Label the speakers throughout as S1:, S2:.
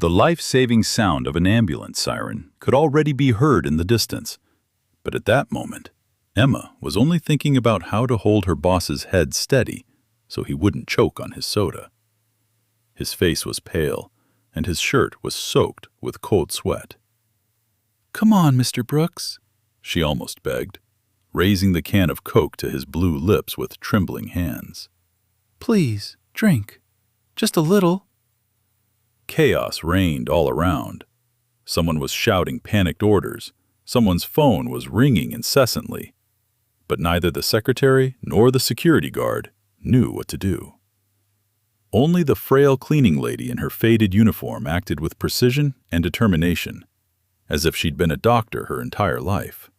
S1: The life-saving sound of an ambulance siren could already be heard in the distance. But at that moment, Emma was only thinking about how to hold her boss's head steady so he wouldn't choke on his soda. His face was pale, and his shirt was soaked with cold sweat. "Come on, Mr. Brooks," she almost begged, raising the can of Coke to his blue lips with trembling hands. "Please, drink. Just a little." Chaos reigned all around. Someone was shouting panicked orders. Someone's phone was ringing incessantly. But neither the secretary nor the security guard knew what to do. Only the frail cleaning lady in her faded uniform acted with precision and determination, as if she'd been a doctor her entire life.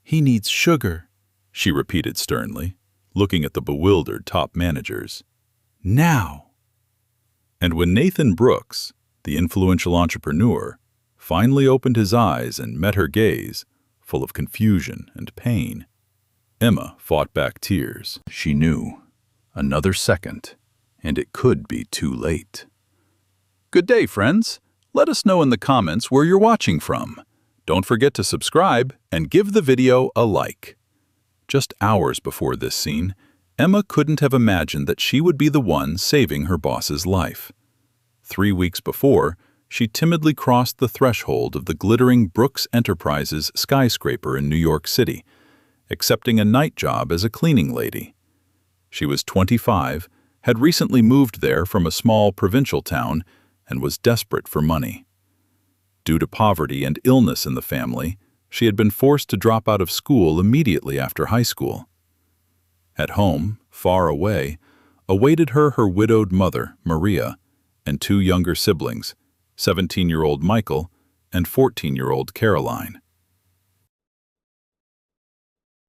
S1: "He needs sugar," she repeated sternly, looking at the bewildered top managers. "Now!" And when Nathan Brooks, the influential entrepreneur, finally opened his eyes and met her gaze, full of confusion and pain, Emma fought back tears. She knew. Another second, and it could be too late. Good day, friends. Let us know in the comments where you're watching from. Don't forget to subscribe and give the video a like. Just hours before this scene, Emma couldn't have imagined that she would be the one saving her boss's life. 3 weeks before, she timidly crossed the threshold of the glittering Brooks Enterprises skyscraper in New York City, accepting a night job as a cleaning lady. She was 25, had recently moved there from a small provincial town, and was desperate for money. Due to poverty and illness in the family, she had been forced to drop out of school immediately after high school. At home, far away, awaited her widowed mother, Maria, and 2 younger siblings, 17-year-old Michael and 14-year-old Caroline.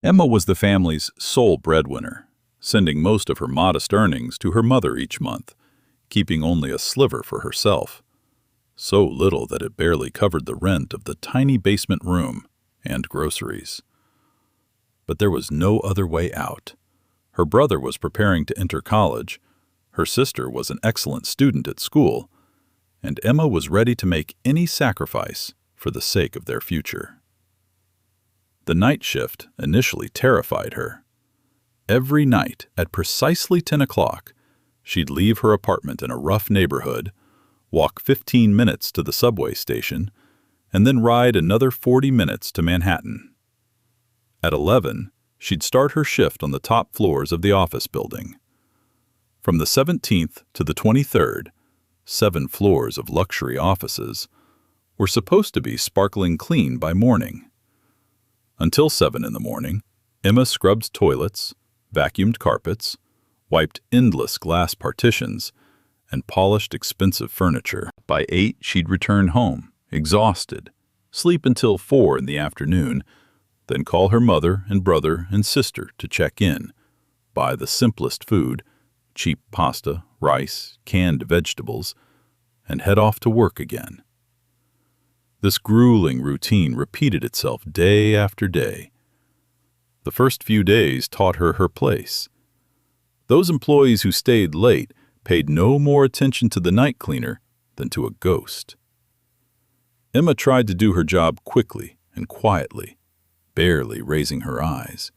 S1: Emma was the family's sole breadwinner, sending most of her modest earnings to her mother each month, keeping only a sliver for herself. So little that it barely covered the rent of the tiny basement room and groceries. But there was no other way out. Her brother was preparing to enter college, her sister was an excellent student at school, and Emma was ready to make any sacrifice for the sake of their future. The night shift initially terrified her. Every night at precisely 10 o'clock, she'd leave her apartment in a rough neighborhood, walk 15 minutes to the subway station, and then ride another 40 minutes to Manhattan. At 11, she'd start her shift on the top floors of the office building. From the 17th to the 23rd, 7 floors of luxury offices were supposed to be sparkling clean by morning. Until 7 in the morning, Emma scrubbed toilets, vacuumed carpets, wiped endless glass partitions, and polished expensive furniture. By 8, she'd return home, exhausted, sleep until 4 in the afternoon, then call her mother and brother and sister to check in, buy the simplest food, cheap pasta, rice, canned vegetables, and head off to work again. This grueling routine repeated itself day after day. The first few days taught her her place. Those employees who stayed late paid no more attention to the night cleaner than to a ghost. Emma tried to do her job quickly and quietly, barely raising her eyes.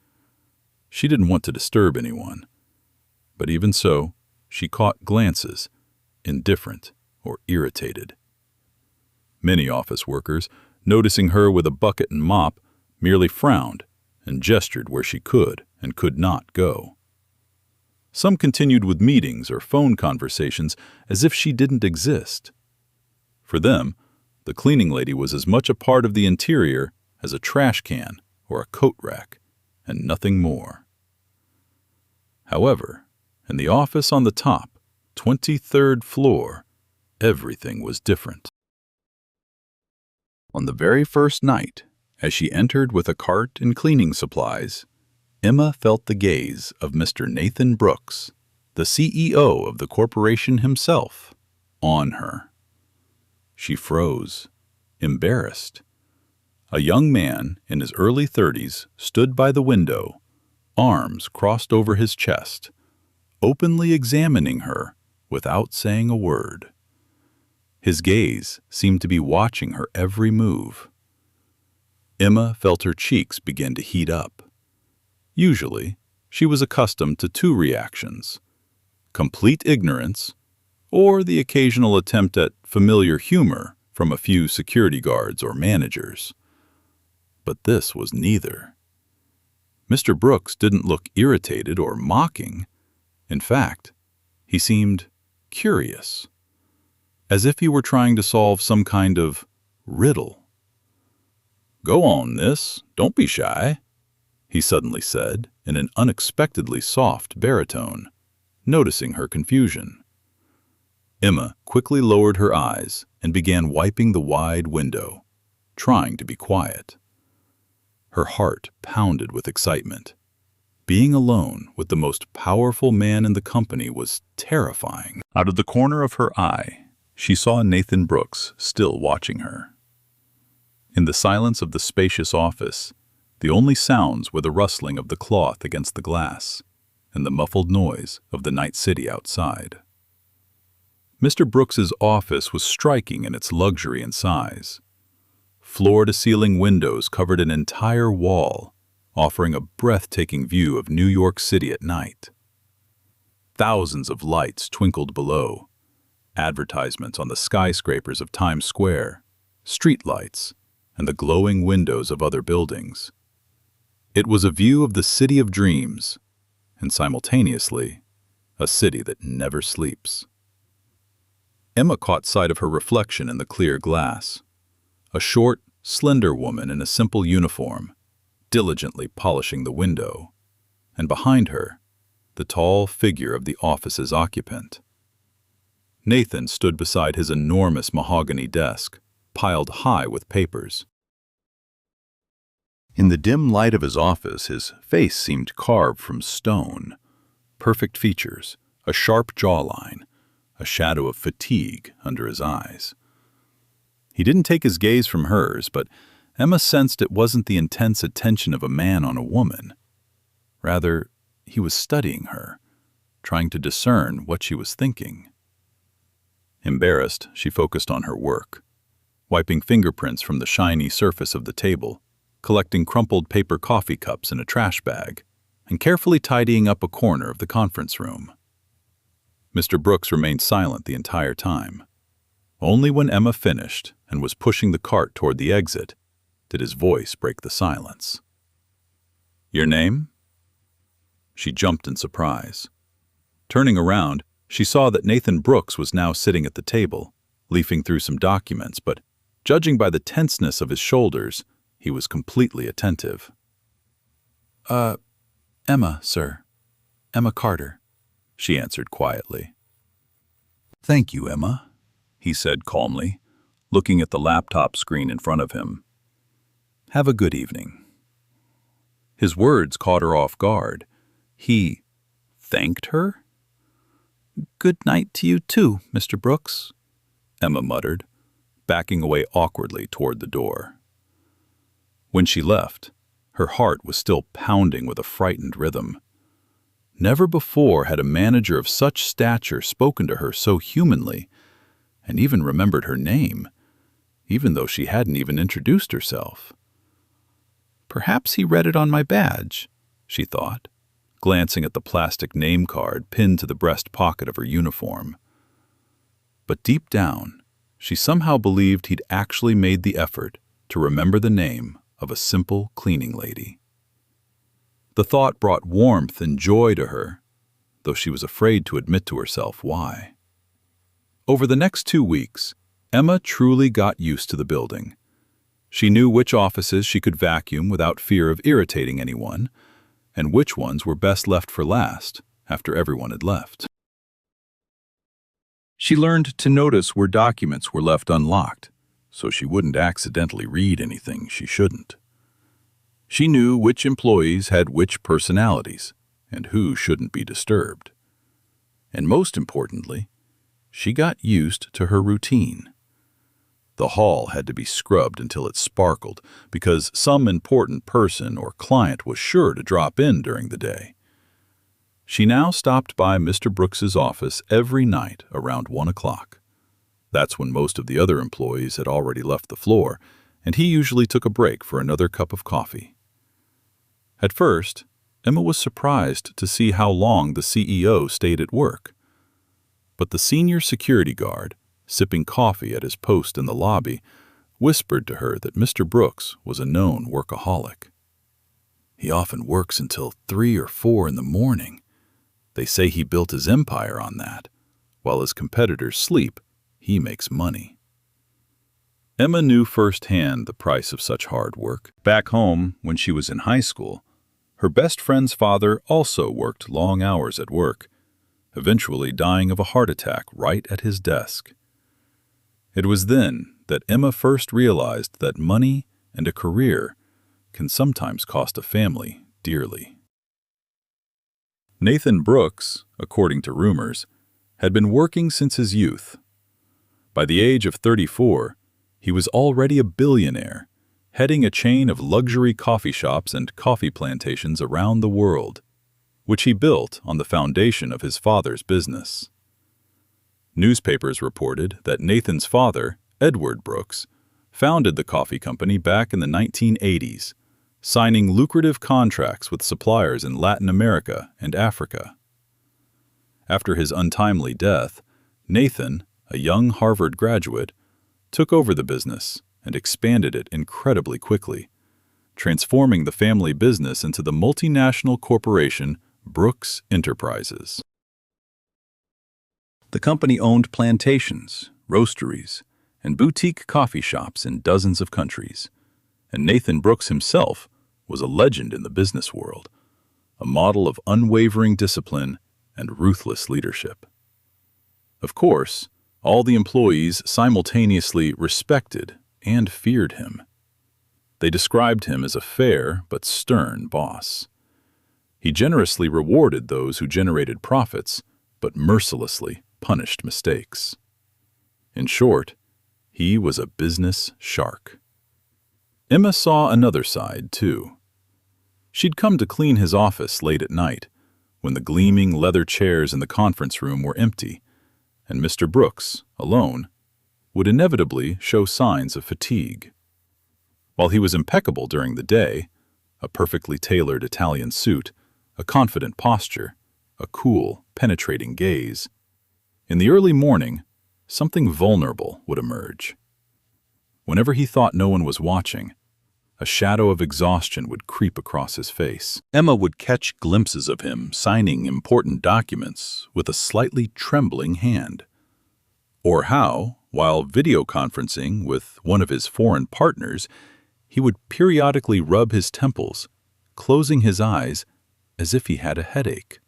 S1: She didn't want to disturb anyone. But even so, she caught glances, indifferent or irritated. Many office workers, noticing her with a bucket and mop, merely frowned and gestured where she could and could not go. Some continued with meetings or phone conversations as if she didn't exist. For them, the cleaning lady was as much a part of the interior as a trash can or a coat rack, and nothing more. However, in the office on the top, 23rd floor, everything was different. On the very first night, as she entered with a cart and cleaning supplies, Emma felt the gaze of Mr. Nathan Brooks, the CEO of the corporation himself, on her. She froze, embarrassed. A young man in his early 30s stood by the window, arms crossed over his chest, openly examining her without saying a word. His gaze seemed to be watching her every move. Emma felt her cheeks begin to heat up. Usually, she was accustomed to two reactions: complete ignorance, or the occasional attempt at familiar humor from a few security guards or managers. But this was neither. Mr. Brooks didn't look irritated or mocking. In fact, he seemed curious, as if he were trying to solve some kind of riddle. "Go on, miss. Don't be shy," he suddenly said in an unexpectedly soft baritone, noticing her confusion. Emma quickly lowered her eyes and began wiping the wide window, trying to be quiet. Her heart pounded with excitement. Being alone with the most powerful man in the company was terrifying. Out of the corner of her eye, she saw Nathan Brooks still watching her. In the silence of the spacious office, the only sounds were the rustling of the cloth against the glass and the muffled noise of the night city outside. Mr. Brooks's office was striking in its luxury and size. Floor-to-ceiling windows covered an entire wall, offering a breathtaking view of New York City at night. Thousands of lights twinkled below, advertisements on the skyscrapers of Times Square, street lights, and the glowing windows of other buildings. It was a view of the city of dreams, and simultaneously, a city that never sleeps. Emma caught sight of her reflection in the clear glass. A short, slender woman in a simple uniform, diligently polishing the window, and behind her, the tall figure of the office's occupant. Nathan stood beside his enormous mahogany desk, piled high with papers. In the dim light of his office, his face seemed carved from stone. Perfect features, a sharp jawline, a shadow of fatigue under his eyes. He didn't take his gaze from hers, but Emma sensed it wasn't the intense attention of a man on a woman. Rather, he was studying her, trying to discern what she was thinking. Embarrassed, she focused on her work, wiping fingerprints from the shiny surface of the table, collecting crumpled paper coffee cups in a trash bag, and carefully tidying up a corner of the conference room. Mr. Brooks remained silent the entire time. Only when Emma finished and was pushing the cart toward the exit did his voice break the silence. "Your name?" She jumped in surprise. Turning around, she saw that Nathan Brooks was now sitting at the table, leafing through some documents, but judging by the tenseness of his shoulders, he was completely attentive. Emma, sir. Emma Carter," she answered quietly. "Thank you, Emma," he said calmly, looking at the laptop screen in front of him. "Have a good evening." His words caught her off guard. He thanked her? "Good night to you too, Mr. Brooks," Emma muttered, backing away awkwardly toward the door. When she left, her heart was still pounding with a frightened rhythm. Never before had a manager of such stature spoken to her so humanly, and even remembered her name, even though she hadn't even introduced herself. "Perhaps he read it on my badge," she thought, glancing at the plastic name card pinned to the breast pocket of her uniform. But deep down, she somehow believed he'd actually made the effort to remember the name of a simple cleaning lady. The thought brought warmth and joy to her, though she was afraid to admit to herself why. Over the next 2 weeks, Emma truly got used to the building. She knew which offices she could vacuum without fear of irritating anyone, and which ones were best left for last after everyone had left. She learned to notice where documents were left unlocked, so she wouldn't accidentally read anything she shouldn't. She knew which employees had which personalities and who shouldn't be disturbed. And most importantly, she got used to her routine. The hall had to be scrubbed until it sparkled because some important person or client was sure to drop in during the day. She now stopped by Mr. Brooks's office every night around 1 o'clock. That's when most of the other employees had already left the floor, and he usually took a break for another cup of coffee. At first, Emma was surprised to see how long the CEO stayed at work. But the senior security guard, sipping coffee at his post in the lobby, whispered to her that Mr. Brooks was a known workaholic. "He often works until 3 or 4 in the morning. They say he built his empire on that. While his competitors sleep, he makes money." Emma knew firsthand the price of such hard work. Back home, when she was in high school, her best friend's father also worked long hours at work, eventually dying of a heart attack right at his desk. It was then that Emma first realized that money and a career can sometimes cost a family dearly. Nathan Brooks, according to rumors, had been working since his youth. By the age of 34, he was already a billionaire, heading a chain of luxury coffee shops and coffee plantations around the world, which he built on the foundation of his father's business. Newspapers reported that Nathan's father, Edward Brooks, founded the coffee company back in the 1980s, signing lucrative contracts with suppliers in Latin America and Africa. After his untimely death, Nathan, a young Harvard graduate, took over the business and expanded it incredibly quickly, transforming the family business into the multinational corporation Brooks Enterprises. The company owned plantations, roasteries, and boutique coffee shops in dozens of countries, and Nathan Brooks himself was a legend in the business world, a model of unwavering discipline and ruthless leadership. Of course, all the employees simultaneously respected and feared him. They described him as a fair but stern boss. He generously rewarded those who generated profits, but mercilessly punished mistakes. In short, he was a business shark. Emma saw another side, too. She'd come to clean his office late at night, when the gleaming leather chairs in the conference room were empty, and Mr. Brooks, alone, would inevitably show signs of fatigue. While he was impeccable during the day, a perfectly tailored Italian suit, a confident posture, a cool, penetrating gaze, in the early morning, something vulnerable would emerge. Whenever he thought no one was watching, a shadow of exhaustion would creep across his face. Emma would catch glimpses of him signing important documents with a slightly trembling hand. Or how, while video conferencing with one of his foreign partners, he would periodically rub his temples, closing his eyes as if he had a headache.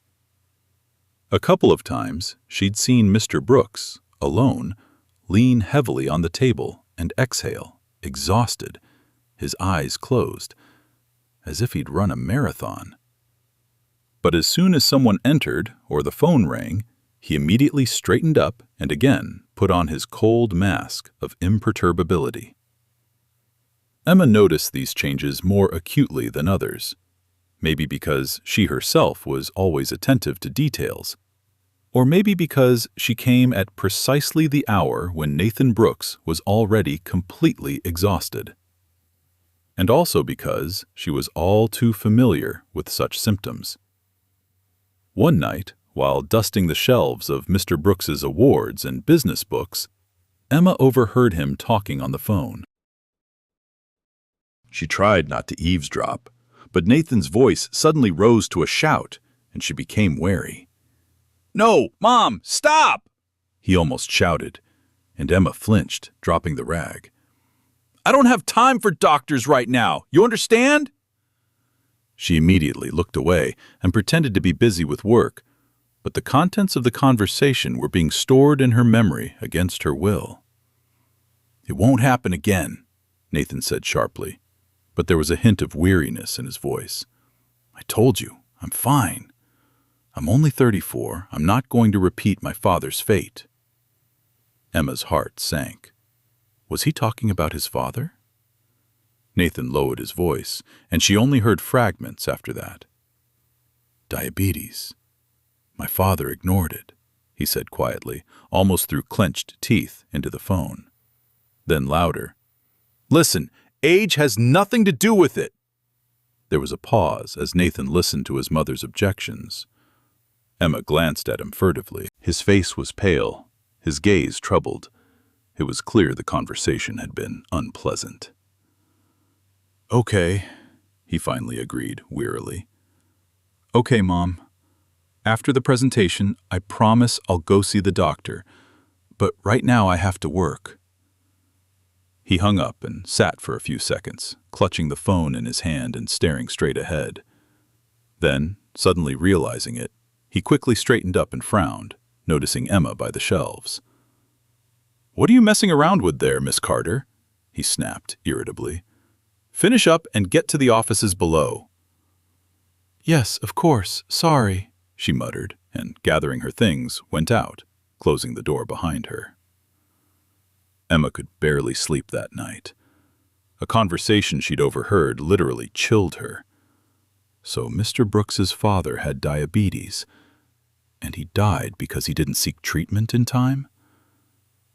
S1: A couple of times, she'd seen Mr. Brooks, alone, lean heavily on the table and exhale, exhausted, his eyes closed, as if he'd run a marathon. But as soon as someone entered or the phone rang, he immediately straightened up and again put on his cold mask of imperturbability. Emma noticed these changes more acutely than others, maybe because she herself was always attentive to details, or maybe because she came at precisely the hour when Nathan Brooks was already completely exhausted. And also because she was all too familiar with such symptoms. One night, while dusting the shelves of Mr. Brooks's awards and business books, Emma overheard him talking on the phone. She tried not to eavesdrop, but Nathan's voice suddenly rose to a shout, and she became wary. "No, Mom, stop!" he almost shouted, and Emma flinched, dropping the rag. "I don't have time for doctors right now, you understand?" She immediately looked away and pretended to be busy with work, but the contents of the conversation were being stored in her memory against her will. "It won't happen again," Nathan said sharply, but there was a hint of weariness in his voice. "I told you, I'm fine. I'm only 34. I'm not going to repeat my father's fate." Emma's heart sank. Was he talking about his father? Nathan lowered his voice, and she only heard fragments after that. "Diabetes. My father ignored it. he said quietly, almost through clenched teeth, into the phone. Then louder, "Listen, age has nothing to do with it." There was a pause as Nathan listened to his mother's objections. Emma glanced at him furtively. His face was pale, his gaze troubled. It was clear the conversation had been unpleasant. "Okay," he finally agreed, wearily. "Okay, Mom. After the presentation, I promise I'll go see the doctor, but right now I have to work." He hung up and sat for a few seconds, clutching the phone in his hand and staring straight ahead. Then, suddenly realizing it, he quickly straightened up and frowned, noticing Emma by the shelves. "What are you messing around with there, Miss Carter?" he snapped irritably. "Finish up and get to the offices below." "Yes, of course, sorry," she muttered, and, gathering her things, went out, closing the door behind her. Emma could barely sleep that night. A conversation she'd overheard literally chilled her. So Mr. Brooks's father had diabetes, and he died because he didn't seek treatment in time?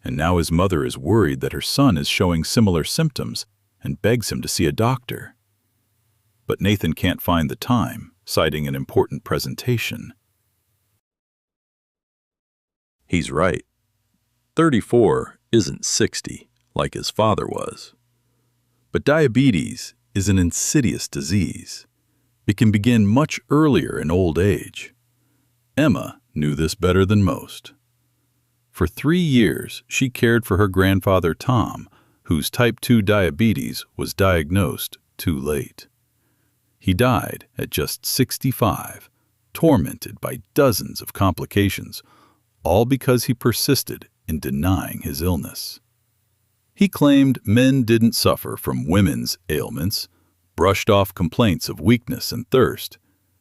S1: And now his mother is worried that her son is showing similar symptoms and begs him to see a doctor. But Nathan can't find the time, citing an important presentation. He's right. 34 isn't 60, like his father was. But diabetes is an insidious disease. It can begin much earlier in old age. Emma knew this better than most. For 3 years, she cared for her grandfather Tom, whose type 2 diabetes was diagnosed too late. He died at just 65, tormented by dozens of complications, all because he persisted in denying his illness. He claimed men didn't suffer from women's ailments, brushed off complaints of weakness and thirst,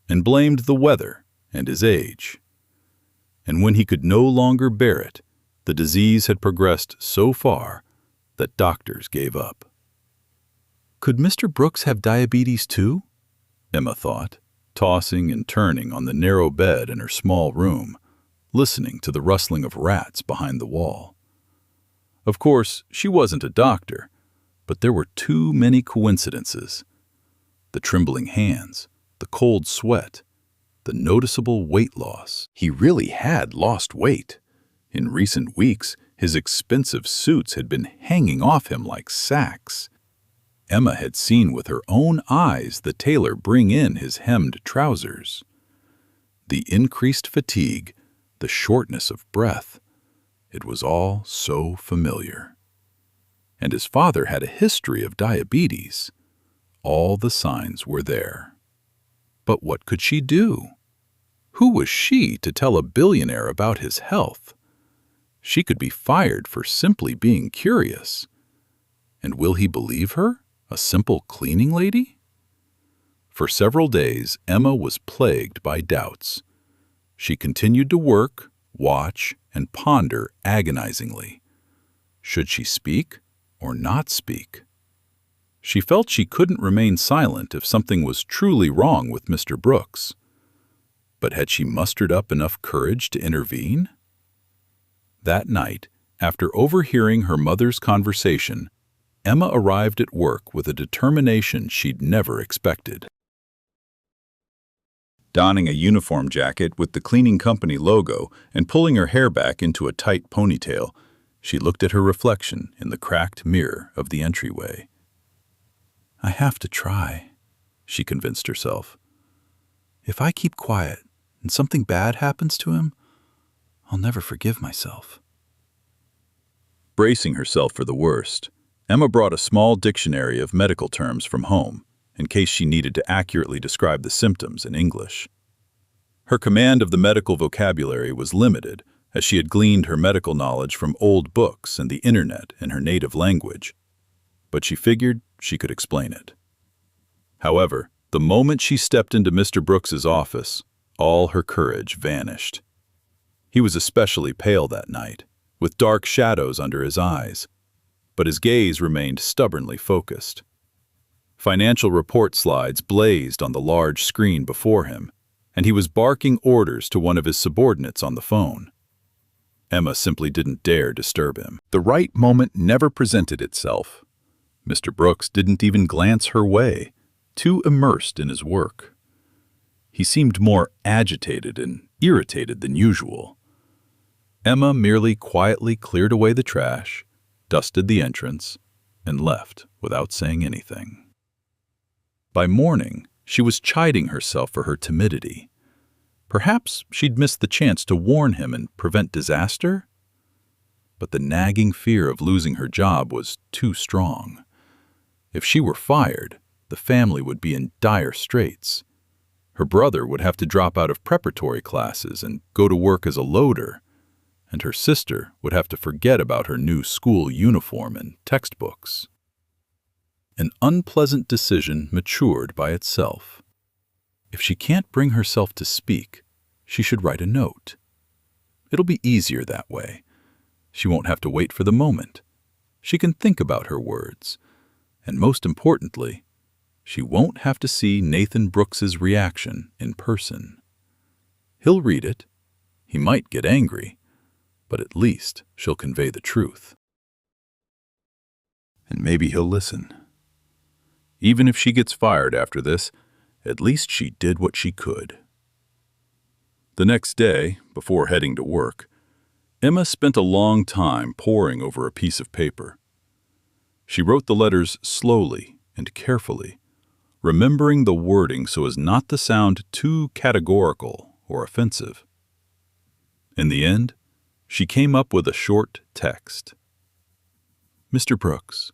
S1: and blamed the weather and his age. And when he could no longer bear it, the disease had progressed so far that doctors gave up. Could Mr. Brooks have diabetes too? Emma thought, tossing and turning on the narrow bed in her small room, listening to the rustling of rats behind the wall. Of course, she wasn't a doctor, but there were too many coincidences. The trembling hands, the cold sweat, the noticeable weight loss. He really had lost weight. In recent weeks, his expensive suits had been hanging off him like sacks. Emma had seen with her own eyes the tailor bring in his hemmed trousers. The increased fatigue, the shortness of breath, it was all so familiar. And his father had a history of diabetes. All the signs were there. But what could she do? Who was she to tell a billionaire about his health? She could be fired for simply being curious. And will he believe her, a simple cleaning lady? For several days, Emma was plagued by doubts. She continued to work, watch, and ponder agonizingly. Should she speak or not speak? She felt she couldn't remain silent if something was truly wrong with Mr. Brooks. But had she mustered up enough courage to intervene? That night, after overhearing her mother's conversation, Emma arrived at work with a determination she'd never expected. Donning a uniform jacket with the cleaning company logo and pulling her hair back into a tight ponytail, she looked at her reflection in the cracked mirror of the entryway. "I have to try," she convinced herself. "If I keep quiet and something bad happens to him, I'll never forgive myself." Bracing herself for the worst, Emma brought a small dictionary of medical terms from home, in case she needed to accurately describe the symptoms in English. Her command of the medical vocabulary was limited, as she had gleaned her medical knowledge from old books and the internet in her native language, but she figured she could explain it. However, the moment she stepped into Mr. Brooks's office, all her courage vanished. He was especially pale that night, with dark shadows under his eyes, but his gaze remained stubbornly focused. Financial report slides blazed on the large screen before him, and he was barking orders to one of his subordinates on the phone. Emma simply didn't dare disturb him. The right moment never presented itself. Mr. Brooks didn't even glance her way, too immersed in his work. He seemed more agitated and irritated than usual. Emma merely quietly cleared away the trash, dusted the entrance, and left without saying anything. By morning, she was chiding herself for her timidity. Perhaps she'd missed the chance to warn him and prevent disaster? But the nagging fear of losing her job was too strong. If she were fired, the family would be in dire straits. Her brother would have to drop out of preparatory classes and go to work as a loader, and her sister would have to forget about her new school uniform and textbooks. An unpleasant decision matured by itself. If she can't bring herself to speak, she should write a note. It'll be easier that way. She won't have to wait for the moment. She can think about her words. And most importantly, she won't have to see Nathan Brooks's reaction in person. He'll read it. He might get angry, but at least she'll convey the truth. And maybe he'll listen. Even if she gets fired after this, at least she did what she could. The next day, before heading to work, Emma spent a long time poring over a piece of paper. She wrote the letters slowly and carefully, remembering the wording so as not to sound too categorical or offensive. In the end, she came up with a short text. Mr. Brooks,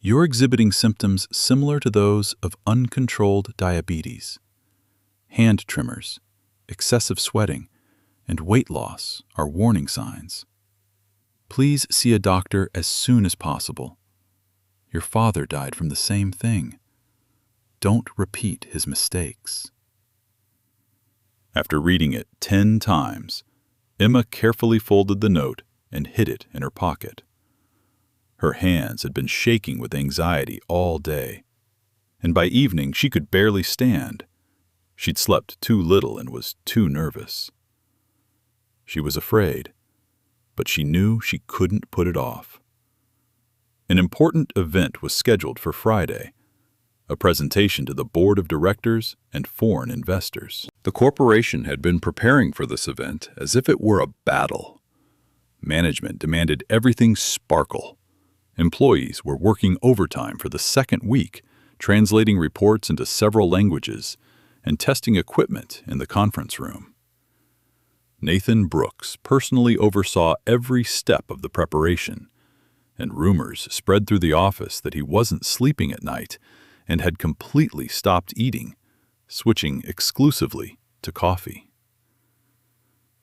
S1: you're exhibiting symptoms similar to those of uncontrolled diabetes. Hand tremors, excessive sweating, and weight loss are warning signs. Please see a doctor as soon as possible. Your father died from the same thing. Don't repeat his mistakes. After reading it 10 times, Emma carefully folded the note and hid it in her pocket. Her hands had been shaking with anxiety all day, and by evening she could barely stand. She'd slept too little and was too nervous. She was afraid, but she knew she couldn't put it off. An important event was scheduled for Friday, a presentation to the board of directors and foreign investors. The corporation had been preparing for this event as if it were a battle. Management demanded everything sparkle. Employees were working overtime for the second week, translating reports into several languages and testing equipment in the conference room. Nathan Brooks personally oversaw every step of the preparation, and rumors spread through the office that he wasn't sleeping at night and had completely stopped eating, switching exclusively to coffee.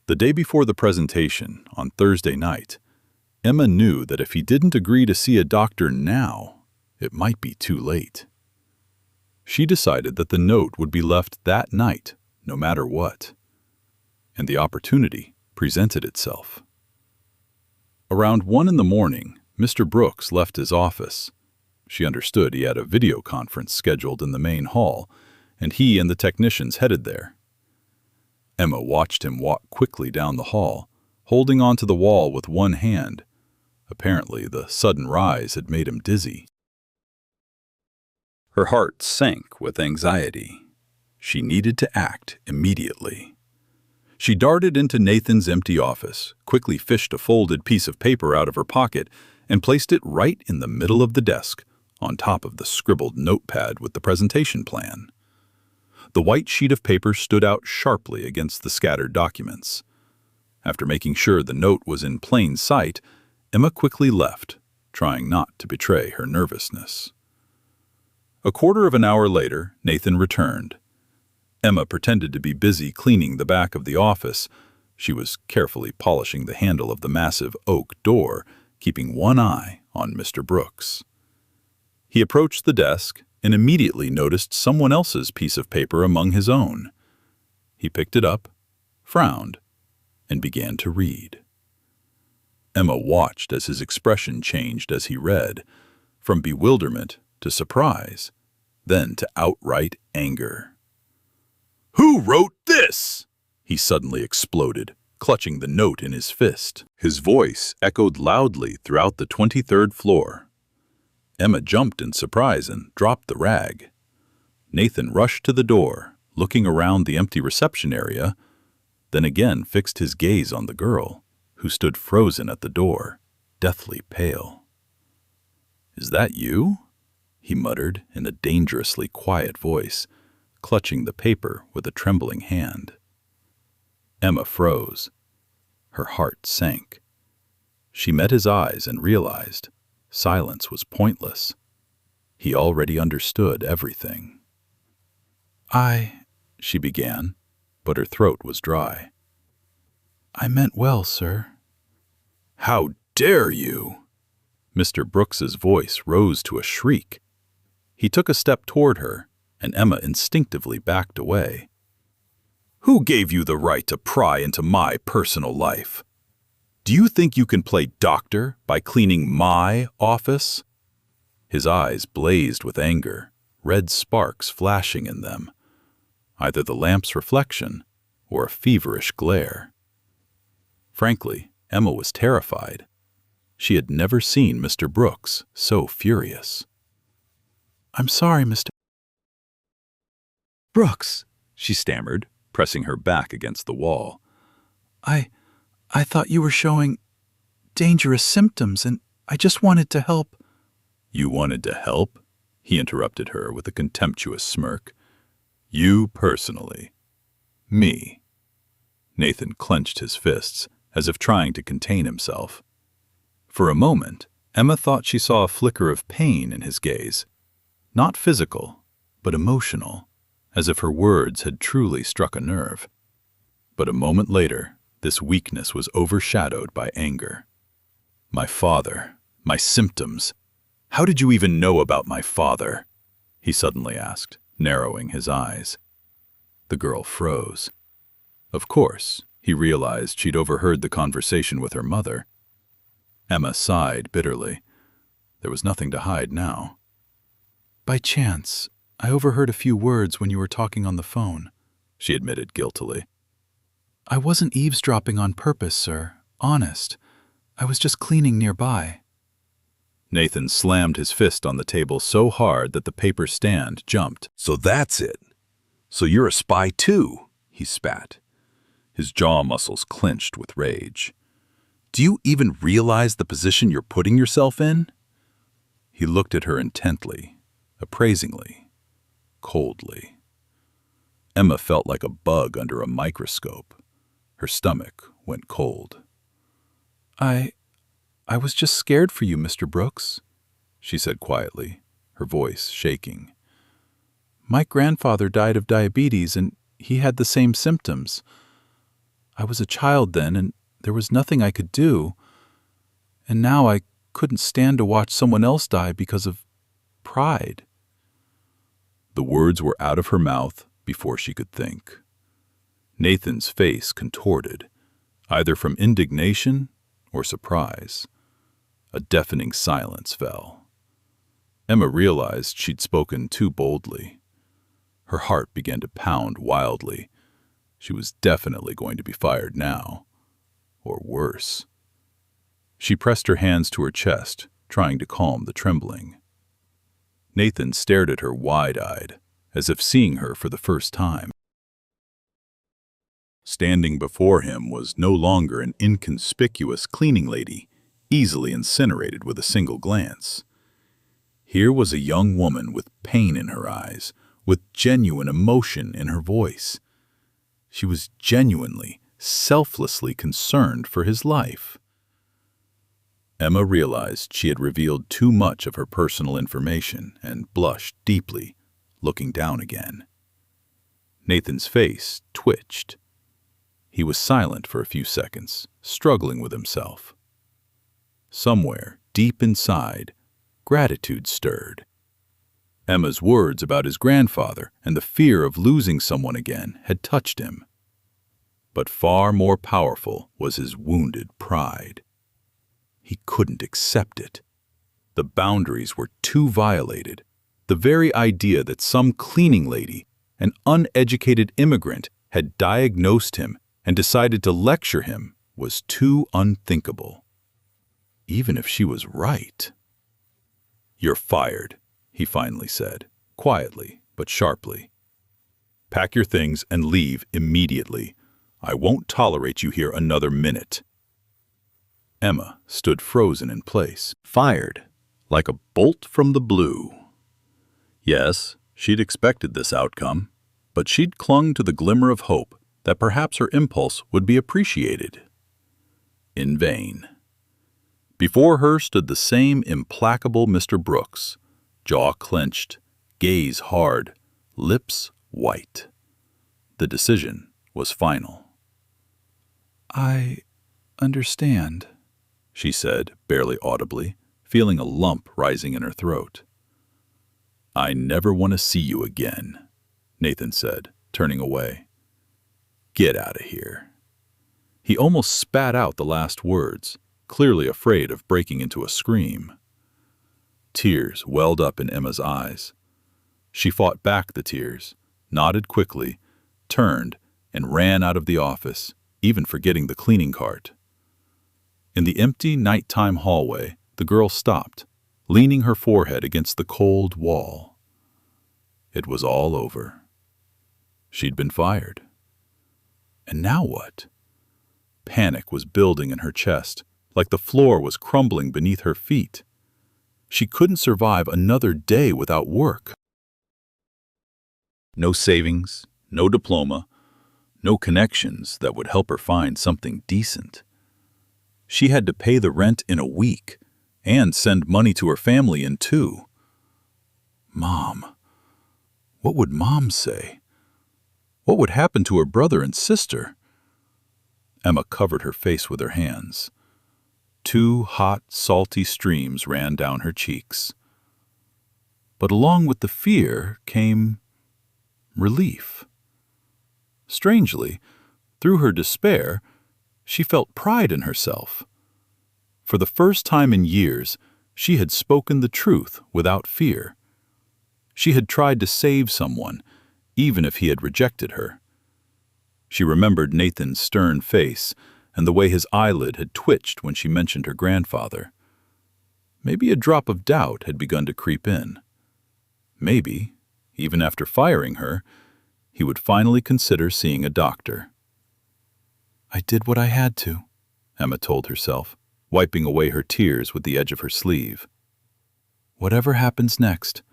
S1: The day before the presentation, on Thursday night, Emma knew that if he didn't agree to see a doctor now, it might be too late. She decided that the note would be left that night, no matter what. And the opportunity presented itself. Around 1 a.m, Mr. Brooks left his office. She understood he had a video conference scheduled in the main hall, and he and the technicians headed there. Emma watched him walk quickly down the hall, holding onto the wall with one hand. Apparently, the sudden rise had made him dizzy. Her heart sank with anxiety. She needed to act immediately. She darted into Nathan's empty office, quickly fished a folded piece of paper out of her pocket, and placed it right in the middle of the desk, on top of the scribbled notepad with the presentation plan. The white sheet of paper stood out sharply against the scattered documents. After making sure the note was in plain sight, Emma quickly left, trying not to betray her nervousness. A quarter of an hour later, Nathan returned. Emma pretended to be busy cleaning the back of the office. She was carefully polishing the handle of the massive oak door, keeping one eye on Mr. Brooks. He approached the desk and immediately noticed someone else's piece of paper among his own. He picked it up, frowned, and began to read. Emma watched as his expression changed as he read, from bewilderment to surprise, then to outright anger. "Who wrote this?" he suddenly exploded, clutching the note in his fist. His voice echoed loudly throughout the 23rd floor. Emma jumped in surprise and dropped the rag. Nathan rushed to the door, looking around the empty reception area, then again fixed his gaze on the girl, who stood frozen at the door, deathly pale. "Is that you?" he muttered in a dangerously quiet voice, clutching the paper with a trembling hand. Emma froze. Her heart sank. She met his eyes and realized silence was pointless. He already understood everything. She began, but her throat was dry. "I meant well, sir." "How dare you!" Mr. Brooks's voice rose to a shriek. He took a step toward her, and Emma instinctively backed away. "Who gave you the right to pry into my personal life? Do you think you can play doctor by cleaning my office?" His eyes blazed with anger, red sparks flashing in them, either the lamp's reflection or a feverish glare. Frankly, Emma was terrified. She had never seen Mr. Brooks so furious. "I'm sorry, Mr. Brooks," she stammered, pressing her back against the wall. I thought you were showing dangerous symptoms, and I just wanted to help." "You wanted to help?" he interrupted her with a contemptuous smirk. "You personally? Me?" Nathan clenched his fists, as if trying to contain himself. For a moment, Emma thought she saw a flicker of pain in his gaze. Not physical, but emotional, as if her words had truly struck a nerve. But a moment later, this weakness was overshadowed by anger. "My father, my symptoms. How did you even know about my father?" he suddenly asked, narrowing his eyes. The girl froze. Of course, he realized she'd overheard the conversation with her mother. Emma sighed bitterly. There was nothing to hide now. "By chance, I overheard a few words when you were talking on the phone," she admitted guiltily. "I wasn't eavesdropping on purpose, sir. Honest. I was just cleaning nearby." Nathan slammed his fist on the table so hard that the paper stand jumped.
S2: "So that's it. So you're a spy too," he spat.
S1: His jaw muscles clenched with rage. "Do you even realize the position you're putting yourself in?" He looked at her intently, appraisingly, coldly. Emma felt like a bug under a microscope. Her stomach went cold. I was just scared for you, Mr. Brooks," she said quietly, her voice shaking. "My grandfather died of diabetes, and he had the same symptoms. I was a child then, and there was nothing I could do. And now I couldn't stand to watch someone else die because of pride." The words were out of her mouth before she could think. Nathan's face contorted, either from indignation or surprise. A deafening silence fell. Emma realized she'd spoken too boldly. Her heart began to pound wildly. She was definitely going to be fired now. Or worse. She pressed her hands to her chest, trying to calm the trembling. Nathan stared at her wide-eyed, as if seeing her for the first time. Standing before him was no longer an inconspicuous cleaning lady, easily incinerated with a single glance. Here was a young woman with pain in her eyes, with genuine emotion in her voice. She was genuinely, selflessly concerned for his life. Emma realized she had revealed too much of her personal information and blushed deeply, looking down again. Nathan's face twitched. He was silent for a few seconds, struggling with himself. Somewhere, deep inside, gratitude stirred. Emma's words about his grandfather and the fear of losing someone again had touched him. But far more powerful was his wounded pride. He couldn't accept it. The boundaries were too violated. The very idea that some cleaning lady, an uneducated immigrant, had diagnosed him and decided to lecture him was too unthinkable. Even if she was right. "You're fired," he finally said, quietly but sharply. "Pack your things and leave immediately. I won't tolerate you here another minute." Emma stood frozen in place, fired, like a bolt from the blue. Yes, she'd expected this outcome, but she'd clung to the glimmer of hope that perhaps her impulse would be appreciated. In vain. Before her stood the same implacable Mr. Brooks, jaw clenched, gaze hard, lips white. The decision was final. "I understand," she said, barely audibly, feeling a lump rising in her throat. "I never want to see you again," Nathan said, turning away. "Get out of here." He almost spat out the last words, clearly afraid of breaking into a scream. Tears welled up in Emma's eyes. She fought back the tears, nodded quickly, turned, and ran out of the office, even forgetting the cleaning cart. In the empty nighttime hallway, the girl stopped, leaning her forehead against the cold wall. It was all over. She'd been fired. And now what? Panic was building in her chest, like the floor was crumbling beneath her feet. She couldn't survive another day without work. No savings, no diploma, no connections that would help her find something decent. She had to pay the rent in a week and send money to her family in 2. Mom. What would Mom say? What would happen to her brother and sister? Emma covered her face with her hands. 2 hot, salty streams ran down her cheeks. But along with the fear came relief. Strangely, through her despair, she felt pride in herself. For the first time in years, she had spoken the truth without fear. She had tried to save someone, even if he had rejected her. She remembered Nathan's stern face and the way his eyelid had twitched when she mentioned her grandfather. Maybe a drop of doubt had begun to creep in. Maybe, even after firing her, he would finally consider seeing a doctor. "I did what I had to," Emma told herself, wiping away her tears with the edge of her sleeve. "Whatever happens next,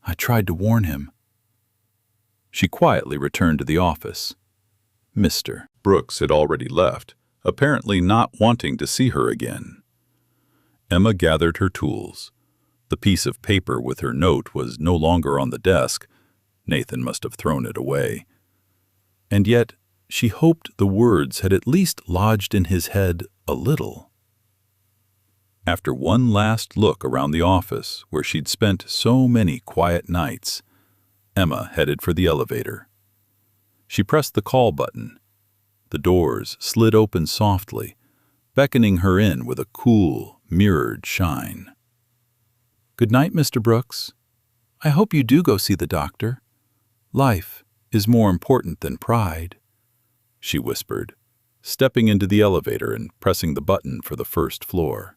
S1: I tried to warn him." She quietly returned to the office. Mr. Brooks had already left, apparently not wanting to see her again. Emma gathered her tools. The piece of paper with her note was no longer on the desk. Nathan must have thrown it away. And yet, she hoped the words had at least lodged in his head a little. After one last look around the office where she'd spent so many quiet nights, Emma headed for the elevator. She pressed the call button. The doors slid open softly, beckoning her in with a cool, mirrored shine. "Good night, Mr. Brooks. I hope you do go see the doctor. Life is more important than pride," she whispered, stepping into the elevator and pressing the button for the first floor.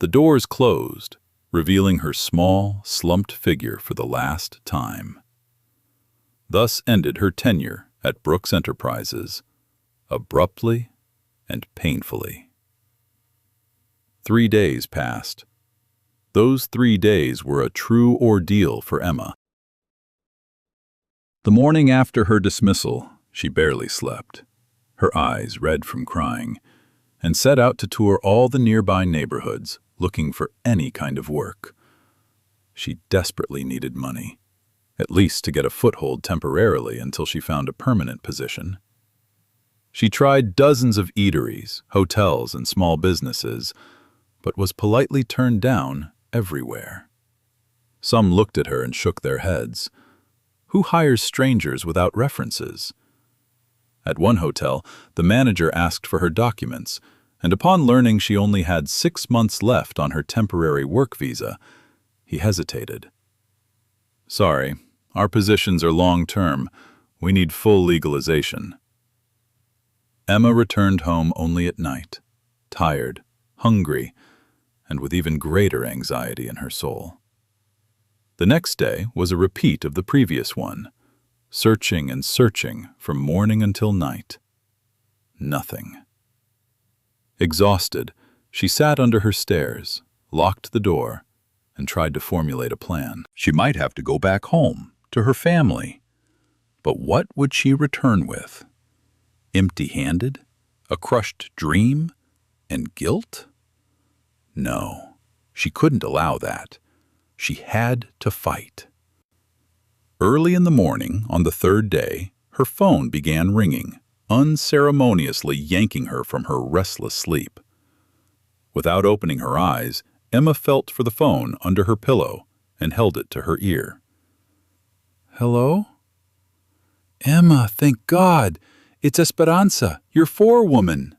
S1: The doors closed, revealing her small, slumped figure for the last time. Thus ended her tenure at Brooks Enterprises, abruptly and painfully. 3 days passed. Those 3 days were a true ordeal for Emma. The morning after her dismissal, she barely slept, her eyes red from crying, and set out to tour all the nearby neighborhoods, looking for any kind of work. She desperately needed money, at least to get a foothold temporarily until she found a permanent position. She tried dozens of eateries, hotels, and small businesses, but was politely turned down everywhere. Some looked at her and shook their heads. Who hires strangers without references? At one hotel, the manager asked for her documents, and upon learning she only had 6 months left on her temporary work visa, he hesitated. "Sorry, our positions are long-term. We need full legalization." Emma returned home only at night, tired, hungry, and with even greater anxiety in her soul. The next day was a repeat of the previous one, searching and searching from morning until night. Nothing. Exhausted, she sat under her stairs, locked the door, and tried to formulate a plan. She might have to go back home, to her family. But what would she return with? Empty-handed? A crushed dream? And guilt? No, she couldn't allow that. She had to fight. Early in the morning, on the third day, her phone began ringing, unceremoniously yanking her from her restless sleep. Without opening her eyes, Emma felt for the phone under her pillow and held it to her ear. "Hello?" "Emma, thank God! It's Esperanza, your forewoman."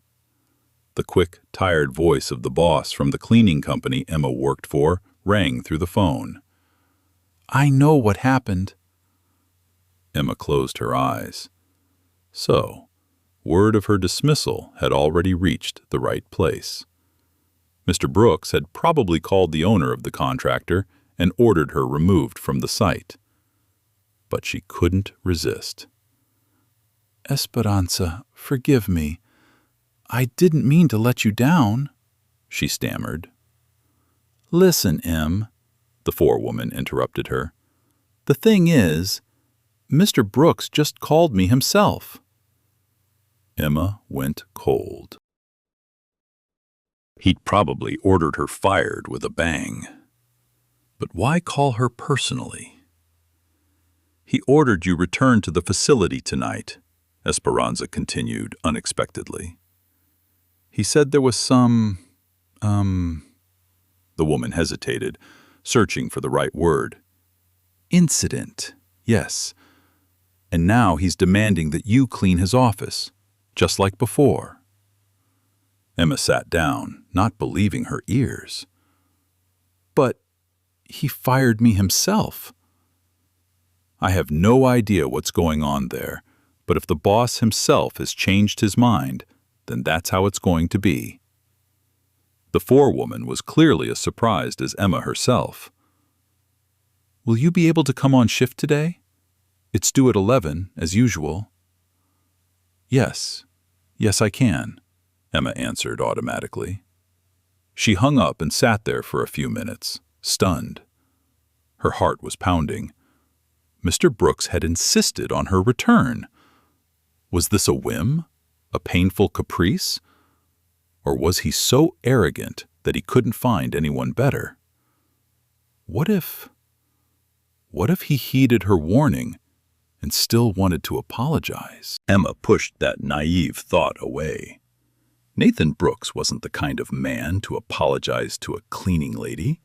S1: The quick, tired voice of the boss from the cleaning company Emma worked for rang through the phone. "I know what happened." Emma closed her eyes. So, word of her dismissal had already reached the right place. Mr. Brooks had probably called the owner of the contractor and ordered her removed from the site. But she couldn't resist. "Esperanza, forgive me. I didn't mean to let you down," she stammered. "Listen, Em," the forewoman interrupted her. "The thing is, Mr. Brooks just called me himself." Emma went cold. He'd probably ordered her fired with a bang. But why call her personally? "He ordered you returned to the facility tonight," Esperanza continued unexpectedly. "He said there was some, The woman hesitated, searching for the right word. "Incident, yes. And now he's demanding that you clean his office, just like before." Emma sat down, not believing her ears. "But he fired me himself." "I have no idea what's going on there, but if the boss himself has changed his mind, then that's how it's going to be." The forewoman was clearly as surprised as Emma herself. "Will you be able to come on shift today? It's due at 11, as usual." Yes, I can," Emma answered automatically. She hung up and sat there for a few minutes, stunned. Her heart was pounding. Mr. Brooks had insisted on her return. Was this a whim? A painful caprice? Or was he so arrogant that he couldn't find anyone better? What if he heeded her warning and still wanted to apologize? Emma pushed that naive thought away. Nathan Brooks wasn't the kind of man to apologize to a cleaning lady.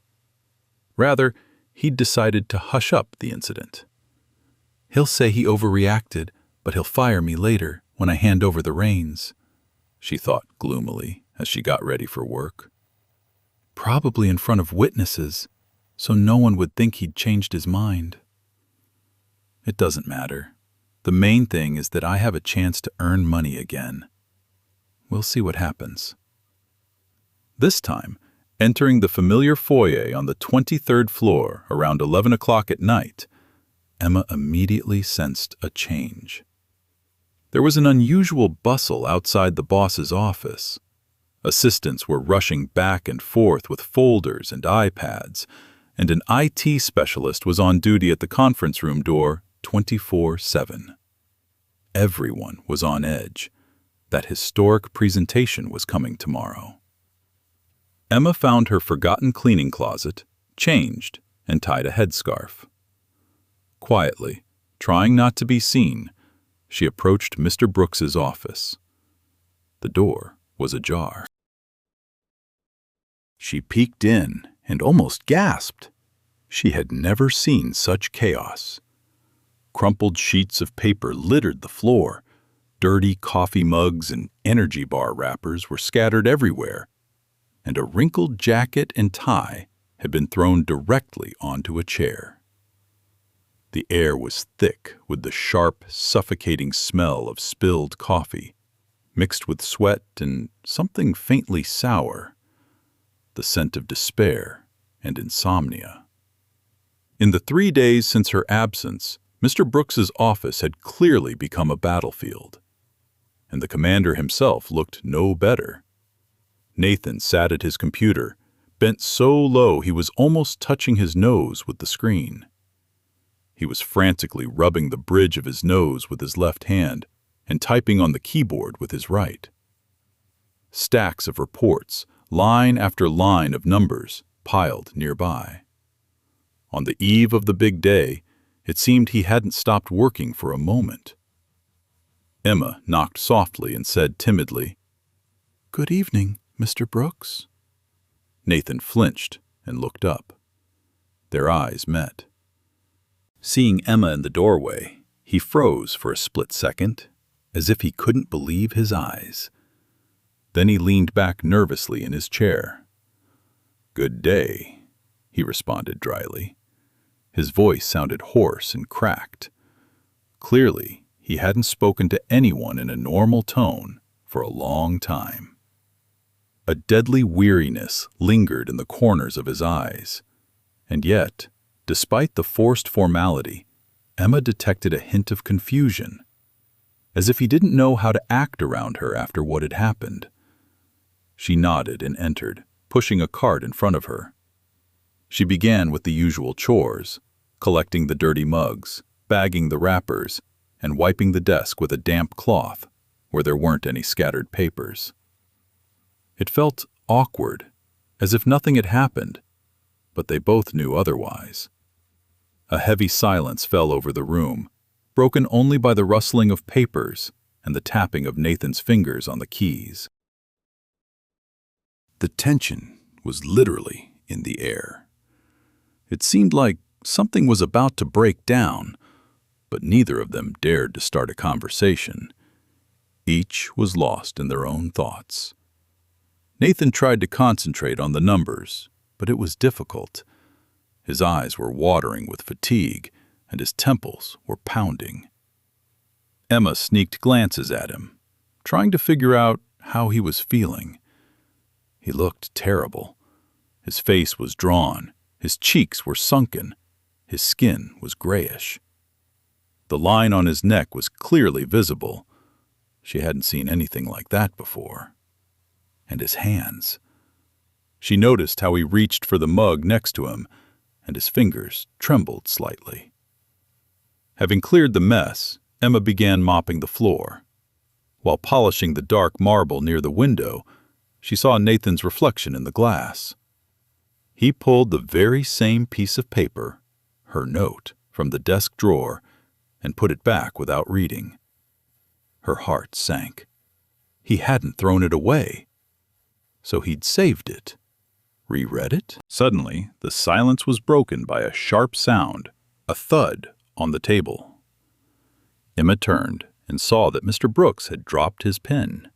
S1: Rather, he'd decided to hush up the incident. "He'll say he overreacted, but he'll fire me later when I hand over the reins," she thought gloomily as she got ready for work. "Probably in front of witnesses, so no one would think he'd changed his mind. It doesn't matter. The main thing is that I have a chance to earn money again. We'll see what happens." This time, entering the familiar foyer on the 23rd floor around 11 o'clock at night, Emma immediately sensed a change. There was an unusual bustle outside the boss's office. Assistants were rushing back and forth with folders and iPads, and an IT specialist was on duty at the conference room door 24/7. Everyone was on edge. That historic presentation was coming tomorrow. Emma found her forgotten cleaning closet, changed, and tied a headscarf. Quietly, trying not to be seen, she approached Mr. Brooks's office. The door was ajar. She peeked in and almost gasped. She had never seen such chaos. Crumpled sheets of paper littered the floor. Dirty coffee mugs and energy bar wrappers were scattered everywhere, and a wrinkled jacket and tie had been thrown directly onto a chair. The air was thick with the sharp, suffocating smell of spilled coffee, mixed with sweat and something faintly sour, the scent of despair and insomnia. In the 3 days since her absence, Mr. Brooks's office had clearly become a battlefield, and the commander himself looked no better. Nathan sat at his computer, bent so low he was almost touching his nose with the screen. He was frantically rubbing the bridge of his nose with his left hand and typing on the keyboard with his right. Stacks of reports, line after line of numbers, piled nearby. On the eve of the big day, it seemed he hadn't stopped working for a moment. Emma knocked softly and said timidly, "Good evening, Mr. Brooks." Nathan flinched and looked up. Their eyes met. Seeing Emma in the doorway, he froze for a split second, as if he couldn't believe his eyes. Then he leaned back nervously in his chair. "Good day," he responded dryly. His voice sounded hoarse and cracked. Clearly, he hadn't spoken to anyone in a normal tone for a long time. A deadly weariness lingered in the corners of his eyes, and yet, despite the forced formality, Emma detected a hint of confusion, as if he didn't know how to act around her after what had happened. She nodded and entered, pushing a cart in front of her. She began with the usual chores, collecting the dirty mugs, bagging the wrappers, and wiping the desk with a damp cloth where there weren't any scattered papers. It felt awkward, as if nothing had happened, but they both knew otherwise. A heavy silence fell over the room, broken only by the rustling of papers and the tapping of Nathan's fingers on the keys. The tension was literally in the air. It seemed like something was about to break down, but neither of them dared to start a conversation. Each was lost in their own thoughts. Nathan tried to concentrate on the numbers, but it was difficult. His eyes were watering with fatigue, and his temples were pounding. Emma sneaked glances at him, trying to figure out how he was feeling. He looked terrible. His face was drawn, his cheeks were sunken, his skin was grayish. The line on his neck was clearly visible. She hadn't seen anything like that before. And his hands. She noticed how he reached for the mug next to him, and his fingers trembled slightly. Having cleared the mess, Emma began mopping the floor. While polishing the dark marble near the window, she saw Nathan's reflection in the glass. He pulled the very same piece of paper, her note, from the desk drawer and put it back without reading. Her heart sank. He hadn't thrown it away. So he'd saved it. Reread it? Suddenly, the silence was broken by a sharp sound, a thud on the table. Emma turned and saw that Mr. Brooks had dropped his pen.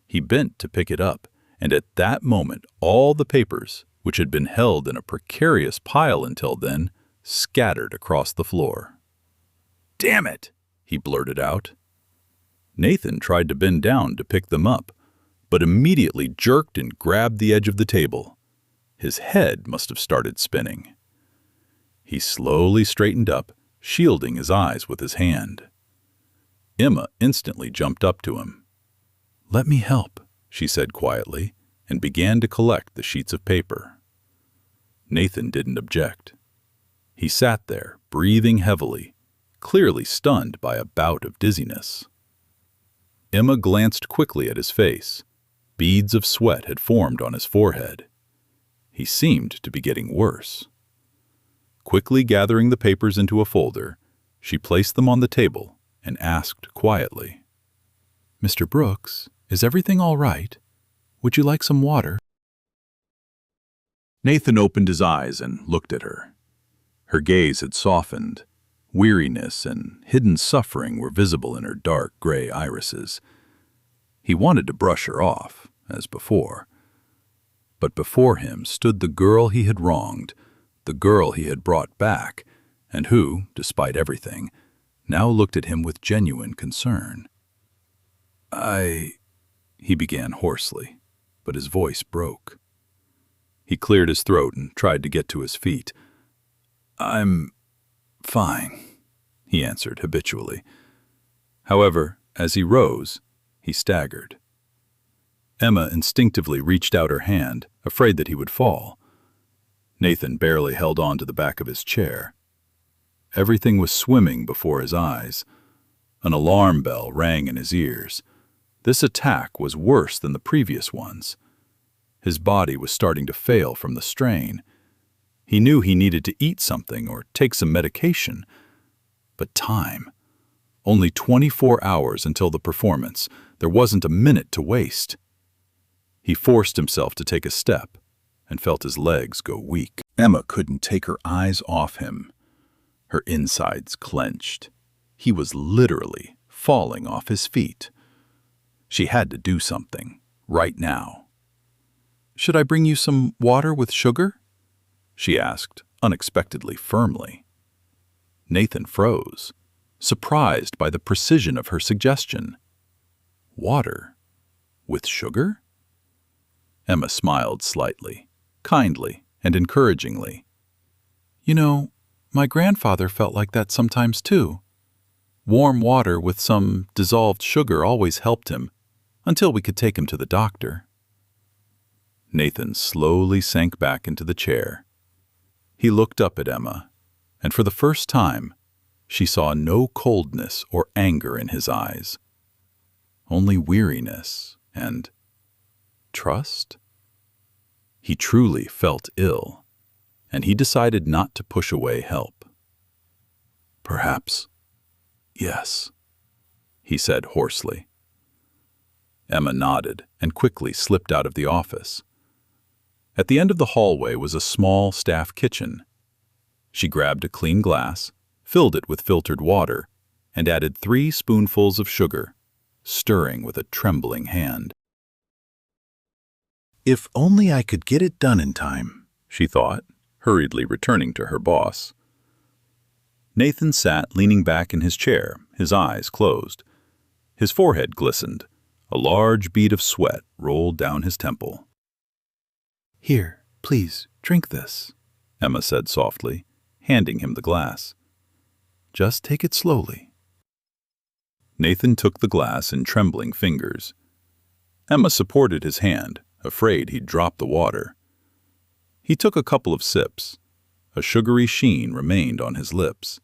S1: He bent to pick it up, and at that moment all the papers, which had been held in a precarious pile until then, scattered across the floor. "Damn it!" he blurted out. Nathan tried to bend down to pick them up, but immediately jerked and grabbed the edge of the table. His head must have started spinning. He slowly straightened up, shielding his eyes with his hand. Emma instantly jumped up to him. "Let me help," she said quietly, and began to collect the sheets of paper. Nathan didn't object. He sat there, breathing heavily, clearly stunned by a bout of dizziness. Emma glanced quickly at his face. Beads of sweat had formed on his forehead. He seemed to be getting worse. Quickly gathering the papers into a folder, she placed them on the table and asked quietly, "Mr. Brooks, is everything all right? Would you like some water?" Nathan opened his eyes and looked at her. Her gaze had softened. Weariness and hidden suffering were visible in her dark gray irises. He wanted to brush her off, as before. But before him stood the girl he had wronged, the girl he had brought back, and who, despite everything, now looked at him with genuine concern. He began hoarsely, but his voice broke. He cleared his throat and tried to get to his feet. I'm fine, he answered habitually. However, as he rose, he staggered. Emma instinctively reached out her hand, afraid that he would fall. Nathan barely held on to the back of his chair. Everything was swimming before his eyes. An alarm bell rang in his ears. This attack was worse than the previous ones. His body was starting to fail from the strain. He knew he needed to eat something or take some medication. But time. Only 24 hours until the performance. There wasn't a minute to waste. He forced himself to take a step and felt his legs go weak. Emma couldn't take her eyes off him. Her insides clenched. He was literally falling off his feet. She had to do something, right now. "Should I bring you some water with sugar?" she asked, unexpectedly firmly. Nathan froze, surprised by the precision of her suggestion. Water? With sugar? Emma smiled slightly, kindly and encouragingly. "You know, my grandfather felt like that sometimes too. Warm water with some dissolved sugar always helped him, until we could take him to the doctor." Nathan slowly sank back into the chair. He looked up at Emma, and for the first time, she saw no coldness or anger in his eyes. Only weariness and trust? He truly felt ill, and he decided not to push away help. "Perhaps, yes," he said hoarsely. Emma nodded and quickly slipped out of the office. At the end of the hallway was a small staff kitchen. She grabbed a clean glass, filled it with filtered water, and added 3 spoonfuls of sugar, stirring with a trembling hand. "If only I could get it done in time," she thought, hurriedly returning to her boss. Nathan sat leaning back in his chair, his eyes closed. His forehead glistened. A large bead of sweat rolled down his temple. "Here, please, drink this," Emma said softly, handing him the glass. "Just take it slowly." Nathan took the glass in trembling fingers. Emma supported his hand, afraid he'd drop the water. He took a couple of sips. A sugary sheen remained on his lips.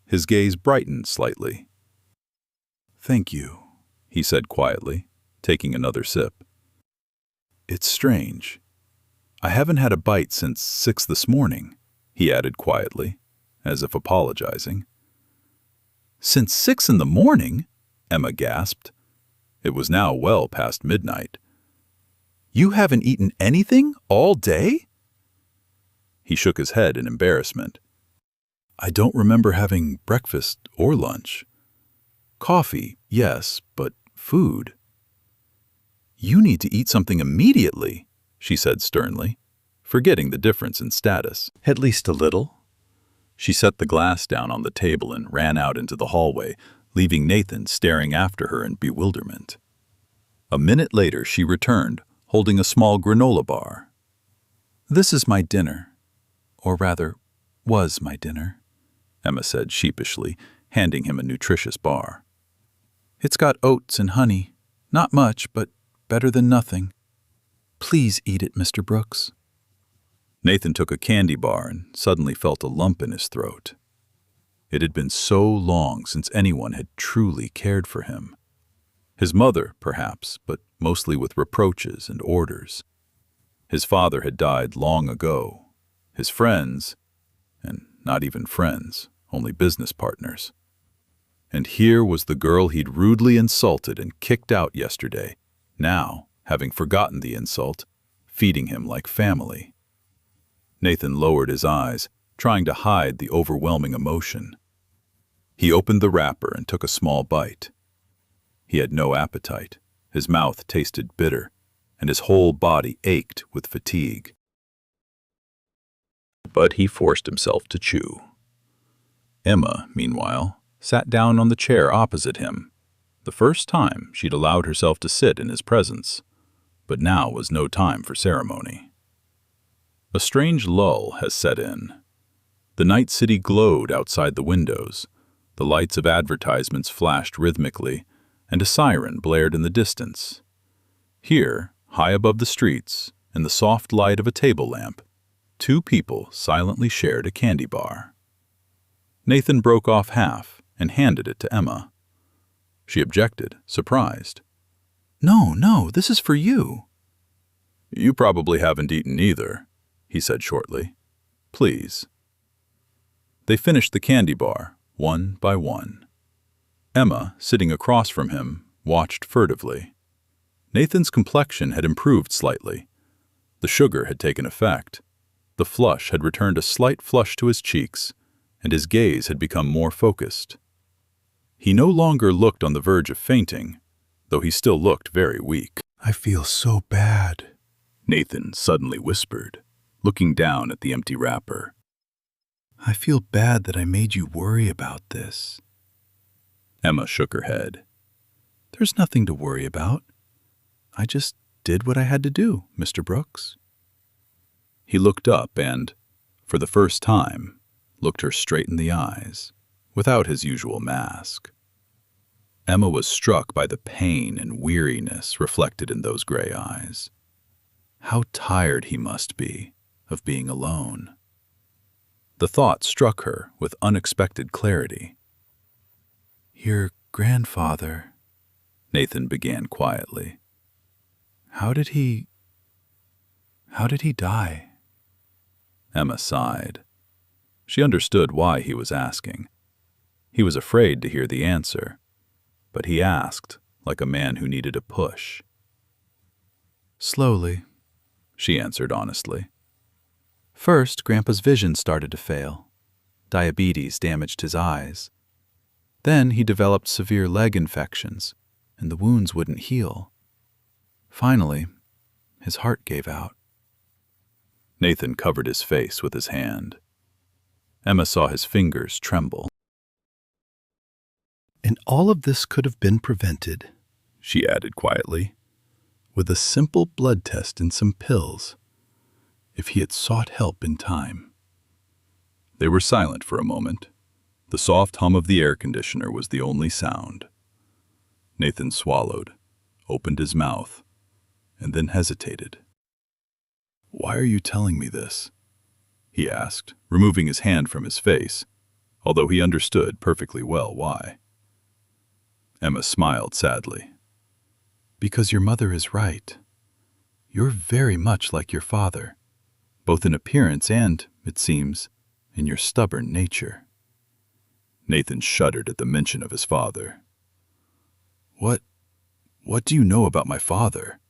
S1: His gaze brightened slightly. "Thank you," he said quietly, taking another sip. "It's strange. I haven't had a bite since 6 this morning," he added quietly, as if apologizing. "Since 6 in the morning?" Emma gasped. It was now well past midnight. "You haven't eaten anything all day?" He shook his head in embarrassment. "I don't remember having breakfast or lunch. Coffee, yes, but food." "You need to eat something immediately," she said sternly, forgetting the difference in status. "At least a little." She set the glass down on the table and ran out into the hallway, leaving Nathan staring after her in bewilderment. A minute later she returned, holding a small granola bar. "This is my dinner, or rather, was my dinner," Emma said sheepishly, handing him a nutritious bar. "It's got oats and honey. Not much, but better than nothing. Please eat it, Mr. Brooks." Nathan took a candy bar and suddenly felt a lump in his throat. It had been so long since anyone had truly cared for him. His mother, perhaps, but mostly with reproaches and orders. His father had died long ago. His friends, and not even friends, only business partners. And here was the girl he'd rudely insulted and kicked out yesterday, now, having forgotten the insult, feeding him like family. Nathan lowered his eyes, trying to hide the overwhelming emotion. He opened the wrapper and took a small bite. He had no appetite. His mouth tasted bitter, and his whole body ached with fatigue. But he forced himself to chew. Emma, meanwhile, sat down on the chair opposite him. The first time she'd allowed herself to sit in his presence, but now was no time for ceremony. A strange lull has set in. The night city glowed outside the windows, the lights of advertisements flashed rhythmically, and a siren blared in the distance. Here, high above the streets, in the soft light of a table lamp, two people silently shared a candy bar. Nathan broke off half and handed it to Emma. She objected, surprised. No, this is for you." "You probably haven't eaten either," he said shortly. "Please." They finished the candy bar, one by one. Emma, sitting across from him, watched furtively. Nathan's complexion had improved slightly. The sugar had taken effect. The flush had returned a slight flush to his cheeks, and his gaze had become more focused. He no longer looked on the verge of fainting, though he still looked very weak.
S3: "I feel so bad,"
S1: Nathan suddenly whispered, looking down at the empty wrapper.
S3: "I feel bad that I made you worry about this."
S1: Emma shook her head.
S3: "There's nothing to worry about. I just did what I had to do, Mr. Brooks."
S1: He looked up and, for the first time, looked her straight in the eyes, without his usual mask. Emma was struck by the pain and weariness reflected in those gray eyes. How tired he must be of being alone. The thought struck her with unexpected clarity.
S3: "Your grandfather,"
S1: Nathan began quietly.
S3: How did he die?"
S1: Emma sighed. She understood why he was asking. He was afraid to hear the answer, but he asked like a man who needed a push.
S3: "Slowly," she answered honestly. "First, Grandpa's vision started to fail. Diabetes damaged his eyes. Then he developed severe leg infections, and the wounds wouldn't heal. Finally, his heart gave out."
S1: Nathan covered his face with his hand. Emma saw his fingers tremble.
S3: "And all of this could have been prevented,"
S1: She added quietly,
S3: "with a simple blood test and some pills, if he had sought help in time."
S1: They were silent for a moment. The soft hum of the air conditioner was the only sound. Nathan swallowed, opened his mouth, and then hesitated.
S3: "Why are you telling me this?"
S1: he asked, removing his hand from his face, although he understood perfectly well why. Emma smiled sadly.
S3: "Because your mother is right. You're very much like your father, both in appearance and, it seems, in your stubborn nature."
S1: Nathan shuddered at the mention of his father.
S3: What do you know about my father?"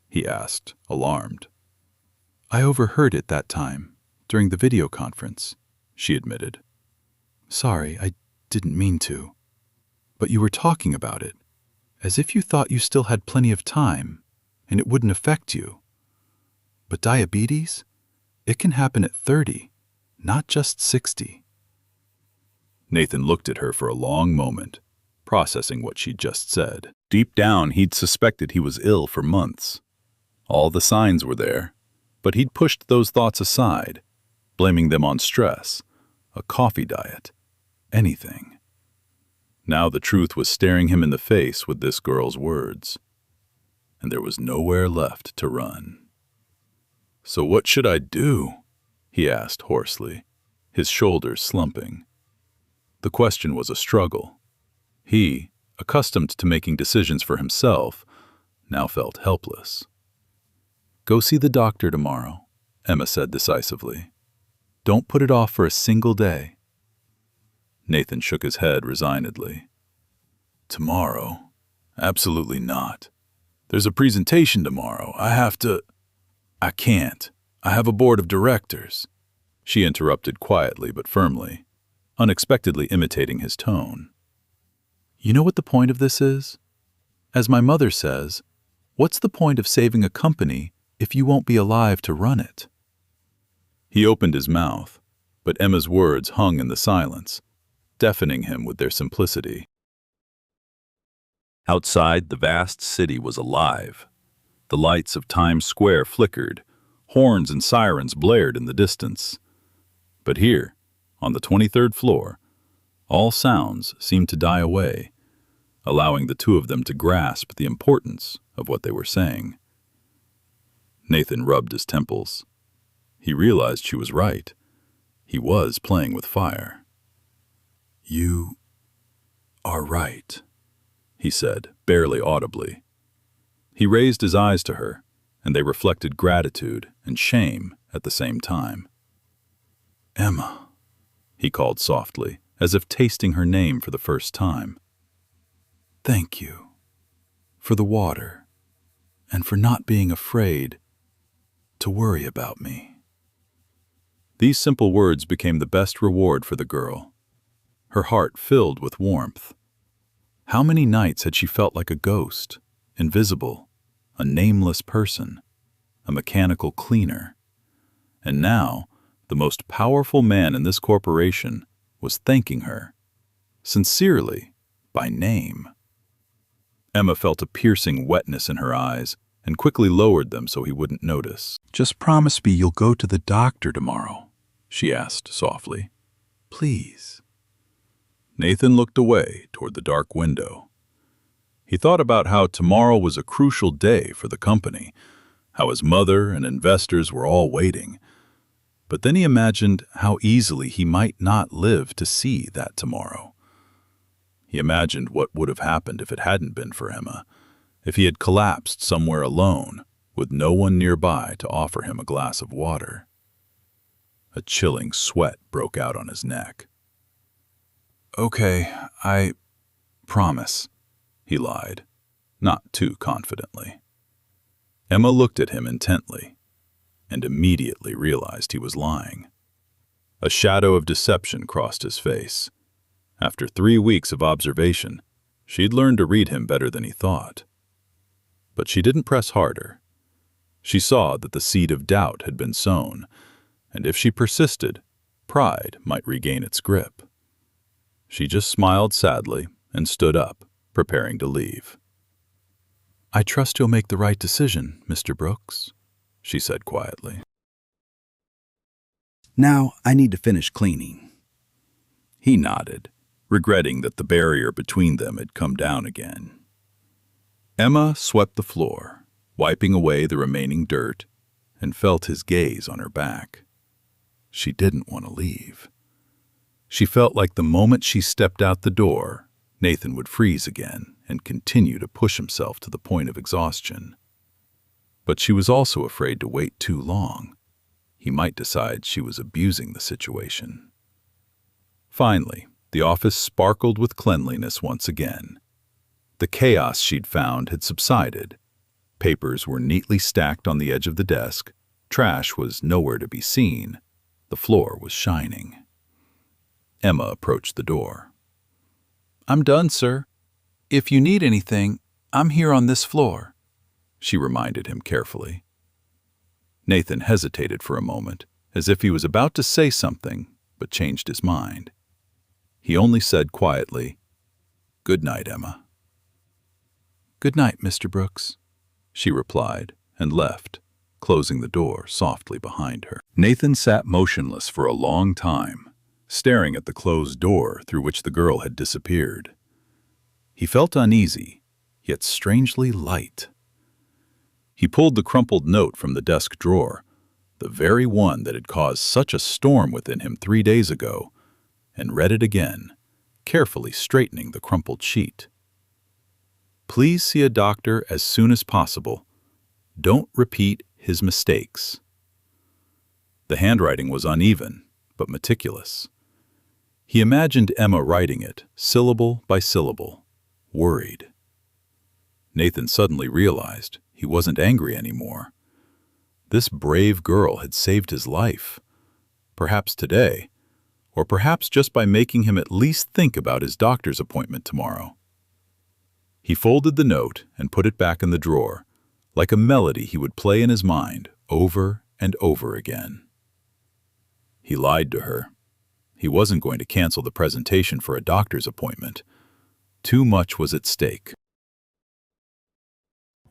S3: he asked, alarmed. "I overheard it that time, during the video conference," she admitted. "Sorry, I didn't mean to. But you were talking about it, as if you thought you still had plenty of time, and it wouldn't affect you. But diabetes? It can happen at 30, not just 60.
S1: Nathan looked at her for a long moment, processing what she'd just said. Deep down, he'd suspected he was ill for months. All the signs were there, but he'd pushed those thoughts aside, blaming them on stress, a coffee diet, anything. Now the truth was staring him in the face with this girl's words, and there was nowhere left to run. "So what should I do?" he asked hoarsely, his shoulders slumping. The question was a struggle. He, accustomed to making decisions for himself, now felt helpless. "Go see the doctor tomorrow," Emma said decisively. "Don't put it off for a single day." Nathan shook his head resignedly. "Tomorrow? Absolutely not. There's a presentation tomorrow. I can't. I have a board of directors," she interrupted quietly but firmly, unexpectedly imitating his tone. "You know what the point of this is? As my mother says, what's the point of saving a company if you won't be alive to run it?" He opened his mouth, but Emma's words hung in the silence, deafening him with their simplicity. Outside, the vast city was alive. The lights of Times Square flickered, horns and sirens blared in the distance. But here, on the 23rd floor, all sounds seemed to die away, allowing the two of them to grasp the importance of what they were saying. Nathan rubbed his temples. He realized she was right. He was playing with fire. "You are right," he said, barely audibly. He raised his eyes to her, and they reflected gratitude and shame at the same time. "Emma," he called softly, as if tasting her name for the first time. "Thank you for the water and for not being afraid to worry about me." These simple words became the best reward for the girl. Her heart filled with warmth. How many nights had she felt like a ghost, invisible, a nameless person, a mechanical cleaner? And now, the most powerful man in this corporation was thanking her, sincerely, by name. Emma felt a piercing wetness in her eyes and quickly lowered them so he wouldn't notice. "Just promise me you'll go to the doctor tomorrow," she asked softly. "Please." Nathan looked away toward the dark window. He thought about how tomorrow was a crucial day for the company, how his mother and investors were all waiting. But then he imagined how easily he might not live to see that tomorrow. He imagined what would have happened if it hadn't been for Emma, if he had collapsed somewhere alone, with no one nearby to offer him a glass of water. A chilling sweat broke out on his neck. "Okay, I promise," he lied, not too confidently. Emma looked at him intently, and immediately realized he was lying. A shadow of deception crossed his face. After 3 weeks of observation, she'd learned to read him better than he thought. But she didn't press harder. She saw that the seed of doubt had been sown, and if she persisted, pride might regain its grip. She just smiled sadly and stood up, preparing to leave. "I trust you'll make the right decision, Mr. Brooks," she said quietly.
S4: "Now I need to finish cleaning."
S1: He nodded, regretting that the barrier between them had come down again. Emma swept the floor, wiping away the remaining dirt, and felt his gaze on her back. She didn't want to leave. She felt like the moment she stepped out the door, Nathan would freeze again and continue to push himself to the point of exhaustion. But she was also afraid to wait too long. He might decide she was abusing the situation. Finally, the office sparkled with cleanliness once again. The chaos she'd found had subsided. Papers were neatly stacked on the edge of the desk. Trash was nowhere to be seen. The floor was shining. Emma approached the door. "I'm done, sir. If you need anything, I'm here on this floor," she reminded him carefully. Nathan hesitated for a moment, as if he was about to say something, but changed his mind. He only said quietly, "Good night, Emma." "Good night, Mr. Brooks," she replied and left, closing the door softly behind her. Nathan sat motionless for a long time, staring at the closed door through which the girl had disappeared. He felt uneasy, yet strangely light. He pulled the crumpled note from the desk drawer, the very one that had caused such a storm within him 3 days ago, and read it again, carefully straightening the crumpled sheet. "Please see a doctor as soon as possible. Don't repeat his mistakes." The handwriting was uneven, but meticulous. He imagined Emma writing it, syllable by syllable, worried. Nathan suddenly realized he wasn't angry anymore. This brave girl had saved his life, perhaps today, or perhaps just by making him at least think about his doctor's appointment tomorrow. He folded the note and put it back in the drawer, like a melody he would play in his mind over and over again. He lied to her. He wasn't going to cancel the presentation for a doctor's appointment. Too much was at stake.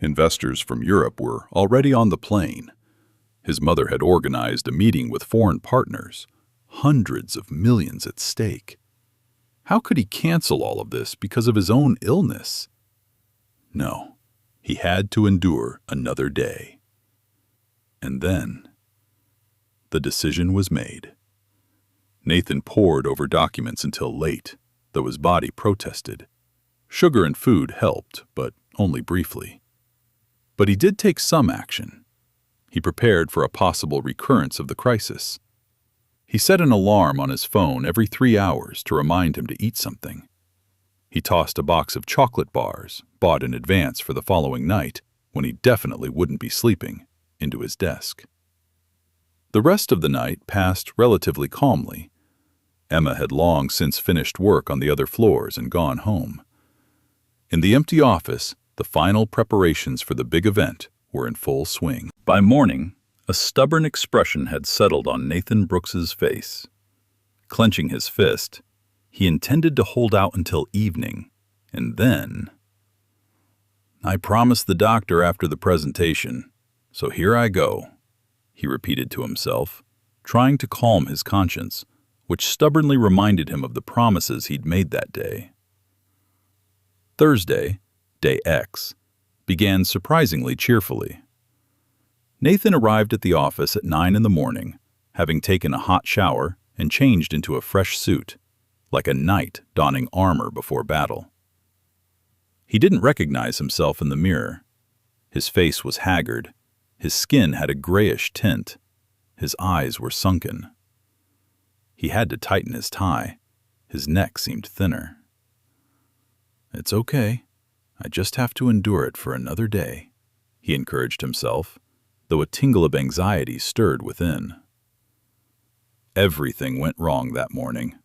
S1: Investors from Europe were already on the plane. His mother had organized a meeting with foreign partners, hundreds of millions at stake. How could he cancel all of this because of his own illness? No, he had to endure another day. And then, the decision was made. Nathan pored over documents until late, though his body protested. Sugar and food helped, but only briefly. But he did take some action. He prepared for a possible recurrence of the crisis. He set an alarm on his phone every 3 hours to remind him to eat something. He tossed a box of chocolate bars, bought in advance for the following night, when he definitely wouldn't be sleeping, into his desk. The rest of the night passed relatively calmly. Emma had long since finished work on the other floors and gone home. In the empty office, the final preparations for the big event were in full swing. By morning, a stubborn expression had settled on Nathan Brooks's face. Clenching his fist, he intended to hold out until evening, and then... "I promised the doctor after the presentation, so here I go," he repeated to himself, trying to calm his conscience, which stubbornly reminded him of the promises he'd made that day. Thursday, Day X, began surprisingly cheerfully. Nathan arrived at the office at 9 in the morning, having taken a hot shower and changed into a fresh suit, like a knight donning armor before battle. He didn't recognize himself in the mirror. His face was haggard, his skin had a grayish tint, his eyes were sunken. He had to tighten his tie. His neck seemed thinner. "It's okay. I just have to endure it for another day," he encouraged himself, though a tingle of anxiety stirred within. Everything went wrong that morning.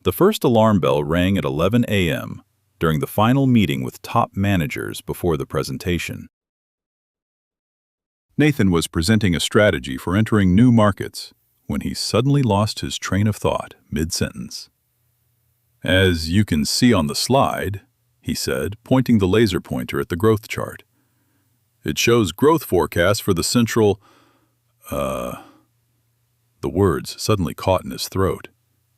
S1: The first alarm bell rang at 11 a.m. during the final meeting with top managers before the presentation. Nathan was presenting a strategy for entering new markets when he suddenly lost his train of thought mid-sentence. "As you can see on the slide," he said, pointing the laser pointer at the growth chart, "it shows growth forecasts for the central..." The words suddenly caught in his throat,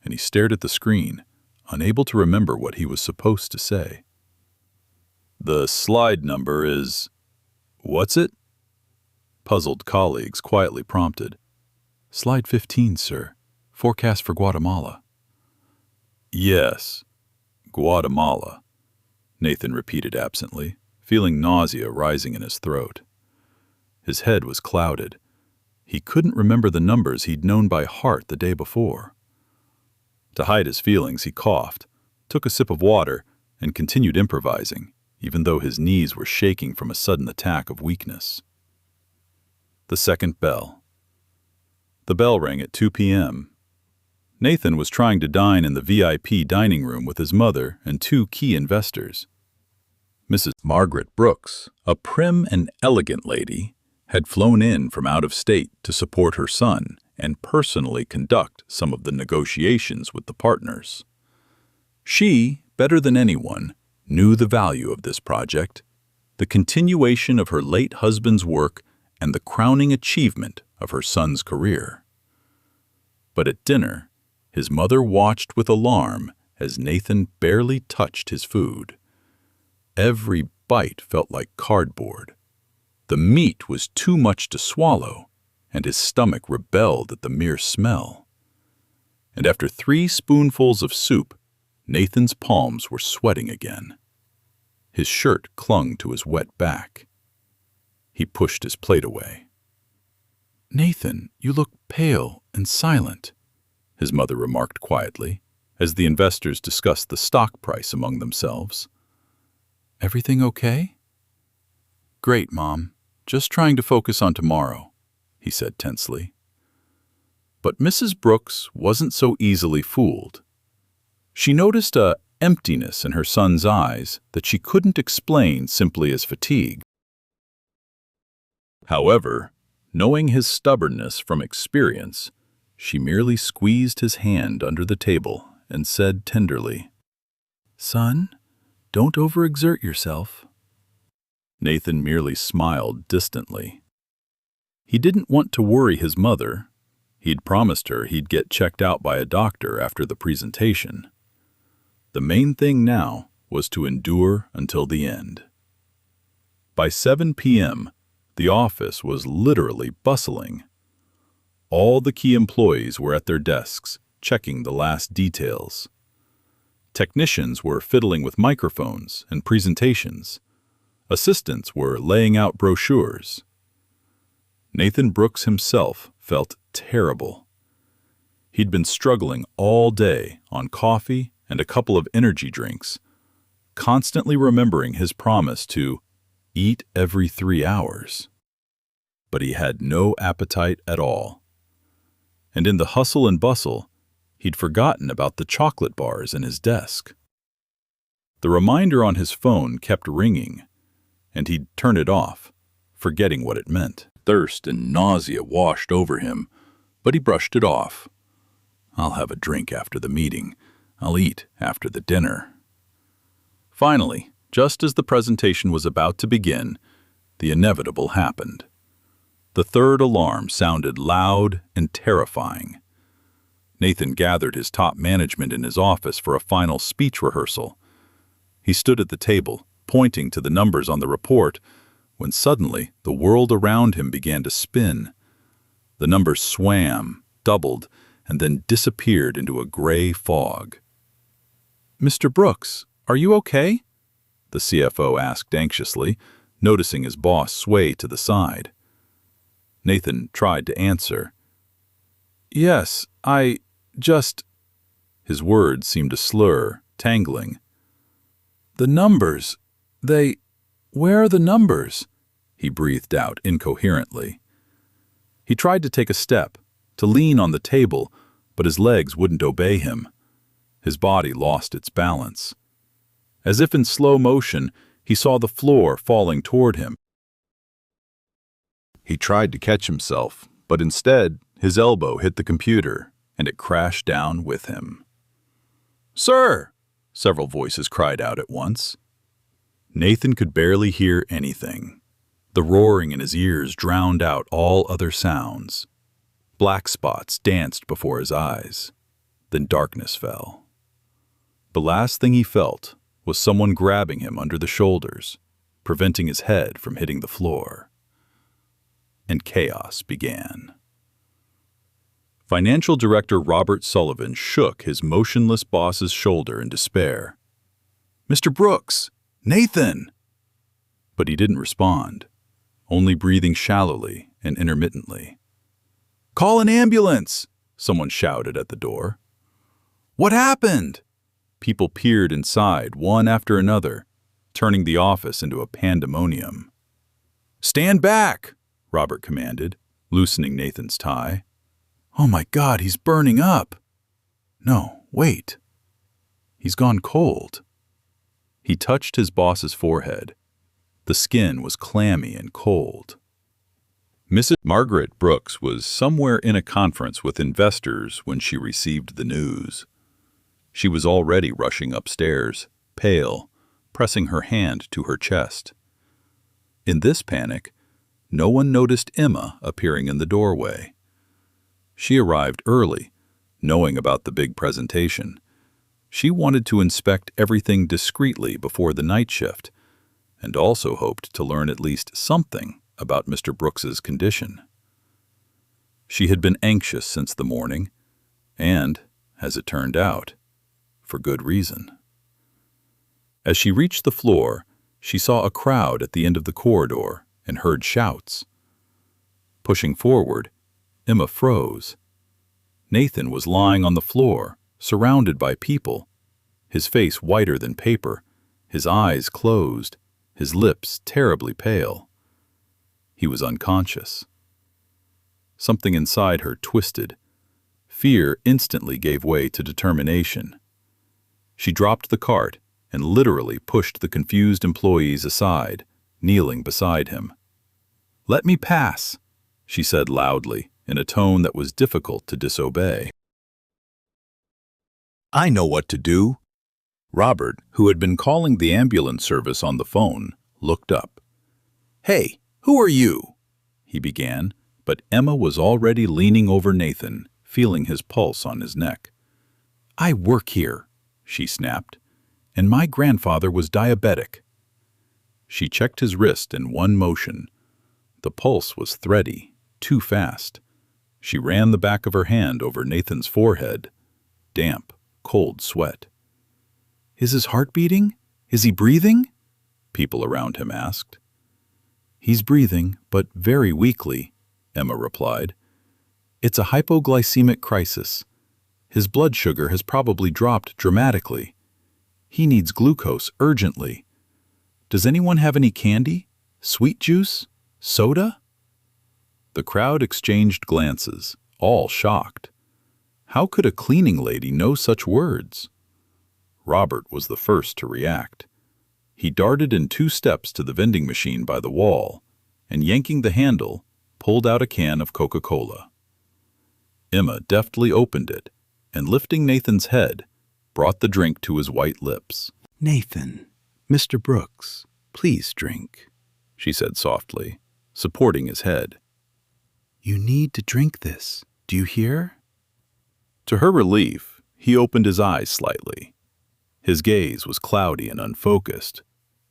S1: and he stared at the screen, unable to remember what he was supposed to say. "The slide number is... what's it?" Puzzled colleagues quietly prompted. "Slide 15, sir. Forecast for Guatemala." "Yes, Guatemala," Nathan repeated absently, feeling nausea rising in his throat. His head was clouded. He couldn't remember the numbers he'd known by heart the day before. To hide his feelings, he coughed, took a sip of water, and continued improvising, even though his knees were shaking from a sudden attack of weakness. The second bell. The bell rang at 2 p.m. Nathan was trying to dine in the VIP dining room with his mother and 2 key investors. Mrs. Margaret Brooks, a prim and elegant lady, had flown in from out of state to support her son and personally conduct some of the negotiations with the partners. She, better than anyone, knew the value of this project, the continuation of her late husband's work and the crowning achievement of her son's career. But at dinner, his mother watched with alarm as Nathan barely touched his food. Every bite felt like cardboard. The meat was too much to swallow, and his stomach rebelled at the mere smell. And after 3 spoonfuls of soup, Nathan's palms were sweating again. His shirt clung to his wet back. He pushed his plate away. "Nathan, you look pale and silent," his mother remarked quietly, as the investors discussed the stock price among themselves. "Everything okay?" "Great, Mom. Just trying to focus on tomorrow," he said tensely. But Mrs. Brooks wasn't so easily fooled. She noticed an emptiness in her son's eyes that she couldn't explain simply as fatigue. However, knowing his stubbornness from experience, she merely squeezed his hand under the table and said tenderly, "Son, don't overexert yourself." Nathan merely smiled distantly. He didn't want to worry his mother. He'd promised her he'd get checked out by a doctor after the presentation. The main thing now was to endure until the end. By 7 p.m., the office was literally bustling. All the key employees were at their desks, checking the last details. Technicians were fiddling with microphones and presentations. Assistants were laying out brochures. Nathan Brooks himself felt terrible. He'd been struggling all day on coffee and a couple of energy drinks, constantly remembering his promise to eat every 3 hours. But he had no appetite at all. And in the hustle and bustle, he'd forgotten about the chocolate bars in his desk. The reminder on his phone kept ringing, and he'd turn it off, forgetting what it meant. Thirst and nausea washed over him, but he brushed it off. I'll have a drink after the meeting. I'll eat after the dinner. Finally, just as the presentation was about to begin, the inevitable happened. The third alarm sounded loud and terrifying. Nathan gathered his top management in his office for a final speech rehearsal. He stood at the table, pointing to the numbers on the report, when suddenly the world around him began to spin. The numbers swam, doubled, and then disappeared into a gray fog. "Mr. Brooks, are you okay?" the CFO asked anxiously, noticing his boss sway to the side. Nathan tried to answer. "Yes, I just—" His words seemed to slur, tangling. "The numbers, where are the numbers?" he breathed out incoherently. He tried to take a step, to lean on the table, but his legs wouldn't obey him. His body lost its balance. As if in slow motion, he saw the floor falling toward him. He tried to catch himself, but instead, his elbow hit the computer, and it crashed down with him. "Sir!" several voices cried out at once. Nathan could barely hear anything. The roaring in his ears drowned out all other sounds. Black spots danced before his eyes. Then darkness fell. The last thing he felt was someone grabbing him under the shoulders, preventing his head from hitting the floor. And chaos began. Financial Director Robert Sullivan shook his motionless boss's shoulder in despair. "Mr. Brooks! Nathan!" But he didn't respond, only breathing shallowly and intermittently. "Call an ambulance!" someone shouted at the door. "What happened?" People peered inside, one after another, turning the office into a pandemonium. "Stand back!" Robert commanded, loosening Nathan's tie. "Oh my God, he's burning up!" "No, wait. He's gone cold." He touched his boss's forehead. The skin was clammy and cold. Mrs. Margaret Brooks was somewhere in a conference with investors when she received the news. She was already rushing upstairs, pale, pressing her hand to her chest. In this panic, no one noticed Emma appearing in the doorway. She arrived early, knowing about the big presentation. She wanted to inspect everything discreetly before the night shift, and also hoped to learn at least something about Mr. Brooks's condition. She had been anxious since the morning, and, as it turned out, for good reason. As she reached the floor, she saw a crowd at the end of the corridor and heard shouts. Pushing forward, Emma froze. Nathan was lying on the floor, surrounded by people, his face whiter than paper, his eyes closed, his lips terribly pale. He was unconscious. Something inside her twisted. Fear instantly gave way to determination. She dropped the cart and literally pushed the confused employees aside, kneeling beside him. "Let me pass," she said loudly, in a tone that was difficult to disobey.
S2: I know what to do.
S1: Robert, who had been calling the ambulance service on the phone, looked up. "Hey, who are you?" he began, but Emma was already leaning over Nathan, feeling his pulse on his neck. "I work here," she snapped, "and my grandfather was diabetic." She checked his wrist in one motion. The pulse was thready, too fast. She ran the back of her hand over Nathan's forehead. Damp, cold sweat. "Is his heart beating? Is he breathing?" people around him asked. "He's breathing, but very weakly," Emma replied. "It's a hypoglycemic crisis. His blood sugar has probably dropped dramatically. He needs glucose urgently. Does anyone have any candy? Sweet juice? Soda?" The crowd exchanged glances, all shocked. How could a cleaning lady know such words? Robert was the first to react. He darted in 2 steps to the vending machine by the wall, and yanking the handle, pulled out a can of Coca-Cola. Emma deftly opened it, and lifting Nathan's head, brought the drink to his white lips.
S4: Nathan, Mr. Brooks, please drink,
S1: she said softly, supporting his head.
S4: You need to drink this. Do you hear?
S1: To her relief, he opened his eyes slightly. His gaze was cloudy and unfocused,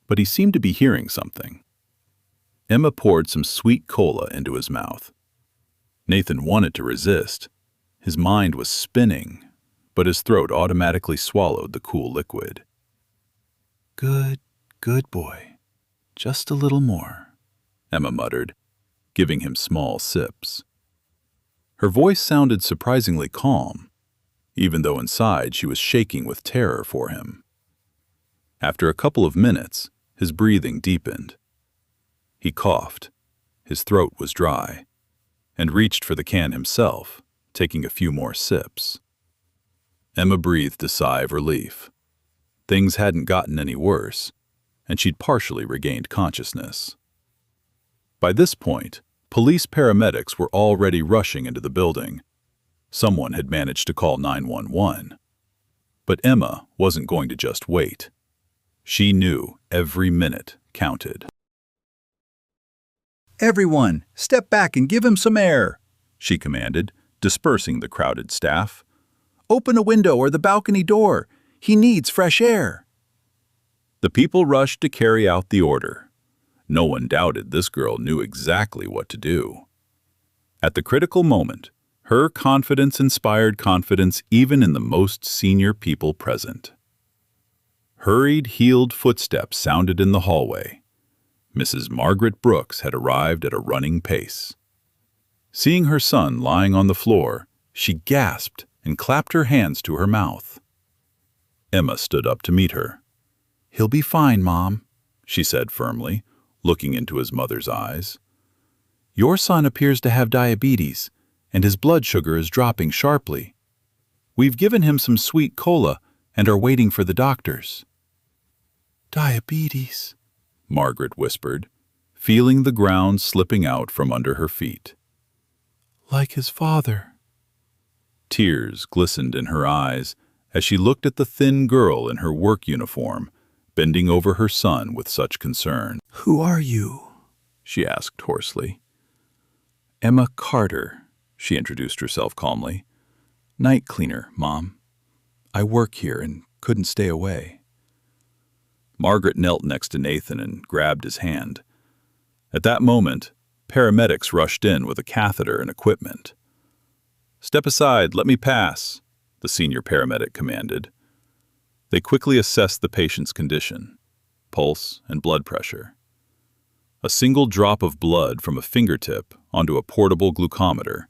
S1: but he seemed to be hearing something. Emma poured some sweet cola into his mouth. Nathan wanted to resist. His mind was spinning, but his throat automatically swallowed the cool liquid.
S4: Good boy. Just a little more,
S1: Emma muttered, giving him small sips. Her voice sounded surprisingly calm, even though inside she was shaking with terror for him. After a couple of minutes, his breathing deepened. He coughed, his throat was dry, and reached for the can himself, taking a few more sips. Emma breathed a sigh of relief. Things hadn't gotten any worse, and she'd partially regained consciousness. By this point, police paramedics were already rushing into the building. Someone had managed to call 911. But Emma wasn't going to just wait. She knew every minute counted.
S4: Everyone, step back and give him some air,
S1: she commanded, dispersing the crowded staff. Open a window or the balcony door. He needs fresh air. The people rushed to carry out the order. No one doubted this girl knew exactly what to do. At the critical moment, her confidence inspired confidence even in the most senior people present. Hurried, heeled footsteps sounded in the hallway. Mrs. Margaret Brooks had arrived at a running pace. Seeing her son lying on the floor, she gasped and clapped her hands to her mouth. Emma stood up to meet her. "He'll be fine, Mom," she said firmly, looking into his mother's eyes. "Your son appears to have diabetes, and his blood sugar is dropping sharply. We've given him some sweet cola and are waiting for the doctors."
S4: Diabetes,
S1: Margaret whispered, feeling the ground slipping out from under her feet.
S4: like his father.
S1: Tears glistened in her eyes as she looked at the thin girl in her work uniform, bending over her son with such concern.
S4: Who are you?
S1: She asked hoarsely. Emma Carter, she introduced herself calmly. Night cleaner, Mom. I work here and couldn't stay away. Margaret knelt next to Nathan and grabbed his hand. At that moment, paramedics rushed in with a catheter and equipment. Step aside, let me pass, the senior paramedic commanded. They quickly assessed the patient's condition, pulse and blood pressure. A single drop of blood from a fingertip onto a portable glucometer,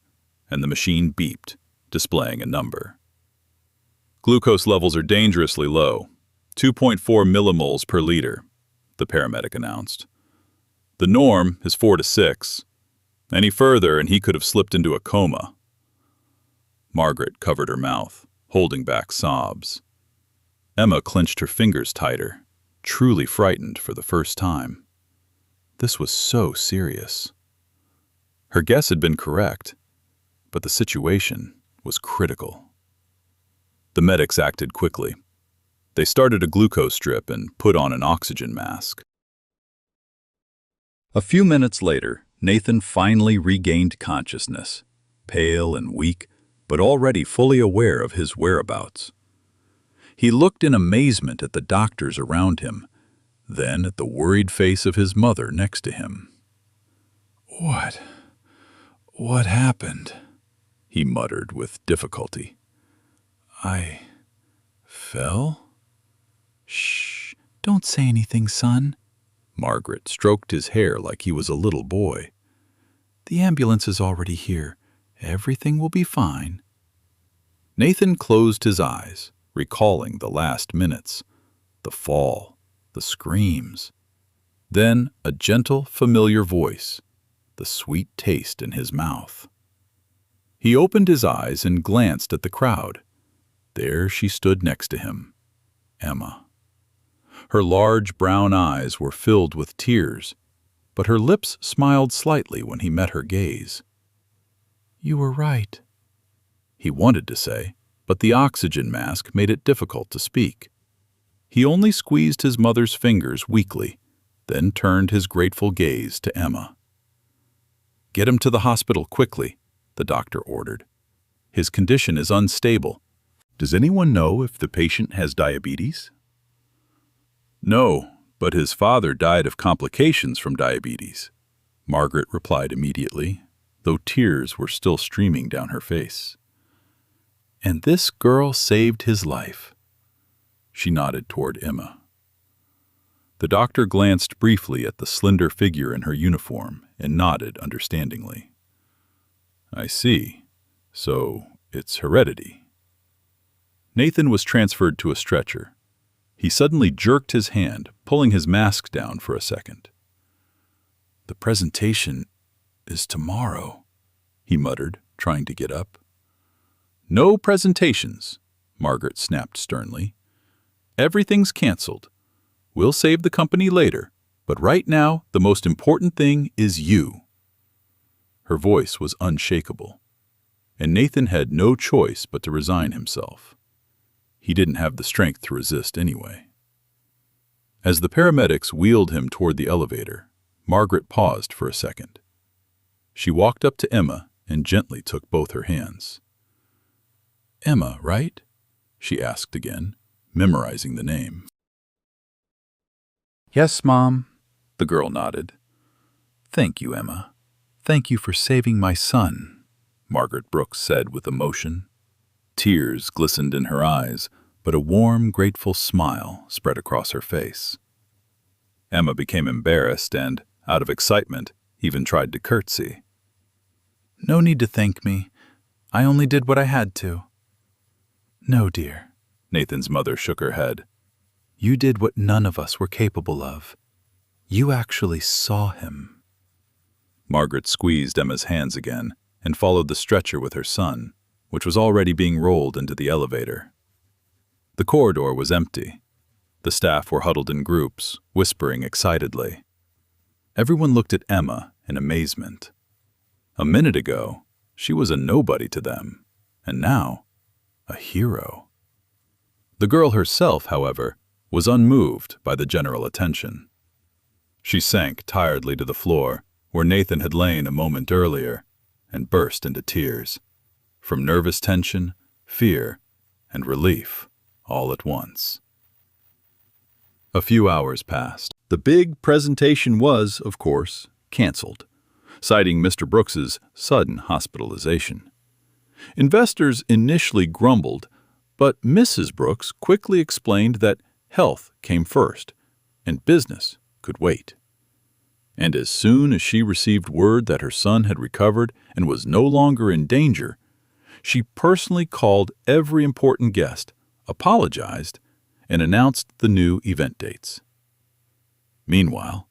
S1: and the machine beeped, displaying a number. Glucose levels are dangerously low, 2.4 millimoles per liter, the paramedic announced. The norm is 4 to 6. Any further and he could have slipped into a coma. Margaret covered her mouth, holding back sobs. Emma clenched her fingers tighter, truly frightened for the first time. This was so serious. Her guess had been correct, but the situation was critical. The medics acted quickly. They started a glucose strip and put on an oxygen mask. A few minutes later, Nathan finally regained consciousness, pale and weak, but already fully aware of his whereabouts. He looked in amazement at the doctors around him, then at the worried face of his mother next to him.
S3: What happened? He muttered with difficulty. I fell? Shh, don't say anything, son. Margaret stroked his hair like he was a little boy. The ambulance is already here. Everything will be fine. Nathan closed his eyes, recalling the last minutes, the fall, the screams. Then a gentle, familiar voice, the sweet taste in his mouth. He opened his eyes and glanced at the crowd. There she stood next to him, Emma. Her large brown eyes were filled with tears, but her lips smiled slightly when he met her gaze. You were right, he wanted to say, but the oxygen mask made it difficult to speak. He only squeezed his mother's fingers weakly, then turned his grateful gaze to Emma. Get him to the hospital quickly, the doctor ordered. His condition is unstable. Does anyone know if the patient has diabetes? No, but his father died of complications from diabetes, Margaret replied immediately, though tears were still streaming down her face. And this girl saved his life. She nodded toward Emma. The doctor glanced briefly at the slender figure in her uniform and nodded understandingly. I see. So it's heredity. Nathan was transferred to a stretcher. He suddenly jerked his hand, pulling his mask down for a second. The presentation is tomorrow, he muttered, trying to get up. No presentations, Margaret snapped sternly. Everything's canceled. We'll save the company later, but right now the most important thing is you. Her voice was unshakable, and Nathan had no choice but to resign himself. He didn't have the strength to resist anyway. As the paramedics wheeled him toward the elevator, Margaret paused for a second. She walked up to Emma and gently took both her hands. Emma, right? She asked again, memorizing the name. Yes, Mom, the girl nodded. Thank you, Emma. Thank you for saving my son, Margaret Brooks said with emotion. Tears glistened in her eyes, but a warm, grateful smile spread across her face. Emma became embarrassed and, out of excitement, even tried to curtsy. No need to thank me. I only did what I had to. No, dear, Nathan's mother shook her head. You did what none of us were capable of. You actually saw him. Margaret squeezed Emma's hands again and followed the stretcher with her son, which was already being rolled into the elevator. The corridor was empty. The staff were huddled in groups, whispering excitedly. Everyone looked at Emma in amazement. A minute ago, she was a nobody to them, and now, a hero. The girl herself, however, was unmoved by the general attention. She sank tiredly to the floor, where Nathan had lain a moment earlier, and burst into tears, from nervous tension, fear, and relief, all at once. A few hours passed. The big presentation was, of course, canceled, citing Mr. Brooks's sudden hospitalization. Investors initially grumbled, but Mrs. Brooks quickly explained that health came first, and business could wait. And as soon as she received word that her son had recovered and was no longer in danger, she personally called every important guest, apologized, and announced the new event dates. Meanwhile,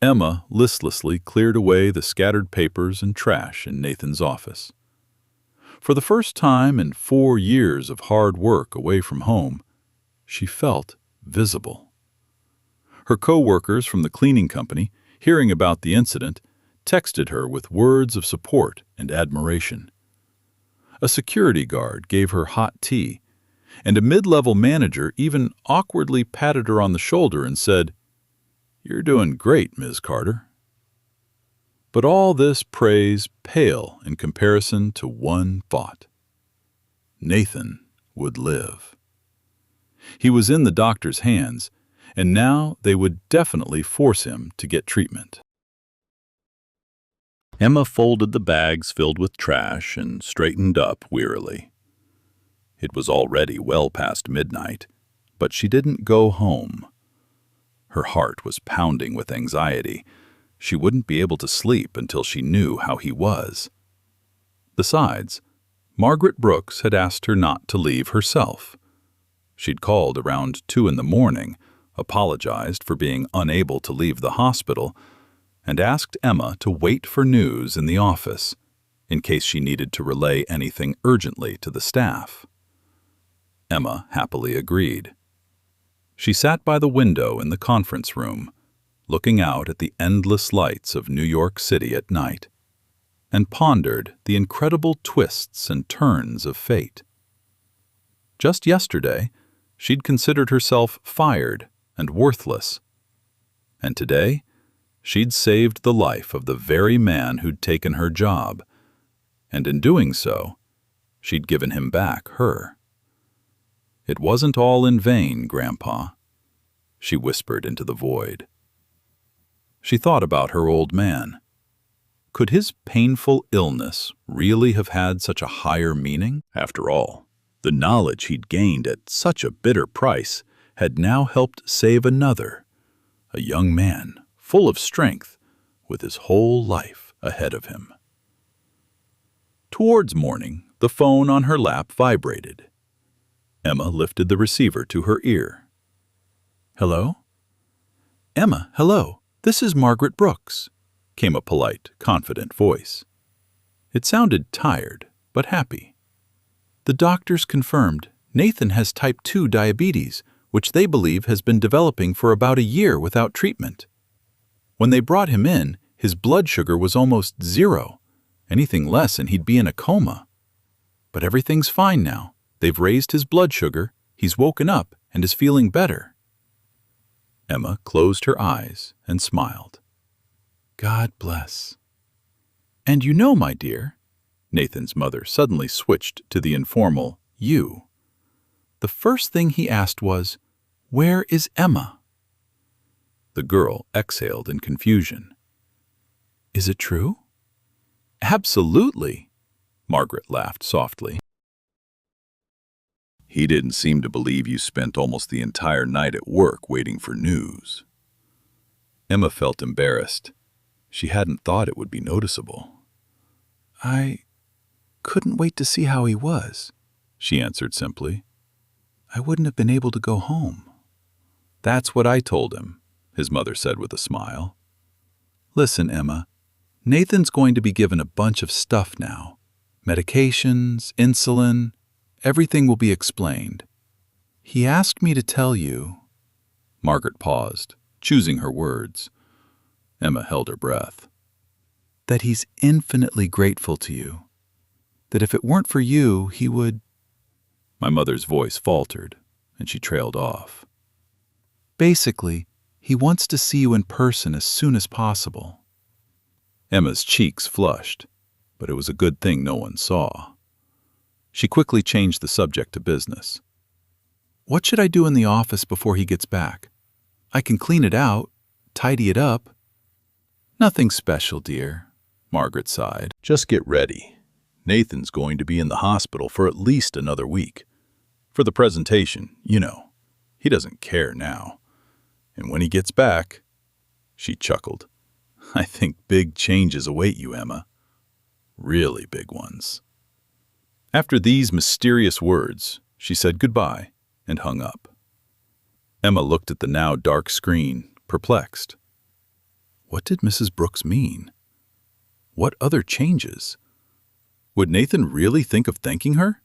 S3: Emma listlessly cleared away the scattered papers and trash in Nathan's office. For the first time in 4 years of hard work away from home, she felt visible. Her co-workers from the cleaning company, hearing about the incident, texted her with words of support and admiration. A security guard gave her hot tea, and a mid-level manager even awkwardly patted her on the shoulder and said, "You're doing great, Ms. Carter." But all this praise pale in comparison to one thought. Nathan would live. He was in the doctor's hands, and now they would definitely force him to get treatment.
S1: Emma folded the bags filled with trash and straightened up wearily. It was already well past midnight, but she didn't go home. Her heart was pounding with anxiety. She wouldn't be able to sleep until she knew how he was. Besides, Margaret Brooks had asked her not to leave herself. She'd called around 2 a.m, apologized for being unable to leave the hospital, and asked Emma to wait for news in the office, in case she needed to relay anything urgently to the staff. Emma happily agreed. She sat by the window in the conference room, looking out at the endless lights of New York City at night, and pondered the incredible twists and turns of fate. Just yesterday, she'd considered herself fired and worthless. And today, she'd saved the life of the very man who'd taken her job, and in doing so, she'd given him back her. "It wasn't all in vain, Grandpa," she whispered into the void. She thought about her old man. Could his painful illness really have had such a higher meaning? After all, the knowledge he'd gained at such a bitter price had now helped save another, a young man full of strength, with his whole life ahead of him. Towards morning, the phone on her lap vibrated. Emma lifted the receiver to her ear. "Hello?" "Emma, hello. This is Margaret Brooks," came a polite, confident voice. It sounded tired, but happy. "The doctors confirmed Nathan has type 2 diabetes, which they believe has been developing for about a year without treatment. When they brought him in, his blood sugar was almost 0. Anything less and he'd be in a coma. But everything's fine now. They've raised his blood sugar, he's woken up and is feeling better." Emma closed her eyes and smiled. "God bless." "And you know, my dear," Nathan's mother suddenly switched to the informal "you." "The first thing he asked was, 'Where is Emma?'" The girl exhaled in confusion. "Is it true?" "Absolutely," Margaret laughed softly. "He didn't seem to believe you spent almost the entire night at work waiting for news." Emma felt embarrassed. She hadn't thought it would be noticeable. "I couldn't wait to see how he was," she answered simply. "I wouldn't have been able to go home." "That's what I told him," his mother said with a smile. "Listen, Emma, Nathan's going to be given a bunch of stuff now. Medications, insulin, everything will be explained. He asked me to tell you—" Margaret paused, choosing her words. Emma held her breath. "That he's infinitely grateful to you. That if it weren't for you, he would—" My mother's voice faltered, and she trailed off. "Basically, he wants to see you in person as soon as possible." Emma's cheeks flushed, but it was a good thing no one saw. She quickly changed the subject to business. "What should I do in the office before he gets back? I can clean it out, tidy it up." "Nothing special, dear," Margaret sighed. "Just get ready. Nathan's going to be in the hospital for at least another week. For the presentation, you know. He doesn't care now. And when he gets back," she chuckled, "I think big changes await you, Emma. Really big ones." After these mysterious words, she said goodbye and hung up. Emma looked at the now dark screen, perplexed. What did Mrs. Brooks mean? What other changes? Would Nathan really think of thanking her?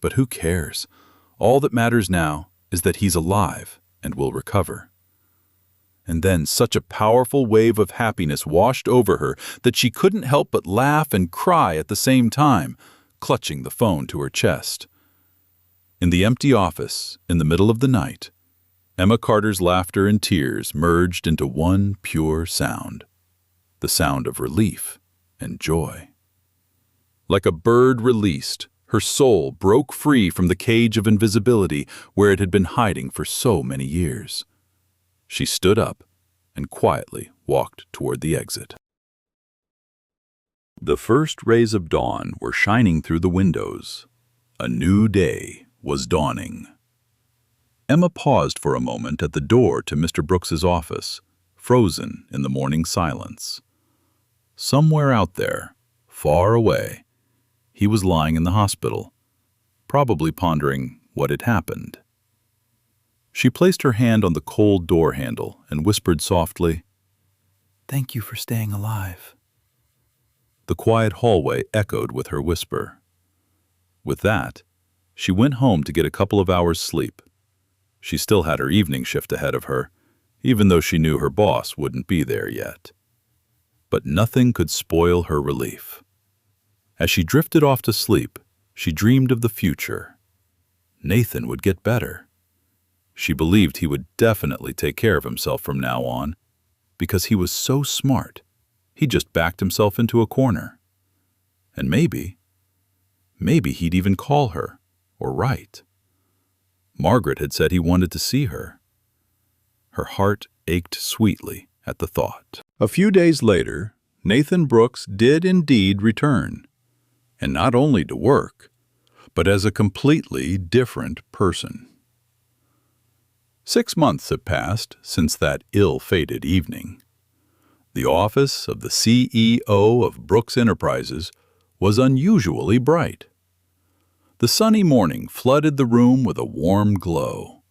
S1: But who cares? All that matters now is that he's alive and will recover. And then such a powerful wave of happiness washed over her that she couldn't help but laugh and cry at the same time, clutching the phone to her chest. In the empty office, in the middle of the night, Emma Carter's laughter and tears merged into one pure sound, the
S3: the sound of relief and joy. Like a bird released, her soul broke free from the cage of invisibility where it had been hiding for so many years. She stood up and quietly walked toward the exit. The first rays of dawn were shining through the windows. A new day was dawning. Emma paused for a moment at the door to Mr. Brooks's office, frozen in the morning silence. Somewhere out there, far away, he was lying in the hospital, probably pondering what had happened. She placed her hand on the cold door handle and whispered softly,
S4: Thank you for staying alive.
S3: The quiet hallway echoed with her whisper. With that, she went home to get a couple of hours' sleep. She still had her evening shift ahead of her, even though she knew her boss wouldn't be there yet. But nothing could spoil her relief. As she drifted off to sleep, she dreamed of the future. Nathan would get better. She believed he would definitely take care of himself from now on, because he was so smart. He just backed himself into a corner. And maybe he'd even call her, or write. Margaret had said he wanted to see her. Her heart ached sweetly at the thought. A few days later, Nathan Brooks did indeed return. And not only to work, but as a completely different person. 6 months had passed since that ill-fated evening. The office of the CEO of Brooks Enterprises was unusually bright. The sunny morning flooded the room with a warm glow.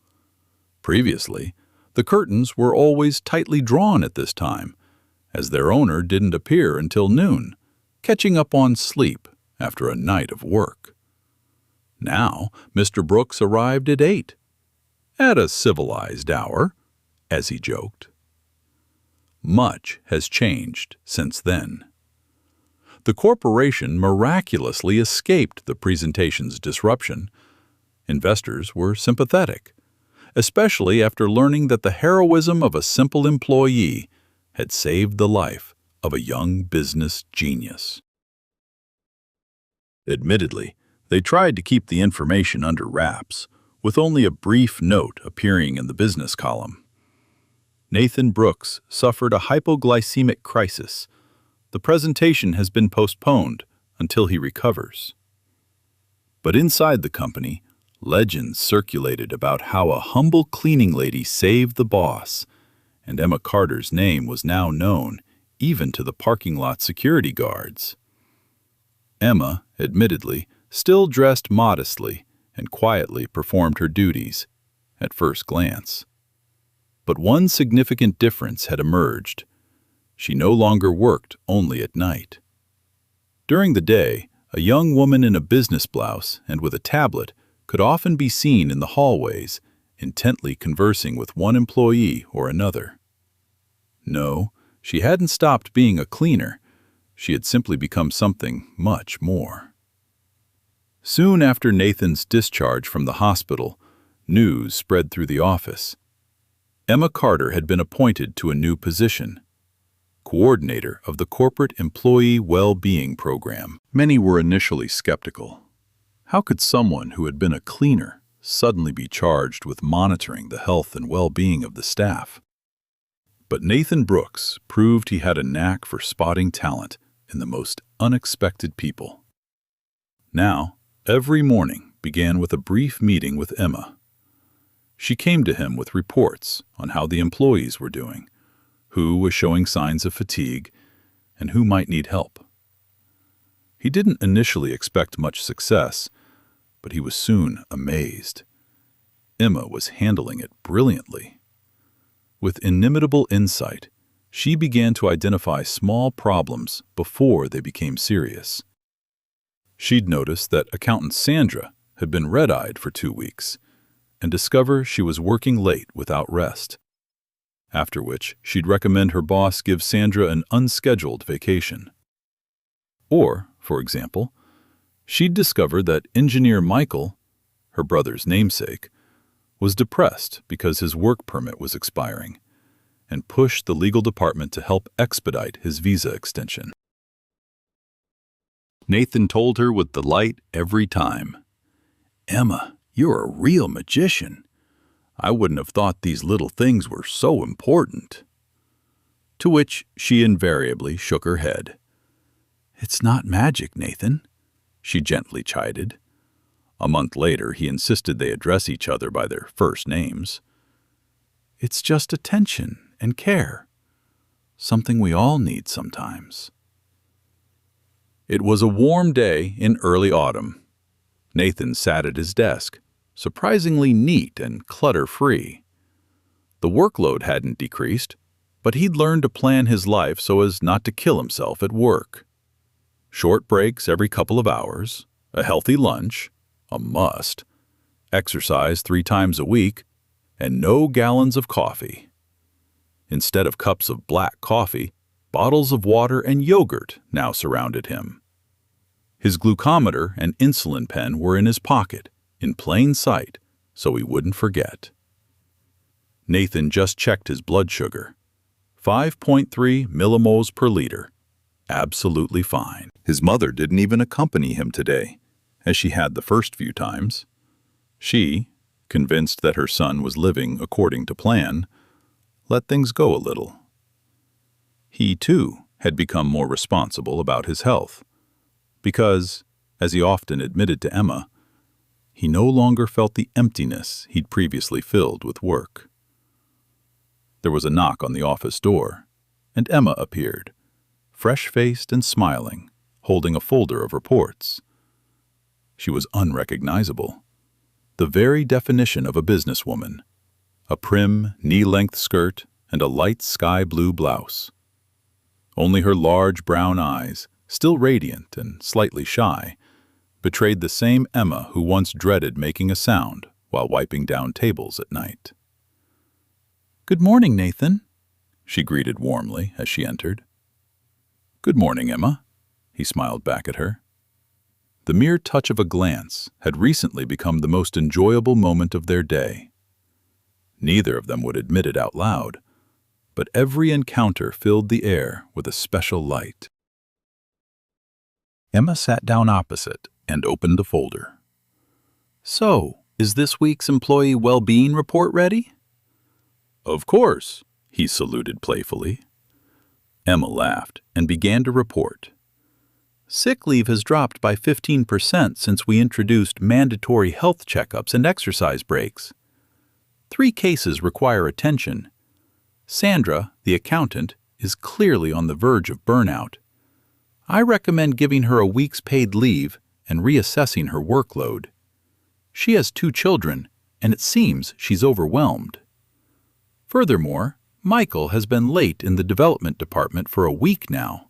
S3: Previously, the curtains were always tightly drawn at this time, as their owner didn't appear until noon, catching up on sleep after a night of work. Now, Mr. Brooks arrived at 8, at a civilized hour, as he joked. Much has changed since then. The corporation miraculously escaped the presentation's disruption. Investors were sympathetic, especially after learning that the heroism of a simple employee had saved the life of a young business genius. Admittedly, they tried to keep the information under wraps, with only a brief note appearing in the business column. Nathan Brooks suffered a hypoglycemic crisis. The presentation has been postponed until he recovers. But inside the company, legends circulated about how a humble cleaning lady saved the boss, and Emma Carter's name was now known even to the parking lot security guards. Emma, admittedly, still dressed modestly and quietly performed her duties, at first glance. But one significant difference had emerged. She no longer worked only at night. During the day, a young woman in a business blouse and with a tablet could often be seen in the hallways, intently conversing with one employee or another. No, she hadn't stopped being a cleaner. She had simply become something much more. Soon after Nathan's discharge from the hospital, news spread through the office. Emma Carter had been appointed to a new position, coordinator of the Corporate Employee Well-Being Program. Many were initially skeptical. How could someone who had been a cleaner suddenly be charged with monitoring the health and well-being of the staff? But Nathan Brooks proved he had a knack for spotting talent in the most unexpected people. Now, every morning began with a brief meeting with Emma. She came to him with reports on how the employees were doing, who was showing signs of fatigue, and who might need help. He didn't initially expect much success, but he was soon amazed. Emma was handling it brilliantly. With inimitable insight, she began to identify small problems before they became serious. She'd noticed that accountant Sandra had been red-eyed for 2 weeks, and discover she was working late without rest. After which, she'd recommend her boss give Sandra an unscheduled vacation. Or, for example, she'd discovered that engineer Michael, her brother's namesake, was depressed because his work permit was expiring,
S1: and pushed the legal department to help expedite his visa extension. Nathan told her with delight every time, "Emma, you're a real magician. I wouldn't have thought these little things were so important." To which she invariably shook her head. "It's not magic, Nathan," she gently chided. A month later, he insisted they address each other by their first names. "It's just attention and care, something we all need sometimes." It was a warm day in early autumn. Nathan sat at his desk, surprisingly neat and clutter-free. The workload hadn't decreased, but he'd learned to plan his life so as not to kill himself at work. Short breaks every couple of hours, a healthy lunch, a must, exercise 3 times a week, and no gallons of coffee. Instead of cups of black coffee, bottles of water and yogurt now surrounded him. His glucometer and insulin pen were in his pocket, in plain sight, so he wouldn't forget. Nathan just checked his blood sugar. 5.3 millimoles per liter. Absolutely fine. His mother didn't even accompany him today, as she had the first few times. She, convinced that her son was living according to plan, let things go a little. He, too, had become more responsible about his health, because, as he often admitted to Emma, he no longer felt the emptiness he'd previously filled with work. There was a knock on the office door, and Emma appeared, fresh-faced and smiling, holding a folder of reports. She was unrecognizable, the very definition of a businesswoman, a prim, knee-length skirt and a light sky-blue blouse. Only her large brown eyes, still radiant and slightly shy, betrayed the same Emma who once dreaded making a sound while wiping down tables at night. "Good morning, Nathan," she greeted warmly as she entered. "Good morning, Emma," he smiled back at her. The mere touch of a glance had recently become the most enjoyable moment of their day. Neither of them would admit it out loud, but every encounter filled the air with a special light. Emma sat down opposite and opened the folder. "So, is this week's employee well-being report ready?" "Of course," he saluted playfully. Emma laughed and began to report. "Sick leave has dropped by 15% since we introduced mandatory health checkups and exercise breaks. 3 cases require attention. Sandra, the accountant, is clearly on the verge of burnout. I recommend giving her a week's paid leave and reassessing her workload. She has 2 children, and it seems she's overwhelmed. Furthermore, Michael has been late in the development department for a week now.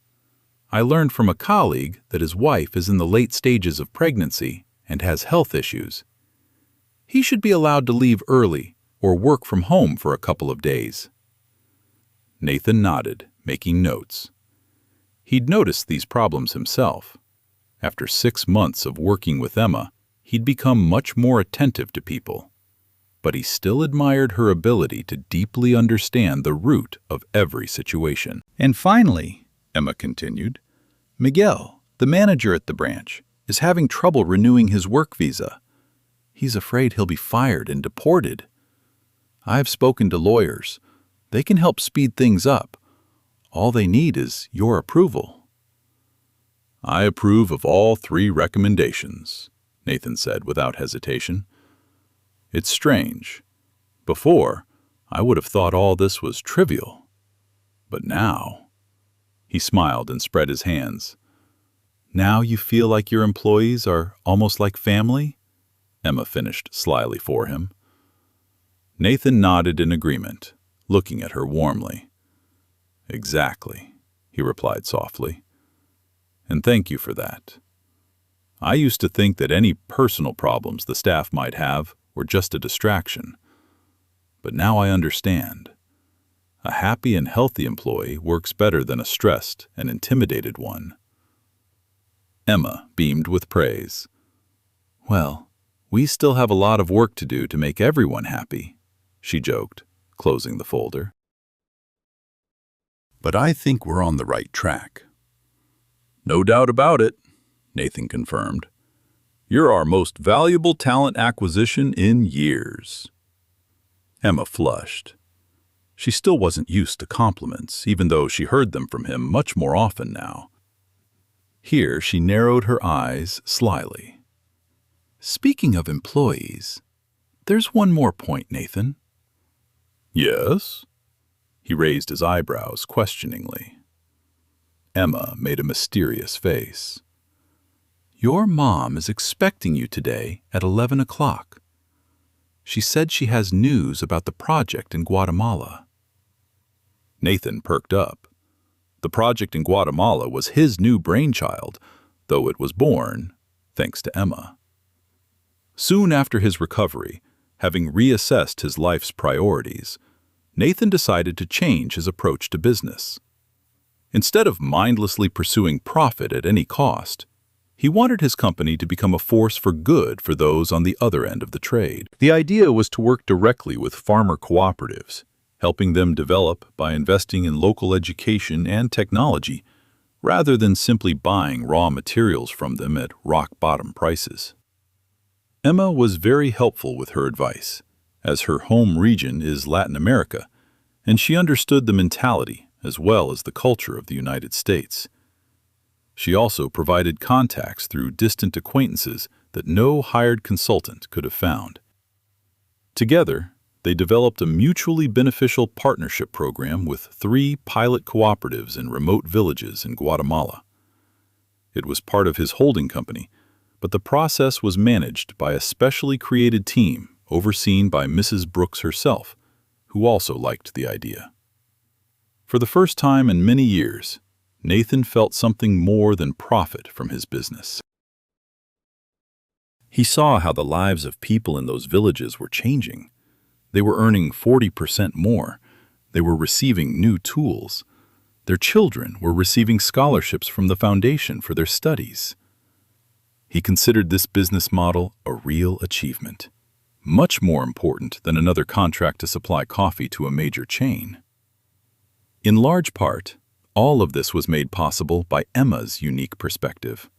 S1: I learned from a colleague that his wife is in the late stages of pregnancy and has health issues. He should be allowed to leave early or work from home for a couple of days." Nathan nodded, making notes. He'd noticed these problems himself. After 6 months of working with Emma, he'd become much more attentive to people. But he still admired her ability to deeply understand the root of every situation. "And finally," Emma continued, "Miguel, the manager at the branch, is having trouble renewing his work visa. He's afraid he'll be fired and deported. I've spoken to lawyers. They can help speed things up. All they need is your approval." "I approve of all 3 recommendations," Nathan said without hesitation. "It's strange. Before, I would have thought all this was trivial. But now—" He smiled and spread his hands. "Now you feel like your employees are almost like family?" Emma finished slyly for him. Nathan nodded in agreement, looking at her warmly. "Exactly," he replied softly. "And thank you for that. I used to think that any personal problems the staff might have were just a distraction. But now I understand. A happy and healthy employee works better than a stressed and intimidated one." Emma beamed with praise. "Well, we still have a lot of work to do to make everyone happy," she joked, closing the folder.
S2: but I think we're on the right track.
S1: No doubt about it, Nathan confirmed. You're our most valuable talent acquisition in years. Emma flushed. She still wasn't used to compliments, even though she heard them from him much more often now. Here she narrowed her eyes slyly.
S3: Speaking of employees, there's one more point, Nathan.
S1: Yes? He raised his eyebrows questioningly. Emma made a mysterious face.
S3: Your mom is expecting you today at 11 o'clock. She said she has news about the project in Guatemala.
S1: Nathan perked up. The project in Guatemala was his new brainchild, though it was born thanks to Emma. Soon after his recovery, having reassessed his life's priorities, Nathan decided to change his approach to business. Instead of mindlessly pursuing profit at any cost, he wanted his company to become a force for good for those on the other end of the trade. The idea was to work directly with farmer cooperatives, helping them develop by investing in local education and technology, rather than simply buying raw materials from them at rock-bottom prices. Emma was very helpful with her advice, as her home region is Latin America, and she understood the mentality as well as the culture of the United States. She also provided contacts through distant acquaintances that no hired consultant could have found. Together, they developed a mutually beneficial partnership program with 3 pilot cooperatives in remote villages in Guatemala. It was part of his holding company, but the process was managed by a specially created team overseen by Mrs. Brooks herself, who also liked the idea. For the first time in many years, Nathan felt something more than profit from his business. He saw how the lives of people in those villages were changing. They were earning 40% more. They were receiving new tools. Their children were receiving scholarships from the foundation for their studies. He considered this business model a real achievement, much more important than another contract to supply coffee to a major chain. In large part, all of this was made possible by Emma's unique perspective.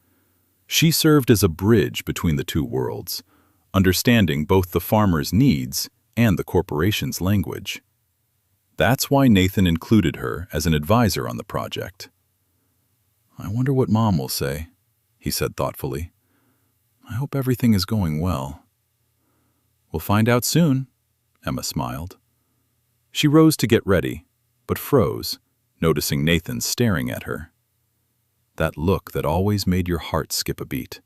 S1: She served as a bridge between the two worlds, understanding both the farmer's needs and the corporation's language. That's why Nathan included her as an advisor on the project.
S3: I wonder what Mom will say, he said thoughtfully. I hope everything is going well. We'll find out soon, Emma smiled. She rose to get ready, but froze, noticing Nathan staring at her. That look that always made your heart skip a beat.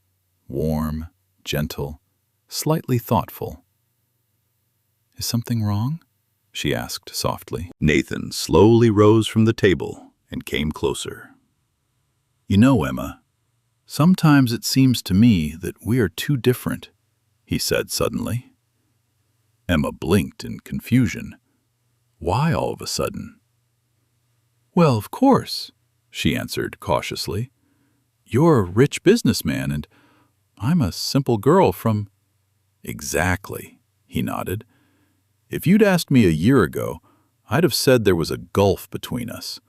S3: Warm, gentle, slightly thoughtful. Is something wrong? She asked softly.
S1: Nathan slowly rose from the table and came closer.
S3: You know, Emma, sometimes it seems to me that we are too different, he said suddenly.
S1: Emma blinked in confusion. Why all of a sudden?
S3: Well, of course, she answered cautiously. You're a rich businessman, and I'm a simple girl from—
S1: Exactly, he nodded. If you'd asked me a year ago, I'd have said there was a gulf between us.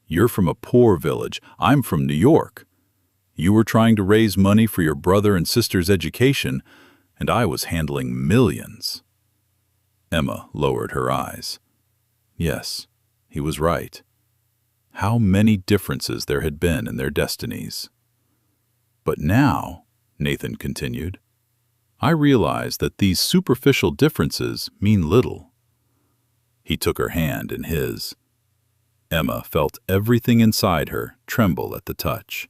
S1: You're from a poor village, I'm from New York. You were trying to raise money for your brother and sister's education, and I was handling millions. Emma lowered her eyes. Yes, he was right. How many differences there had been in their destinies. But now, Nathan continued, I realize that these superficial differences mean little. He took her hand in his. Emma felt everything inside her tremble at the touch.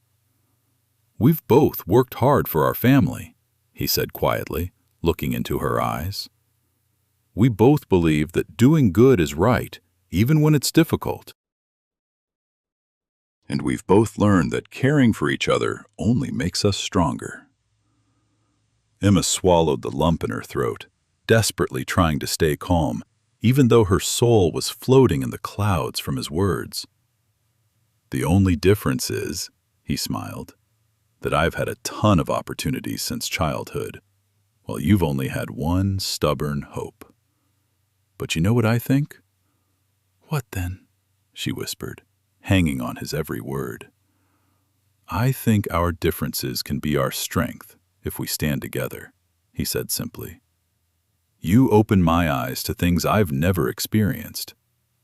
S1: We've both worked hard for our family, he said quietly, looking into her eyes. We both believe that doing good is right, even when it's difficult. And we've both learned that caring for each other only makes us stronger. Emma swallowed the lump in her throat, desperately trying to stay calm, even though her soul was floating in the clouds from his words. The only difference is, he smiled, that I've had a ton of opportunities since childhood, while you've only had one stubborn hope. But you know what I think?
S3: What then?
S1: She whispered.
S3: hanging on his every word. "I think our differences can be our strength if we stand together," he said simply. "You open my eyes to things I've never experienced,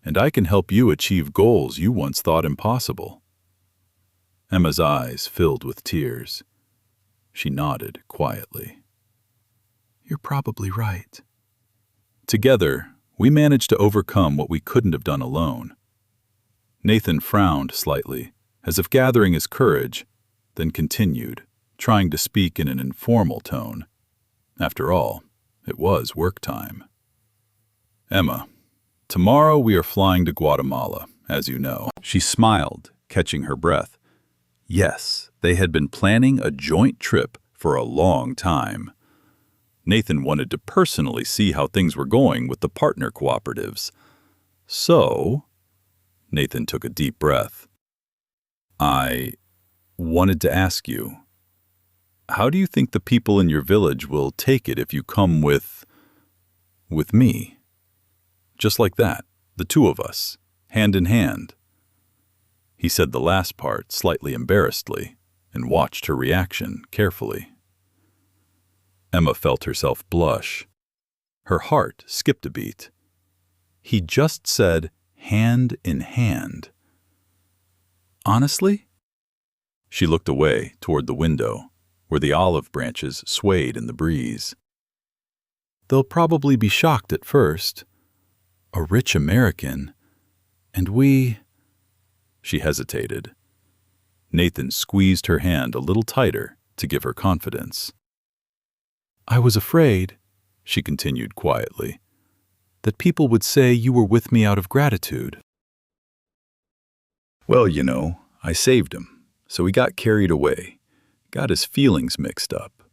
S3: and I can help you achieve goals you once thought impossible." Emma's eyes filled with tears. She nodded quietly. "You're probably right." Together, we managed to overcome what we couldn't have done alone. Nathan frowned slightly, as if gathering his courage, then continued, trying to speak in an informal tone. After all, it was work time. "Emma, tomorrow we are flying to Guatemala, as you know." She smiled, catching her breath. Yes, they had been planning a joint trip for a long time. Nathan wanted to personally see how things were going with the partner cooperatives. So, Nathan took a deep breath. "I wanted to ask you, how do you think the people in your village will take it if you come with me? Just like that, the two of us, hand in hand." He said the last part slightly embarrassedly and watched her reaction carefully. Emma felt herself blush. Her heart skipped a beat. He just said hand in hand. "Honestly?" She looked away toward the window, where the olive branches swayed in the breeze. "They'll probably be shocked at first. A rich American, and we—" She hesitated. Nathan squeezed her hand a little tighter to give her confidence. "I was afraid," she continued quietly, "that people would say you were with me out of gratitude." "Well, I saved him, so he got carried away, got his feelings mixed up."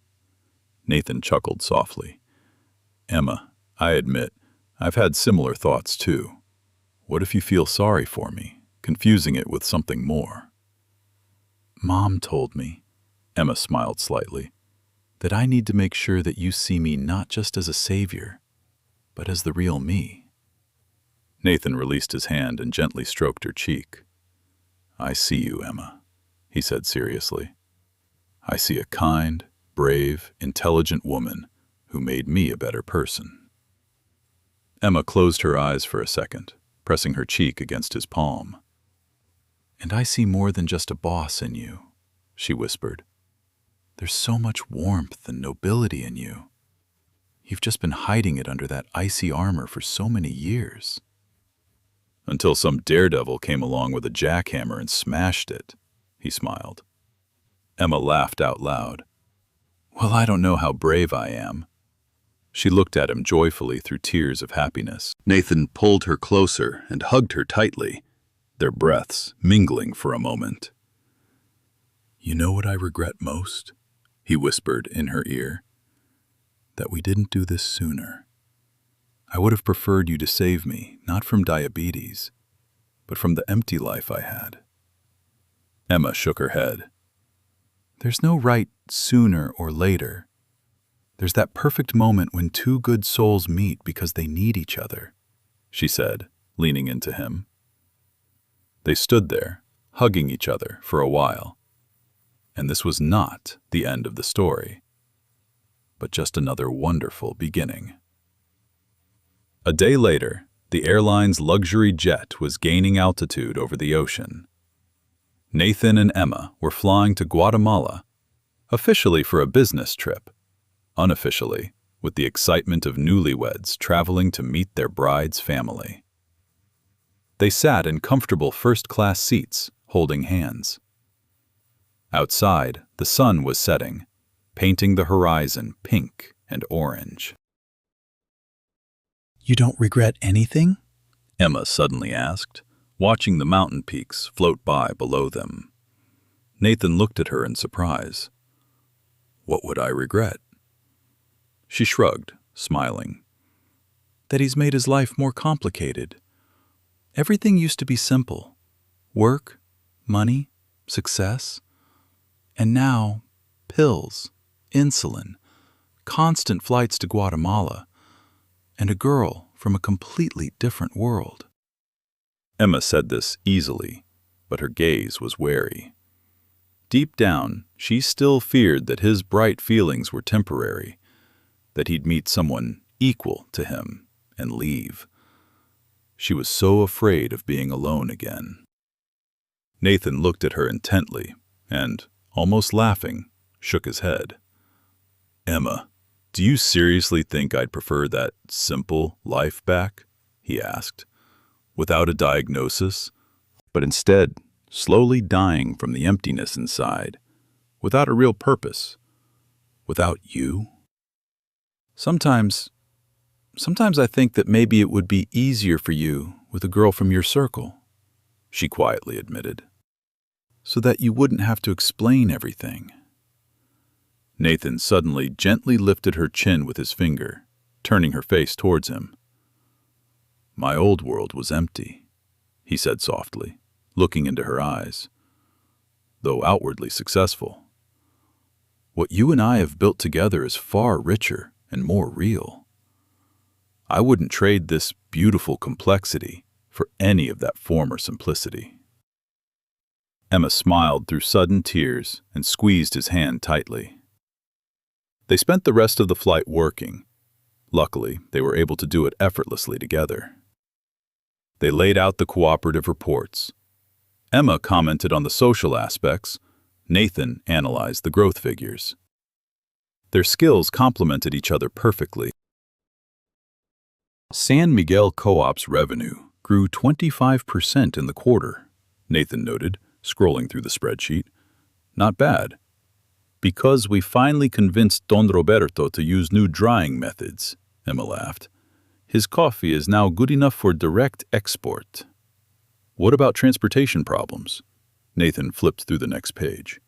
S3: Nathan chuckled softly. "Emma, I admit, I've had similar thoughts too. What if you feel sorry for me, confusing it with something more?" "Mom told me," Emma smiled slightly, "that I need to make sure that you see me not just as a savior, but as the real me." Nathan released his hand and gently stroked her cheek. "I see you, Emma," he said seriously. "I see a kind, brave, intelligent woman who made me a better person." Emma closed her eyes for a second, pressing her cheek against his palm. "And I see more than just a boss in you," she whispered. "There's so much warmth and nobility in you. You've just been hiding it under that icy armor for so many years." "Until some daredevil came along with a jackhammer and smashed it," he smiled. Emma laughed out loud. "Well, I don't know how brave I am." She looked at him joyfully through tears of happiness. Nathan pulled her closer and hugged her tightly, their breaths mingling for a moment. "You know what I regret most?" he whispered in her ear. "That we didn't do this sooner. I would have preferred you to save me, not from diabetes, but from the empty life I had." Emma shook her head. "There's no right sooner or later. There's that perfect moment when two good souls meet because they need each other," she said, leaning into him. They stood there, hugging each other for a while. And this was not the end of the story, but just another wonderful beginning. A day later, the airline's luxury jet was gaining altitude over the ocean. Nathan and Emma were flying to Guatemala, officially for a business trip, unofficially with the excitement of newlyweds traveling to meet their bride's family. They sat in comfortable first-class seats, holding hands. Outside, the sun was setting, painting the horizon pink and orange.
S4: You don't regret anything?
S3: Emma suddenly asked, watching the mountain peaks float by below them. Nathan looked at her in surprise. "What would I regret?" She shrugged, smiling. "That he's made his life more complicated. Everything used to be simple. Work, money, success. And now, pills, insulin, constant flights to Guatemala, and a girl from a completely different world." Emma said this easily,
S1: but her gaze was wary. Deep down, she still feared that his bright feelings were temporary, that he'd meet someone equal to him and leave. She was so afraid of being alone again. Nathan looked at her intently and, almost laughing, shook his head. "Emma, do you seriously think I'd prefer that simple life back?" he asked, without a diagnosis, but instead slowly dying from the emptiness inside, without a real purpose, without you? Sometimes I think that maybe it would be easier for you with a girl from your circle," she quietly admitted, "so that you wouldn't have to explain everything." Nathan suddenly gently lifted her chin with his finger, turning her face towards him. "My old world was empty," he said softly, looking into her eyes, "though outwardly successful. What you and I have built together is far richer and more real. I wouldn't trade this beautiful complexity for any of that former simplicity." Emma smiled through sudden tears and squeezed his hand tightly. They spent the rest of the flight working. Luckily, they were able to do it effortlessly together. They laid out the cooperative reports. Emma commented on the social aspects. Nathan analyzed the growth figures. Their skills complemented each other perfectly. San Miguel Co-op's revenue grew 25% in the quarter, Nathan noted, scrolling through the spreadsheet. "Not bad. Because we finally convinced Don Roberto to use new drying methods," Emma laughed. "His coffee is now good enough for direct export." "What about transportation problems?" Nathan flipped through the next page.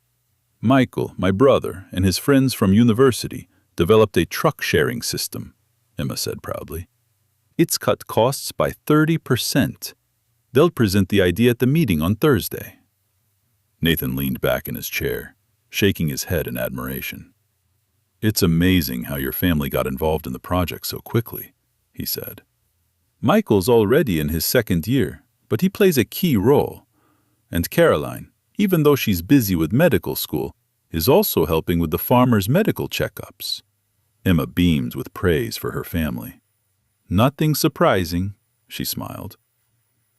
S1: "Michael, my brother, and his friends from university developed a truck-sharing system," Emma said proudly. "It's cut costs by 30%. They'll present the idea at the meeting on Thursday." Nathan leaned back in his chair, shaking his head in admiration. "It's amazing how your family got involved in the project so quickly," he said. "Michael's already in his second year, but he plays a key role. And Caroline, even though she's busy with medical school, is also helping with the farmers' medical checkups." Emma beamed with praise for her family. "Nothing surprising," she smiled.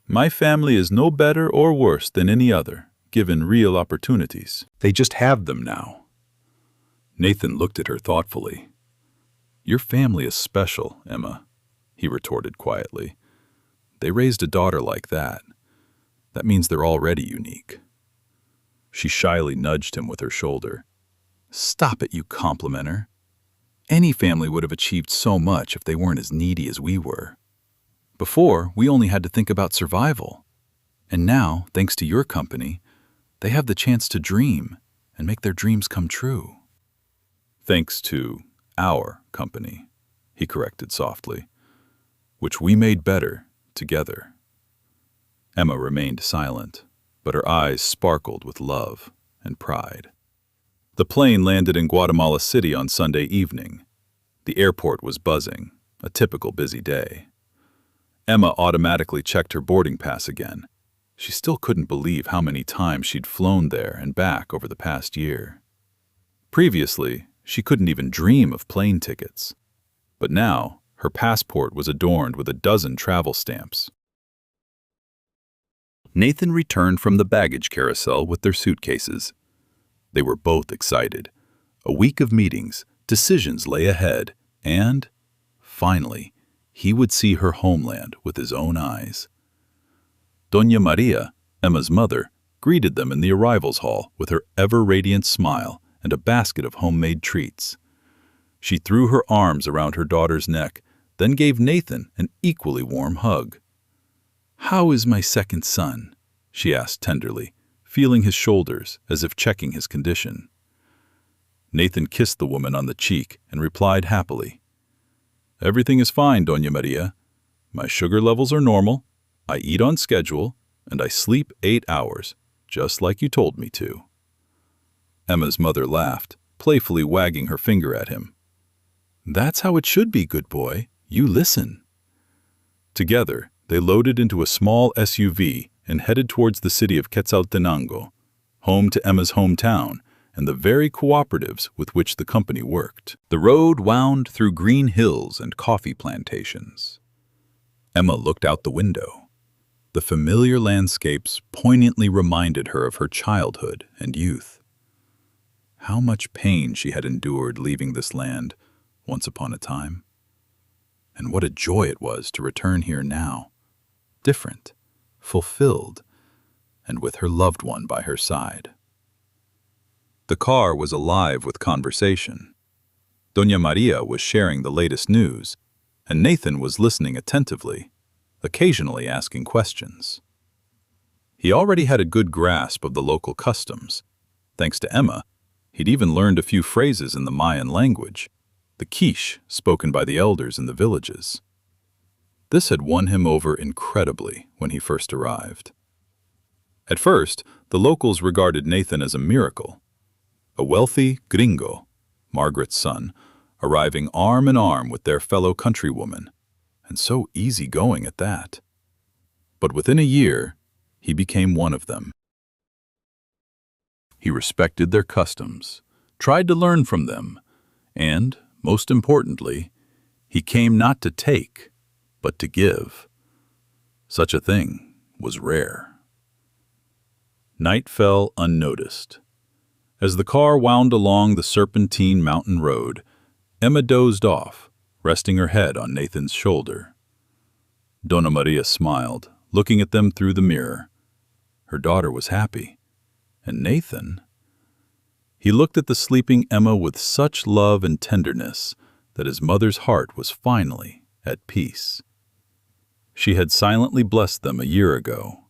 S1: "My family is no better or worse than any other, given real opportunities. They just have them now." Nathan looked at her thoughtfully. "Your family is special, Emma," he retorted quietly. "They raised a daughter like that. That means they're already unique." She shyly nudged him with her shoulder. "Stop it, you complimenter. Any family would have achieved so much if they weren't as needy as we were. Before, we only had to think about survival. And now, thanks to your company, they have the chance to dream and make their dreams come true." "Thanks to our company," he corrected softly, "which we made better together." Emma remained silent, but her eyes sparkled with love and pride. The plane landed in Guatemala City on Sunday evening. The airport was buzzing, a typical busy day. Emma automatically checked her boarding pass again. She still couldn't believe how many times she'd flown there and back over the past year. Previously, she couldn't even dream of plane tickets. But now, her passport was adorned with a dozen travel stamps. Nathan returned from the baggage carousel with their suitcases. They were both excited. A week of meetings, decisions lay ahead, and, finally, he would see her homeland with his own eyes. Doña Maria, Emma's mother, greeted them in the arrivals hall with her ever-radiant smile and a basket of homemade treats. She threw her arms around her daughter's neck, then gave Nathan an equally warm hug. "How is my second son?" she asked tenderly, feeling his shoulders as if checking his condition. Nathan kissed the woman on the cheek and replied happily, "Everything is fine, Doña Maria. My sugar levels are normal, I eat on schedule, and I sleep 8 hours, just like you told me to." Emma's mother laughed, playfully wagging her finger at him. "That's how it should be, good boy. You listen." Together, they loaded into a small SUV and headed towards the city of Quetzaltenango, home to Emma's hometown and the very cooperatives with which the company worked. The road wound through green hills and coffee plantations. Emma looked out the window. The familiar landscapes poignantly reminded her of her childhood and youth. How much pain she had endured leaving this land once upon a time. And what a joy it was to return here now, different, fulfilled, and with her loved one by her side. The car was alive with conversation. Doña Maria was sharing the latest news, and Nathan was listening attentively, occasionally asking questions. He already had a good grasp of the local customs. Thanks to Emma, he'd even learned a few phrases in the Mayan language, the quiche spoken by the elders in the villages. This had won him over incredibly when he first arrived. At first, the locals regarded Nathan as a miracle. A wealthy gringo, Margaret's son, arriving arm in arm with their fellow countrywoman, and so easygoing at that. But within a year, he became one of them. He respected their customs, tried to learn from them, and, most importantly, he came not to take, but to give. Such a thing was rare. Night fell unnoticed. As the car wound along the serpentine mountain road, Emma dozed off, resting her head on Nathan's shoulder. Donna Maria smiled, looking at them through the mirror. Her daughter was happy. And Nathan? He looked at the sleeping Emma with such love and tenderness that his mother's heart was finally at peace. She had silently blessed them a year ago,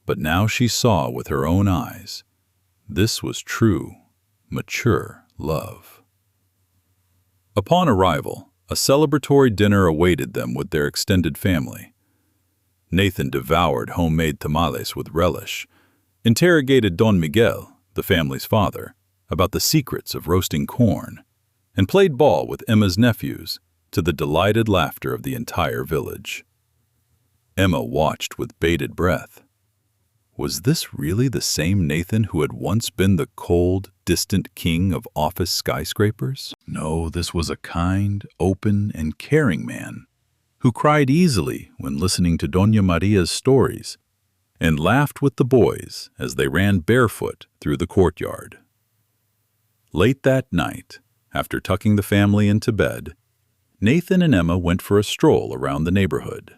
S1: but now she saw with her own eyes. This was true, mature love. Upon arrival, a celebratory dinner awaited them with their extended family. Nathan devoured homemade tamales with relish, interrogated Don Miguel, the family's father, about the secrets of roasting corn, and played ball with Emma's nephews to the delighted laughter of the entire village. Emma watched with bated breath. Was this really the same Nathan who had once been the cold, distant king of office skyscrapers? No, this was a kind, open, and caring man who cried easily when listening to Doña Maria's stories and laughed with the boys as they ran barefoot through the courtyard. Late that night, after tucking the family into bed, Nathan and Emma went for a stroll around the neighborhood.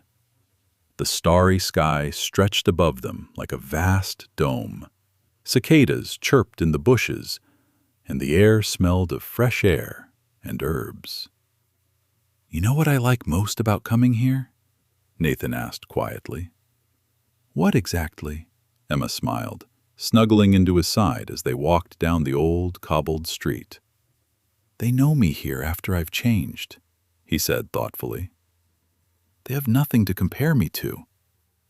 S1: The starry sky stretched above them like a vast dome. Cicadas chirped in the bushes, and the air smelled of fresh air and herbs. "You know what I like most about coming here?" Nathan asked quietly. "What exactly?" Emma smiled, snuggling into his side as they walked down the old cobbled street. "They know me here after I've changed," he said thoughtfully. "They have nothing to compare me to.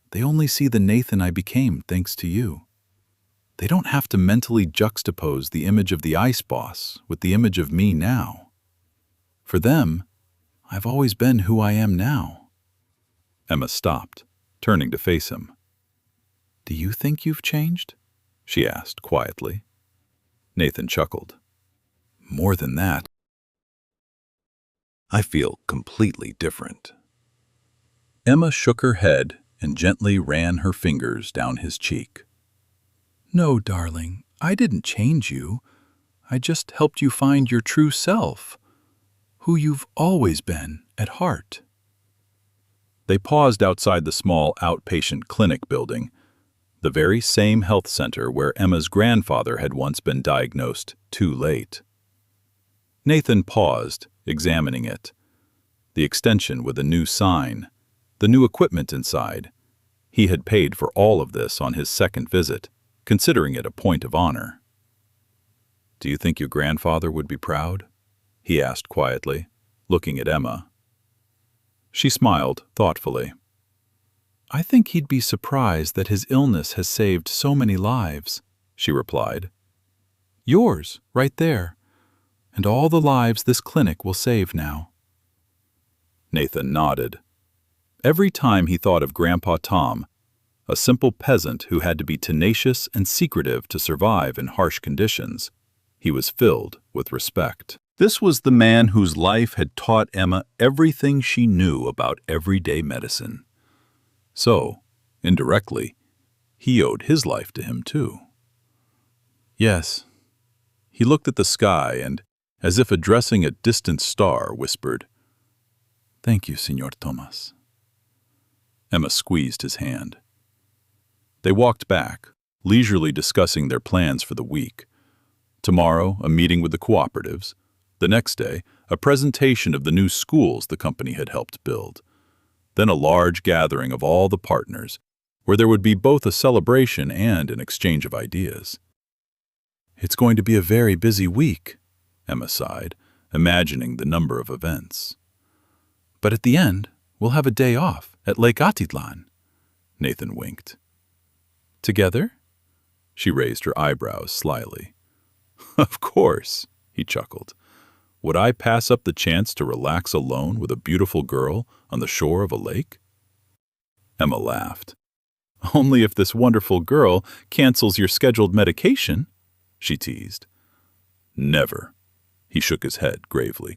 S1: They only see the Nathan I became thanks to you. They don't have to mentally juxtapose the image of the ice boss with the image of me now. For them, I've always been who I am now." Emma stopped, turning to face him. "Do you think you've changed?" she asked quietly. Nathan chuckled. "More than that, I feel completely different." Emma shook her head and gently ran her fingers down his cheek. "No, darling, I didn't change you. I just helped you find your true self, who you've always been at heart." They paused outside the small outpatient clinic building, the very same health center where Emma's grandfather had once been diagnosed too late. Nathan paused, examining it. The extension with a new sign, the new equipment inside. He had paid for all of this on his second visit, considering it a point of honor. "Do you think your grandfather would be proud?" he asked quietly, looking at Emma. She smiled thoughtfully. "I think he'd be surprised that his illness has saved so many lives," she replied. "Yours, right there, and all the lives this clinic will save now." Nathan nodded. Every time he thought of Grandpa Tom, a simple peasant who had to be tenacious and secretive to survive in harsh conditions, he was filled with respect. This was the man whose life had taught Emma everything she knew about everyday medicine. So, indirectly, he owed his life to him too. Yes. He looked at the sky and, as if addressing a distant star, whispered, "Thank you, Señor Tomas." Emma squeezed his hand. They walked back, leisurely discussing their plans for the week. Tomorrow, a meeting with the cooperatives. The next day, a presentation of the new schools the company had helped build. Then a large gathering of all the partners, where there would be both a celebration and an exchange of ideas. "It's going to be a very busy week," Emma sighed, imagining the number of events. "But at the end, we'll have a day off at Lake Atitlan." Nathan winked. "Together?" She raised her eyebrows slyly. "Of course," he chuckled. "Would I pass up the chance to relax alone with a beautiful girl on the shore of a lake?" Emma laughed. "Only if this wonderful girl cancels your scheduled medication," she teased. "Never." He shook his head gravely.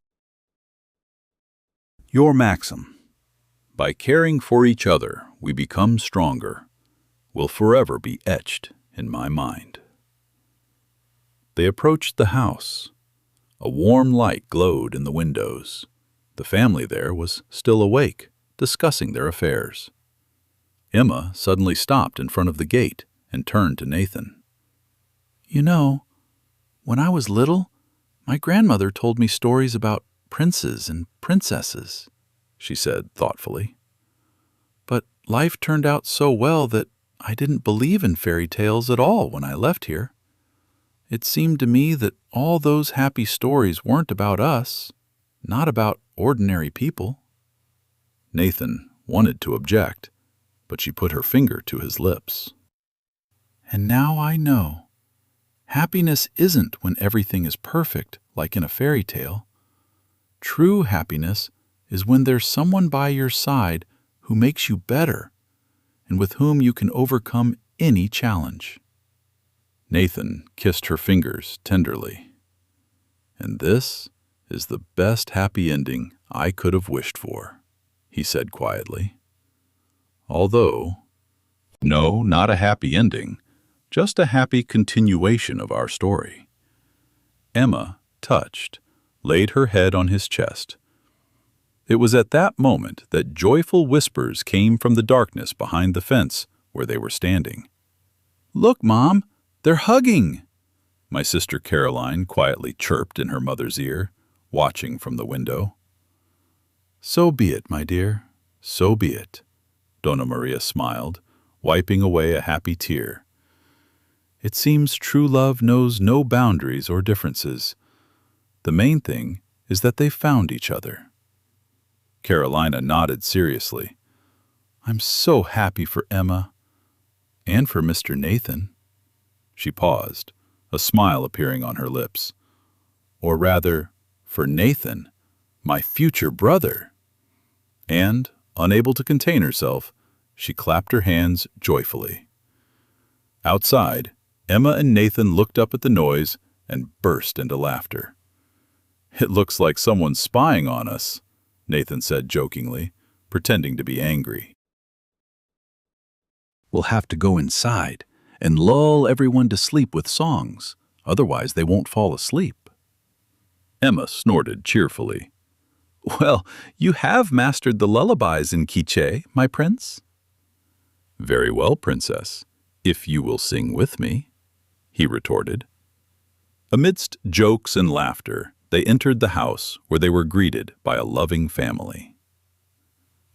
S1: Your maxim, "By caring for each other, we become stronger," will forever be etched in my mind. They approached the house. A warm light glowed in the windows. The family there was still awake, discussing their affairs. Emma suddenly stopped in front of the gate and turned to Nathan. "You know, when I was little, my grandmother told me stories about princes and princesses," she said thoughtfully. "But life turned out so well that I didn't believe in fairy tales at all when I left here. It seemed to me that all those happy stories weren't about us, not about ordinary people." Nathan wanted to object, but she put her finger to his lips. "And now I know. Happiness isn't when everything is perfect, like in a fairy tale. True happiness is when there's someone by your side who makes you better and with whom you can overcome any challenge." Nathan kissed her fingers tenderly. "And this is the best happy ending I could have wished for," he said quietly. "Although, no, not a happy ending, just a happy continuation of our story." Emma, touched, laid her head on his chest. It was at that moment that joyful whispers came from the darkness behind the fence where they were standing. "Look, Mom! They're hugging!" My sister Caroline quietly chirped in her mother's ear, watching from the window. "So be it, my dear, so be it," Donna Maria smiled, wiping away a happy tear. "It seems true love knows no boundaries or differences. The main thing is that they found each other." Carolina nodded seriously. "I'm so happy for Emma. And for Mr. Nathan." She paused, a smile appearing on her lips. "Or rather, for Nathan, my future brother." And, unable to contain herself, she clapped her hands joyfully. Outside, Emma and Nathan looked up at the noise and burst into laughter. "It looks like someone's spying on us," Nathan said jokingly, pretending to be angry. "We'll have to go inside and lull everyone to sleep with songs, otherwise they won't fall asleep." Emma snorted cheerfully. "Well, you have mastered the lullabies in Quiche, my prince." "Very well, princess, if you will sing with me," he retorted. Amidst jokes and laughter, they entered the house where they were greeted by a loving family.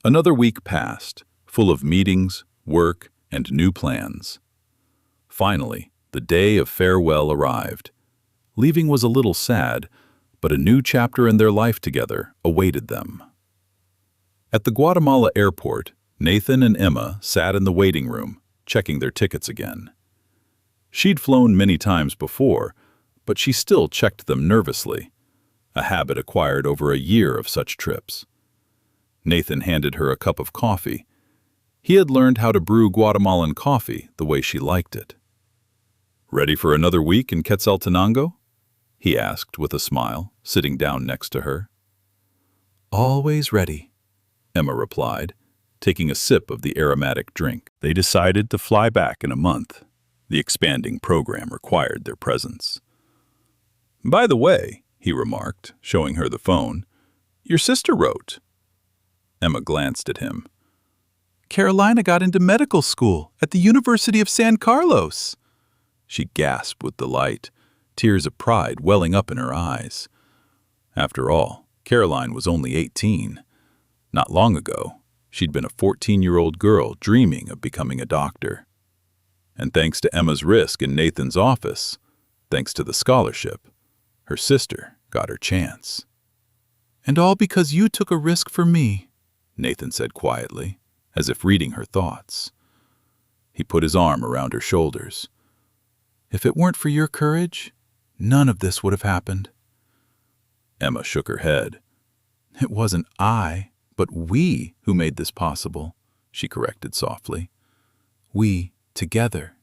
S1: Another week passed, full of meetings, work, and new plans. Finally, the day of farewell arrived. Leaving was a little sad, but a new chapter in their life together awaited them. At the Guatemala airport, Nathan and Emma sat in the waiting room, checking their tickets again. She'd flown many times before, but she still checked them nervously, a habit acquired over a year of such trips. Nathan handed her a cup of coffee. He had learned how to brew Guatemalan coffee the way she liked it. "Ready for another week in Quetzaltenango?" he asked with a smile, sitting down next to her.
S3: Always ready,
S1: Emma replied, taking a sip of the aromatic drink. They decided to fly back in a month. The expanding program required their presence. "By the way," he remarked, showing her the phone, "your sister wrote." Emma glanced at him.
S3: "Carolina got into medical school at the University of San Carlos."
S1: She gasped with delight, tears of pride welling up in her eyes. After all, Caroline was only 18. Not long ago, she'd been a 14-year-old girl dreaming of becoming a doctor. And thanks to Emma's risk in Nathan's office, thanks to the scholarship, her sister got her chance.
S3: "And all because you took a risk for me,"
S1: Nathan said quietly, as if reading her thoughts. He put his arm around her shoulders.
S3: "If it weren't for your courage, none of this would have happened."
S1: Emma shook her head.
S3: "It wasn't I, but we who made this possible," she corrected softly. "We together."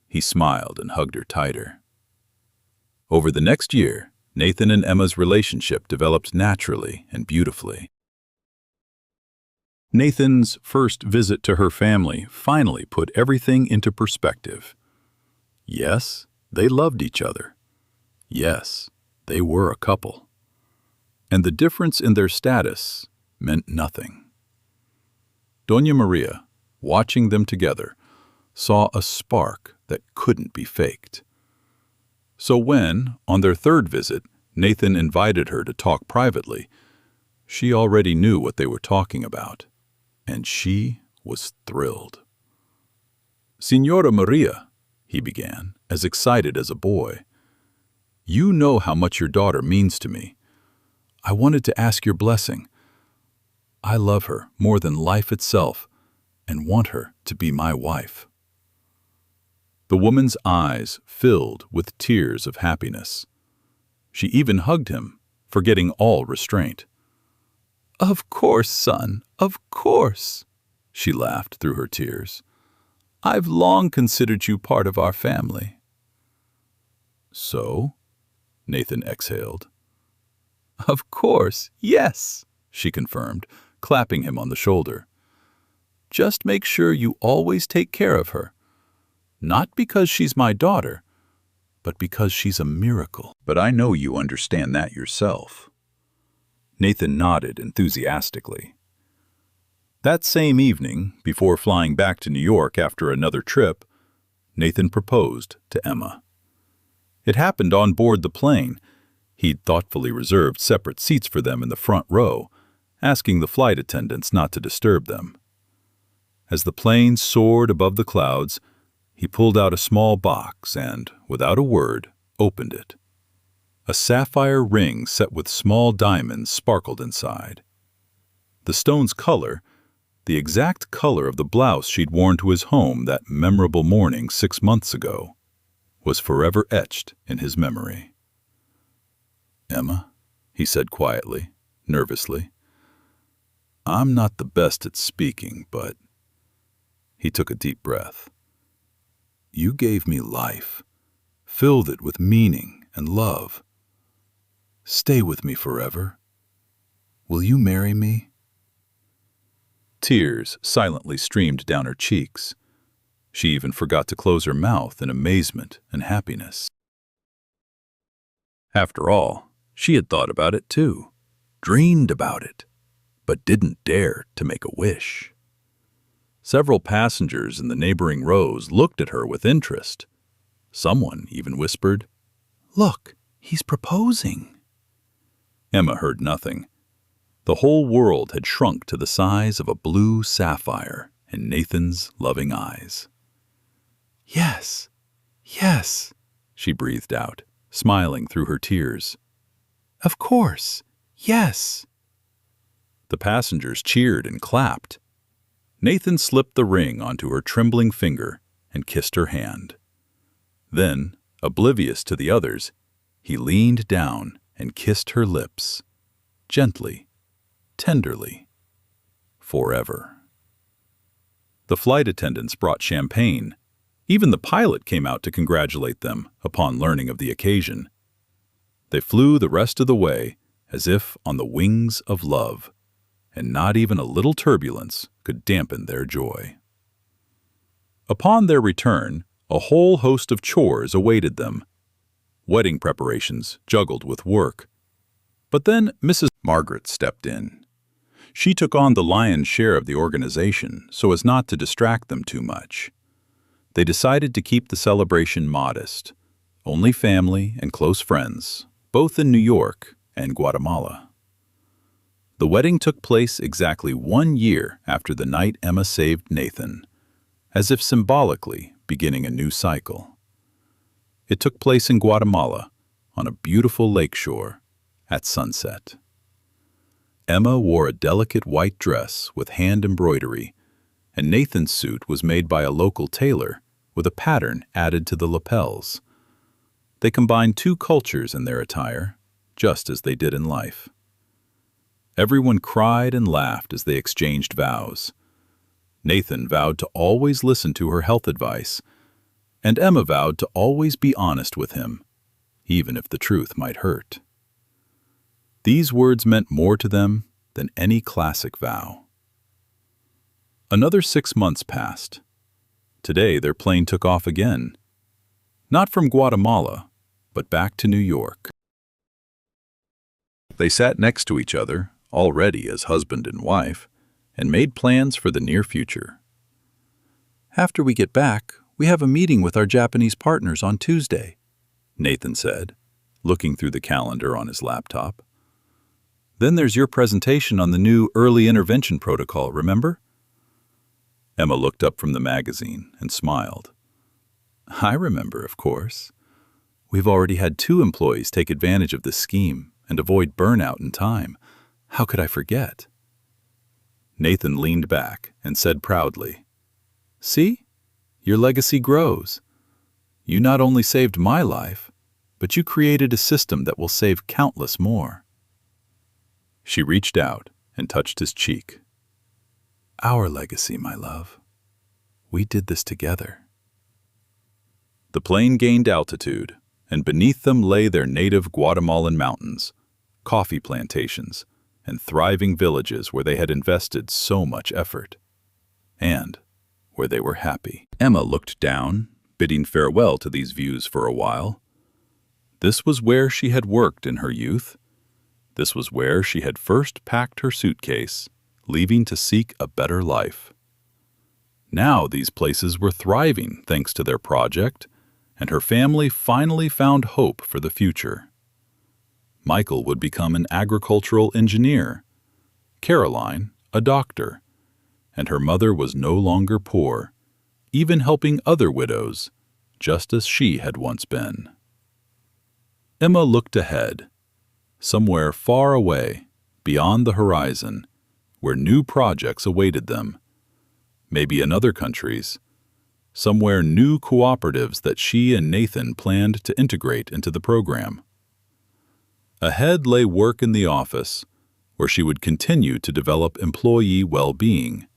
S1: He smiled and hugged her tighter. Over the next year, Nathan and Emma's relationship developed naturally and beautifully. Nathan's first visit to her family finally put everything into perspective. Yes, they loved each other. Yes, they were a couple. And the difference in their status meant nothing. Doña Maria, watching them together, saw a spark that couldn't be faked. So when, on their third visit, Nathan invited her to talk privately, she already knew what they were talking about, and she was thrilled. "Señora Maria," he began, as excited as a boy, "you know how much your daughter means to me. I wanted to ask your blessing. I love her more than life itself and want her to be my wife." The woman's eyes filled with tears of happiness. She even hugged him, forgetting all restraint. "Of course, son, of course," she laughed through her tears. "I've long considered you part of our family." "So?" Nathan exhaled. "Of course, yes," she confirmed, clapping him on the shoulder. "Just make sure you always take care of her. Not because she's my daughter, but because she's a miracle. But I know you understand that yourself." Nathan nodded enthusiastically. That same evening, before flying back to New York after another trip, Nathan proposed to Emma. It happened on board the plane. He'd thoughtfully reserved separate seats for them in the front row, asking the flight attendants not to disturb them. As the plane soared above the clouds, he pulled out a small box and, without a word, opened it. A sapphire ring set with small diamonds sparkled inside. The stone's color, the exact color of the blouse she'd worn to his home that memorable morning 6 months ago, was forever etched in his memory. "Emma," he said quietly, nervously, "I'm not the best at speaking, but—" He took a deep breath. "You gave me life, filled it with meaning and love. Stay with me forever. Will you marry me?" Tears silently streamed down her cheeks. She even forgot to close her mouth in amazement and happiness. After all, she had thought about it too, dreamed about it, but didn't dare to make a wish. Several passengers in the neighboring rows looked at her with interest. Someone even whispered, "Look, he's proposing." Emma heard nothing. The whole world had shrunk to the size of a blue sapphire in Nathan's loving eyes. "Yes, yes," she breathed out, smiling through her tears. "Of course, yes." The passengers cheered and clapped. Nathan slipped the ring onto her trembling finger and kissed her hand. Then, oblivious to the others, he leaned down and kissed her lips, gently, tenderly, forever. The flight attendants brought champagne. Even the pilot came out to congratulate them upon learning of the occasion. They flew the rest of the way as if on the wings of love, and not even a little turbulence could dampen their joy. Upon their return, a whole host of chores awaited them. Wedding preparations juggled with work. But then Mrs. Margaret stepped in. She took on the lion's share of the organization so as not to distract them too much. They decided to keep the celebration modest, only family and close friends, both in New York and Guatemala. The wedding took place exactly 1 year after the night Emma saved Nathan, as if symbolically beginning a new cycle. It took place in Guatemala, on a beautiful lakeshore, at sunset. Emma wore a delicate white dress with hand embroidery, and Nathan's suit was made by a local tailor with a pattern added to the lapels. They combined two cultures in their attire, just as they did in life. Everyone cried and laughed as they exchanged vows. Nathan vowed to always listen to her health advice, and Emma vowed to always be honest with him, even if the truth might hurt. These words meant more to them than any classic vow. Another 6 months passed. Today their plane took off again, not from Guatemala, but back to New York. They sat next to each other, already as husband and wife, and made plans for the near future. "After we get back, we have a meeting with our Japanese partners on Tuesday," Nathan said, looking through the calendar on his laptop. "Then there's your presentation on the new early intervention protocol, remember?" Emma looked up from the magazine and smiled. "I remember, of course. We've already had 2 employees take advantage of this scheme and avoid burnout in time. How could I forget?" Nathan leaned back and said proudly, "See? Your legacy grows. You not only saved my life, but you created a system that will save countless more." She reached out and touched his cheek. "Our legacy, my love. We did this together." The plane gained altitude, and beneath them lay their native Guatemalan mountains, coffee plantations, and thriving villages where they had invested so much effort, and where they were happy. Emma looked down, bidding farewell to these views for a while. This was where she had worked in her youth. This was where she had first packed her suitcase, leaving to seek a better life. Now these places were thriving thanks to their project, and her family finally found hope for the future. Michael would become an agricultural engineer, Caroline a doctor, and her mother was no longer poor, even helping other widows, just as she had once been. Emma looked ahead, somewhere far away, beyond the horizon, where new projects awaited them, maybe in other countries, somewhere new cooperatives that she and Nathan planned to integrate into the program. Ahead lay work in the office, where she would continue to develop employee well-being.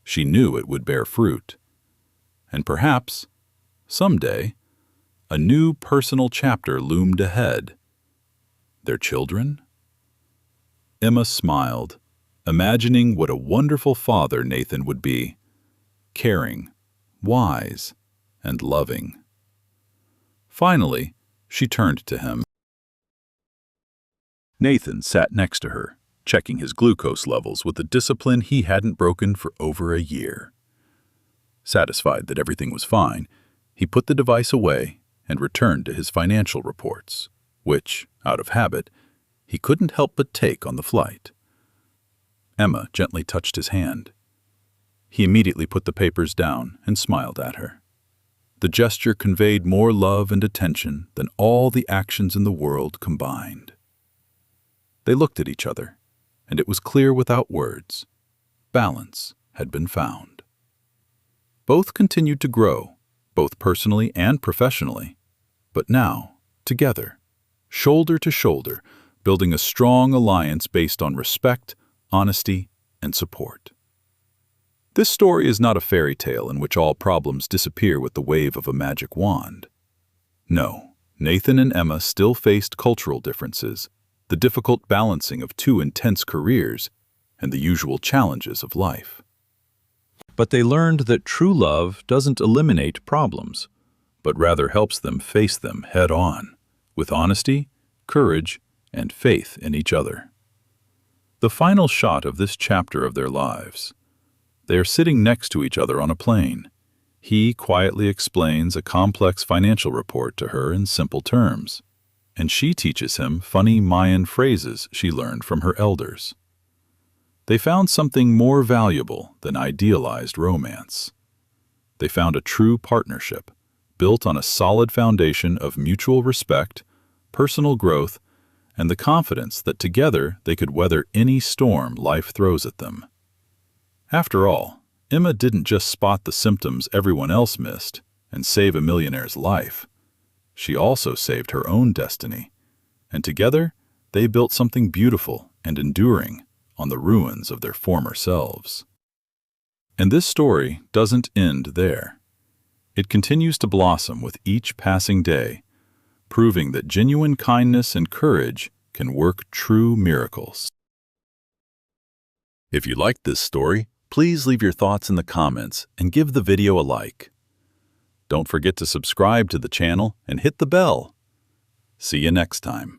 S1: She knew it would bear fruit. And perhaps, someday, a new personal chapter loomed ahead. Their children? Emma smiled, imagining what a wonderful father Nathan would be, caring, wise, and loving. Finally, she turned to him. Nathan sat next to her, checking his glucose levels with a discipline he hadn't broken for over a year. Satisfied that everything was fine, he put the device away and returned to his financial reports, which, out of habit, he couldn't help but take on the flight. Emma gently touched his hand. He immediately put the papers down and smiled at her. The gesture conveyed more love and attention than all the actions in the world combined. They looked at each other, and it was clear without words. Balance had been found. Both continued to grow, both personally and professionally, but now, together, shoulder to shoulder, building a strong alliance based on respect, honesty, and support. This story is not a fairy tale in which all problems disappear with the wave of a magic wand. No, Nathan and Emma still faced cultural differences, the difficult balancing of two intense careers, and the usual challenges of life. But they learned that true love doesn't eliminate problems, but rather helps them face them head-on, with honesty, courage, and faith in each other. The final shot of this chapter of their lives. They are sitting next to each other on a plane. He quietly explains a complex financial report to her in simple terms, and she teaches him funny Mayan phrases she learned from her elders. They found something more valuable than idealized romance. They found a true partnership, built on a solid foundation of mutual respect, personal growth, and the confidence that together they could weather any storm life throws at them. After all, Emma didn't just spot the symptoms everyone else missed and save a millionaire's life. She also saved her own destiny, and together they built something beautiful and enduring on the ruins of their former selves. And this story doesn't end there. It continues to blossom with each passing day, proving that genuine kindness and courage can work true miracles. If you liked this story, please leave your thoughts in the comments and give the video a like. Don't forget to subscribe to the channel and hit the bell. See you next time.